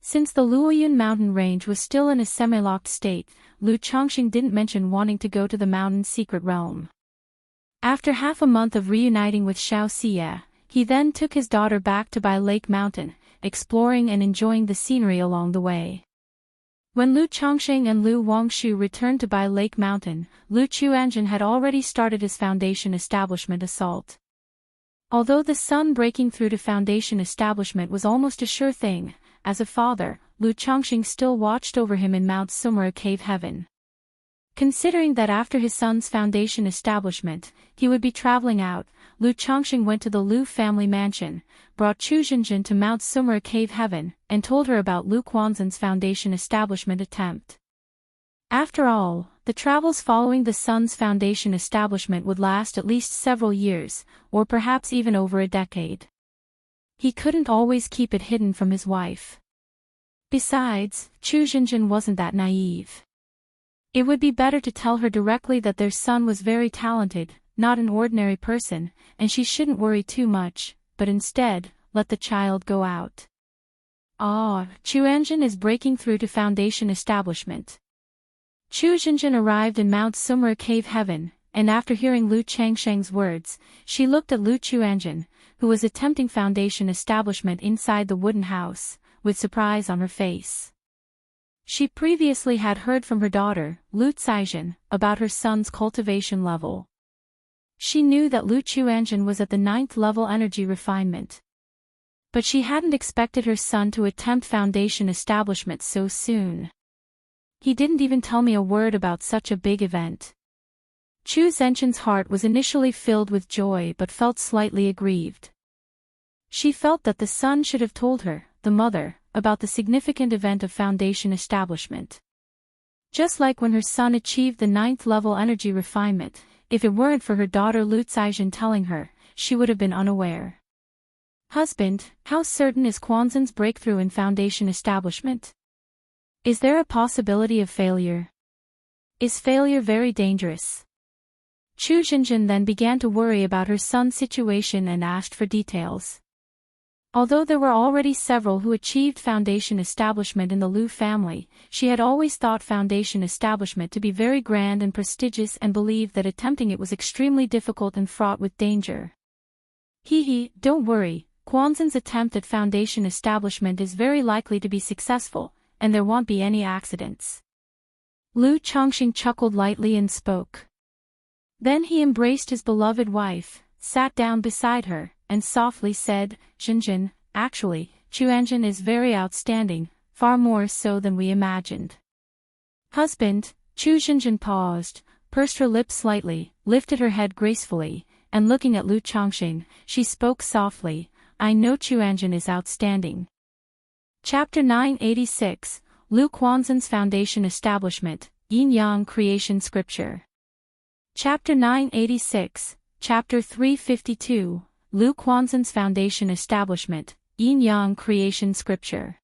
Since the Luoyun mountain range was still in a semi-locked state, Lu Chongqing didn't mention wanting to go to the mountain's secret realm. After half a month of reuniting with Xiao Xie, he then took his daughter back to Bai Lake Mountain, exploring and enjoying the scenery along the way. When Lu Chongqing and Lu Wangshu returned to Bai Lake Mountain, Lu Chuanjun had already started his foundation establishment assault. Although the sun breaking through to foundation establishment was almost a sure thing, as a father, Lu Chongqing still watched over him in Mount Sumera cave heaven. Considering that after his son's foundation establishment, he would be traveling out, Lu Chongqing went to the Lu family mansion, brought Chu Zhenjin to Mount Sumera cave heaven, and told her about Lu Quanzhen's foundation establishment attempt. After all, the travels following the son's foundation establishment would last at least several years, or perhaps even over a decade. He couldn't always keep it hidden from his wife. Besides, Chu Zhenjin wasn't that naive. It would be better to tell her directly that their son was very talented, not an ordinary person, and she shouldn't worry too much, but instead, let the child go out. Chuanjin is breaking through to foundation establishment. Chu Zhenjin arrived in Mount Sumera cave heaven, and after hearing Lu Changsheng's words, she looked at Lu Chuanjin, who was attempting foundation establishment inside the wooden house, with surprise on her face. She previously had heard from her daughter, Lu Caizhen, about her son's cultivation level. She knew that Lu Chuanjin was at the 9th level energy refinement. But she hadn't expected her son to attempt foundation establishment so soon. He didn't even tell me a word about such a big event. Chu Zhenjin's heart was initially filled with joy but felt slightly aggrieved. She felt that the son should have told her, the mother, about the significant event of foundation establishment. Just like when her son achieved the 9th level energy refinement, if it weren't for her daughter Lu Caizhen telling her, she would have been unaware. Husband, how certain is Quanzhen's breakthrough in foundation establishment? Is there a possibility of failure? Is failure very dangerous? Chu Zhenjin then began to worry about her son's situation and asked for details. Although there were already several who achieved foundation establishment in the Lu family, she had always thought foundation establishment to be very grand and prestigious and believed that attempting it was extremely difficult and fraught with danger. Don't worry, Quanzhen's attempt at foundation establishment is very likely to be successful, and there won't be any accidents. Lu Chongqing chuckled lightly and spoke. Then he embraced his beloved wife, sat down beside her, and softly said, Zhenjin, actually, Chuanjin is very outstanding, far more so than we imagined. Husband, Chu Zhenjin paused, pursed her lips slightly, lifted her head gracefully, and looking at Lu Chongqing, she spoke softly, I know Chuanjin is outstanding. Chapter 986, Lu Quanzhen's Foundation Establishment, Yin-Yang Creation Scripture. Chapter 986, Chapter 352, Lu Quanzhen's Foundation Establishment, Yin-Yang Creation Scripture.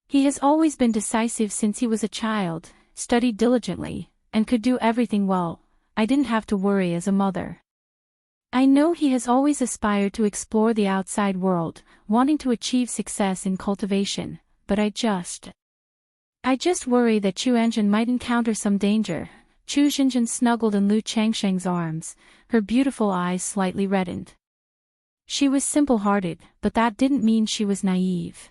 He has always been decisive since he was a child, studied diligently, and could do everything well. I didn't have to worry as a mother. I know he has always aspired to explore the outside world, wanting to achieve success in cultivation, but I just worry that Chuanjin might encounter some danger. Chu Zhenjin snuggled in Lu Changsheng's arms, her beautiful eyes slightly reddened. She was simple-hearted, but that didn't mean she was naive.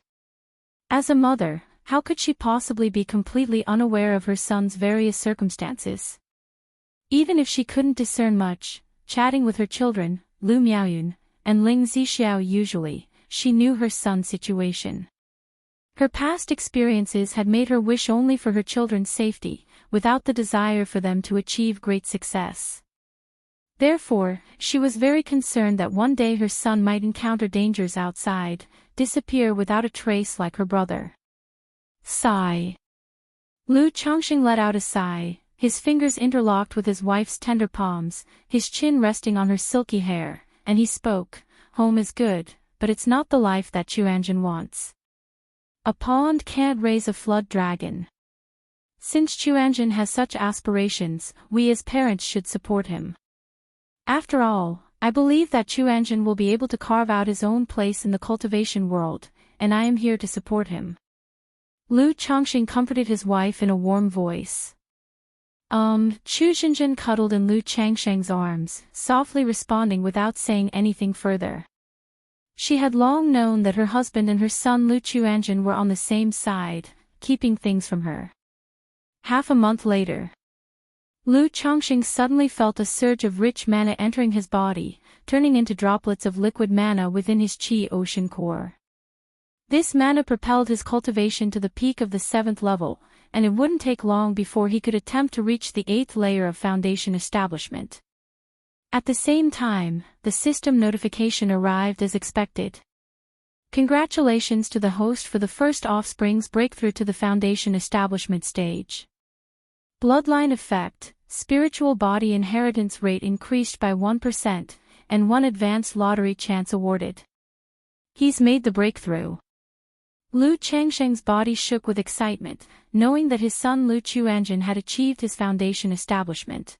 As a mother, how could she possibly be completely unaware of her son's various circumstances? Even if she couldn't discern much, chatting with her children, Lu Miaoyun, and Ling Zixiao usually, she knew her son's situation. Her past experiences had made her wish only for her children's safety, without the desire for them to achieve great success. Therefore, she was very concerned that one day her son might encounter dangers outside, disappear without a trace like her brother. Sigh. Lu Chongqing let out a sigh, his fingers interlocked with his wife's tender palms, his chin resting on her silky hair, and he spoke, "Home is good, but it's not the life that Chuanjin wants. A pond can't raise a flood dragon. Since Chuanjin has such aspirations, we as parents should support him. After all, I believe that Chuanjin will be able to carve out his own place in the cultivation world, and I am here to support him." Lu Chongqing comforted his wife in a warm voice. Chu Xinjin cuddled in Lu Changsheng's arms, softly responding without saying anything further. She had long known that her husband and her son Lu Chuanjin were on the same side, keeping things from her. Half a month later, Lu Chongqing suddenly felt a surge of rich mana entering his body, turning into droplets of liquid mana within his qi ocean core. This mana propelled his cultivation to the peak of the 7th level, and it wouldn't take long before he could attempt to reach the 8th layer of foundation establishment. At the same time, the system notification arrived as expected. Congratulations to the host for the first offspring's breakthrough to the foundation establishment stage. Bloodline effect, spiritual body inheritance rate increased by 1%, and 1 advanced lottery chance awarded. He's made the breakthrough. Lu Changsheng's body shook with excitement, knowing that his son Lu Chuanjin had achieved his foundation establishment.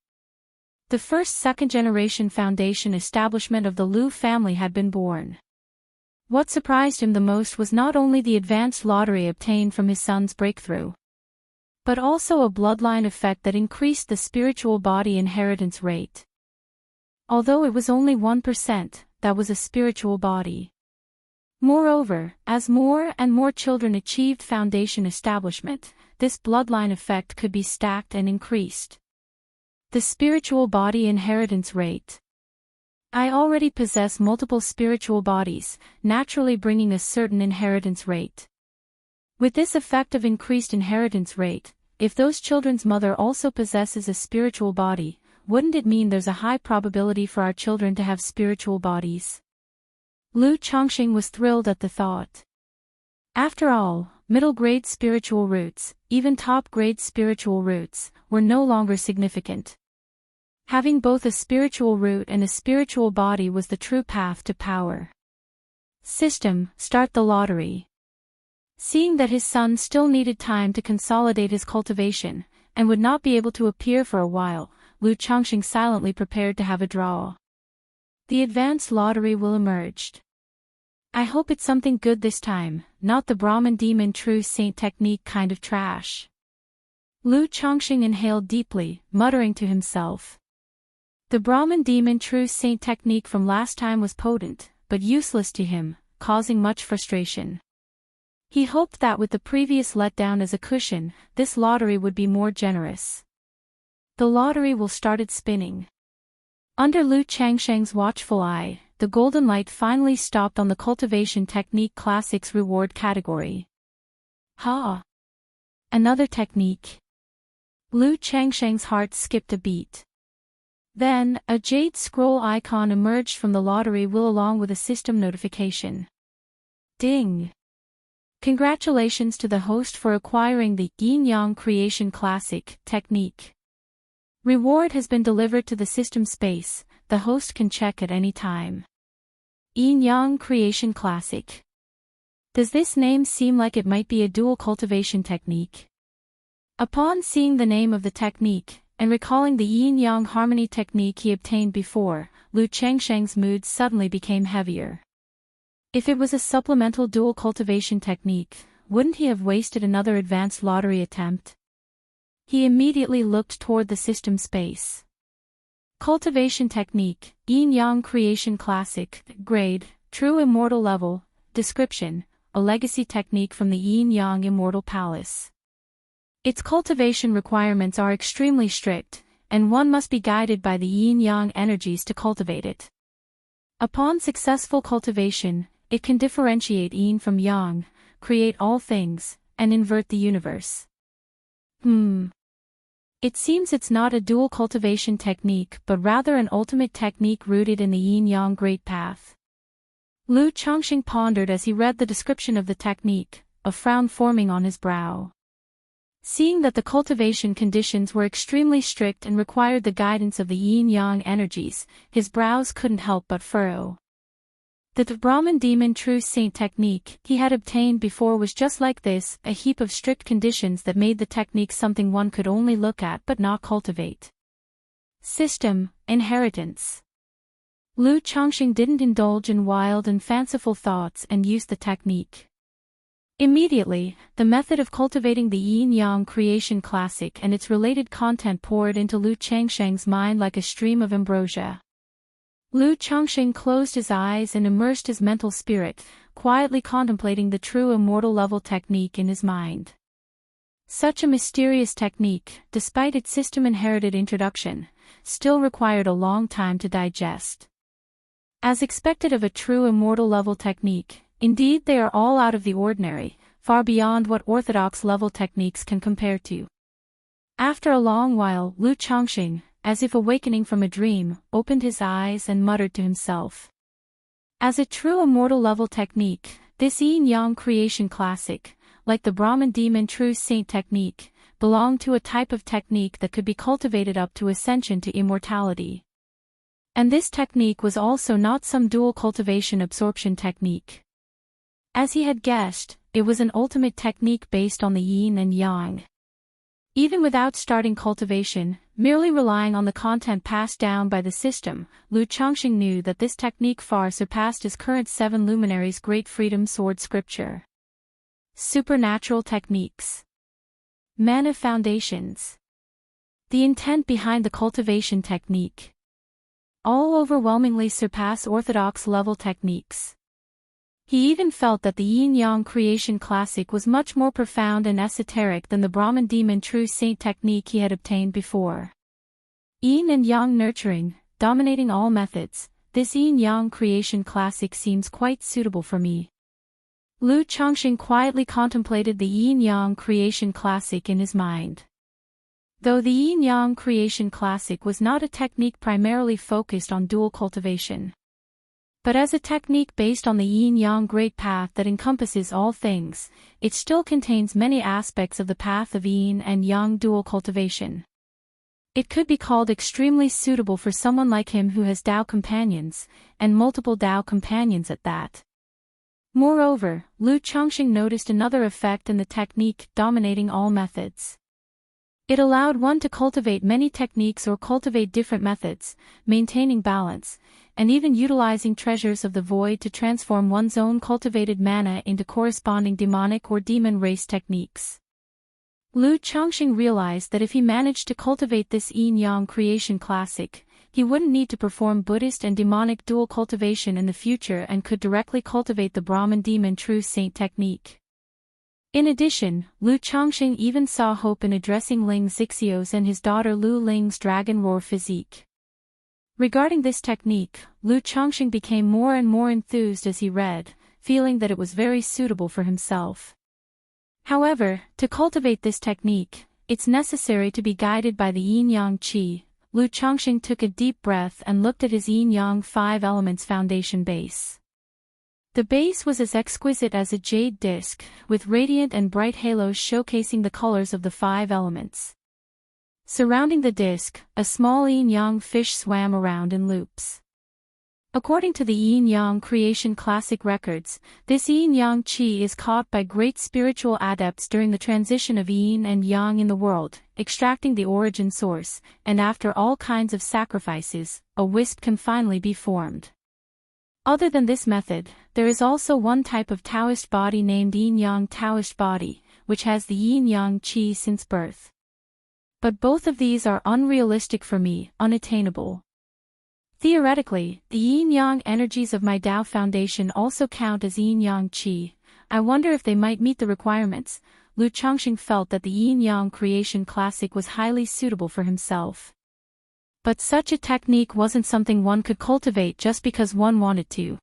The first second-generation foundation establishment of the Lu family had been born. What surprised him the most was not only the advanced lottery obtained from his son's breakthrough, but also a bloodline effect that increased the spiritual body inheritance rate. Although it was only 1%, that was a spiritual body. Moreover, as more and more children achieved foundation establishment, this bloodline effect could be stacked and increased. The spiritual body inheritance rate. I already possess multiple spiritual bodies, naturally bringing a certain inheritance rate. With this effect of increased inheritance rate, if those children's mother also possesses a spiritual body, wouldn't it mean there's a high probability for our children to have spiritual bodies? Lu Chongqing was thrilled at the thought. After all, middle-grade spiritual roots, even top-grade spiritual roots, were no longer significant. Having both a spiritual root and a spiritual body was the true path to power. System, start the lottery. Seeing that his son still needed time to consolidate his cultivation, and would not be able to appear for a while, Lu Chongqing silently prepared to have a draw. The advanced lottery will emerge. I hope it's something good this time, not the Brahmin demon true saint technique kind of trash. Lu Chongqing inhaled deeply, muttering to himself. The Brahmin demon true saint technique from last time was potent, but useless to him, causing much frustration. He hoped that with the previous letdown as a cushion, this lottery would be more generous. The lottery will started spinning. Under Lu Changsheng's watchful eye, the golden light finally stopped on the Cultivation Technique Classics reward category. Ha! Another technique. Lu Changsheng's heart skipped a beat. Then, a jade scroll icon emerged from the lottery wheel along with a system notification. Ding! Congratulations to the host for acquiring the Yin Yang Creation Classic technique. Reward has been delivered to the system space, the host can check at any time. Yin Yang Creation Classic. Does this name seem like it might be a dual cultivation technique? Upon seeing the name of the technique, and recalling the yin-yang harmony technique he obtained before, Lu Changsheng's mood suddenly became heavier. If it was a supplemental dual cultivation technique, wouldn't he have wasted another advanced lottery attempt? He immediately looked toward the system space. Cultivation technique, yin-yang creation classic, grade, true immortal level, description, a legacy technique from the yin-yang immortal palace. Its cultivation requirements are extremely strict, and one must be guided by the yin-yang energies to cultivate it. Upon successful cultivation, it can differentiate yin from yang, create all things, and invert the universe. It seems it's not a dual cultivation technique but rather an ultimate technique rooted in the yin-yang great path. Lu Changxing pondered as he read the description of the technique, a frown forming on his brow. Seeing that the cultivation conditions were extremely strict and required the guidance of the yin-yang energies, his brows couldn't help but furrow. The Brahman demon true saint technique he had obtained before was just like this, a heap of strict conditions that made the technique something one could only look at but not cultivate. System, inheritance. Lu Changxing didn't indulge in wild and fanciful thoughts and used the technique. Immediately, the method of cultivating the yin-yang creation classic and its related content poured into Lu Changxing's mind like a stream of ambrosia. Lu Changxing closed his eyes and immersed his mental spirit, quietly contemplating the true immortal level technique in his mind. Such a mysterious technique, despite its system-inherited introduction, still required a long time to digest. As expected of a true immortal level technique, indeed they are all out of the ordinary, far beyond what orthodox level techniques can compare to. After a long while, Lu Changxing, as if awakening from a dream, opened his eyes and muttered to himself. As a true immortal level technique, this yin-yang creation classic, like the Brahman demon true saint technique, belonged to a type of technique that could be cultivated up to ascension to immortality. And this technique was also not some dual cultivation absorption technique. As he had guessed, it was an ultimate technique based on the yin and yang. Even without starting cultivation, merely relying on the content passed down by the system, Lu Changxing knew that this technique far surpassed his current 7 luminaries' great freedom sword scripture. Supernatural techniques. Mana foundations. The intent behind the cultivation technique. All overwhelmingly surpass orthodox level techniques. He even felt that the yin-yang creation classic was much more profound and esoteric than the Brahman demon true saint technique he had obtained before. Yin and yang nurturing, dominating all methods, this yin-yang creation classic seems quite suitable for me. Lu Changxing quietly contemplated the yin-yang creation classic in his mind. Though the yin-yang creation classic was not a technique primarily focused on dual cultivation, but as a technique based on the yin-yang great path that encompasses all things, it still contains many aspects of the path of yin and yang dual cultivation. It could be called extremely suitable for someone like him who has Tao companions, and multiple Tao companions at that. Moreover, Lu Changxing noticed another effect in the technique dominating all methods. It allowed one to cultivate many techniques or cultivate different methods, maintaining balance, and even utilizing treasures of the void to transform one's own cultivated mana into corresponding demonic or demon race techniques. Lu Changxing realized that if he managed to cultivate this yin-yang creation classic, he wouldn't need to perform Buddhist and demonic dual cultivation in the future and could directly cultivate the Brahman demon true saint technique. In addition, Lu Changxing even saw hope in addressing Ling Xixiu's and his daughter Lu Ling's dragon roar physique. Regarding this technique, Lu Changxing became more and more enthused as he read, feeling that it was very suitable for himself. However, to cultivate this technique, it's necessary to be guided by the yin-yang qi. Lu Changxing took a deep breath and looked at his yin-yang 5 elements foundation base. The base was as exquisite as a jade disc, with radiant and bright halos showcasing the colors of the 5 elements. Surrounding the disc, a small yin-yang fish swam around in loops. According to the yin-yang creation classic records, this yin-yang qi is caught by great spiritual adepts during the transition of yin and yang in the world, extracting the origin source, and after all kinds of sacrifices, a wisp can finally be formed. Other than this method, there is also one type of Taoist body named yin-yang Taoist body, which has the yin-yang qi since birth. But both of these are unrealistic for me, unattainable. Theoretically, the yin-yang energies of my Tao foundation also count as yin-yang qi. I wonder if they might meet the requirements. Lu Changxing felt that the yin-yang creation classic was highly suitable for himself. But such a technique wasn't something one could cultivate just because one wanted to.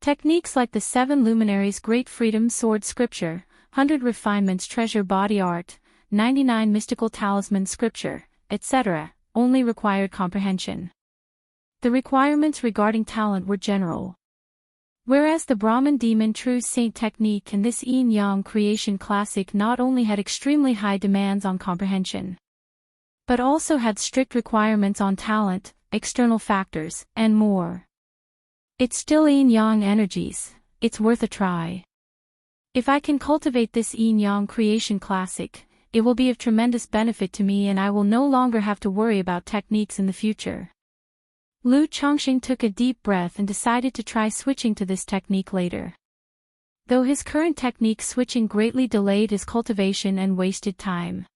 Techniques like the 7 Luminaries Great Freedom Sword Scripture, 100 Refinements Treasure Body Art, 99 Mystical Talisman Scripture, etc., only required comprehension. The requirements regarding talent were general. Whereas the Brahman Demon True Saint technique and this Yin-Yang Creation Classic not only had extremely high demands on comprehension, but also had strict requirements on talent, external factors, and more. It's still Yin-Yang energies, it's worth a try. If I can cultivate this Yin-Yang Creation Classic, it will be of tremendous benefit to me and I will no longer have to worry about techniques in the future. Lu Chongqing took a deep breath and decided to try switching to this technique later. Though his current technique switching greatly delayed his cultivation and wasted time.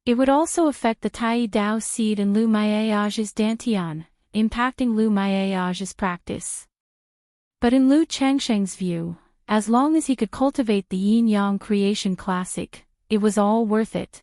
It would also affect the Tai Dao seed and Lu Maiage's Dantian, impacting Lu Maiage's practice. But in Lu Chengsheng's view, as long as he could cultivate the Yin-Yang Creation Classic, it was all worth it.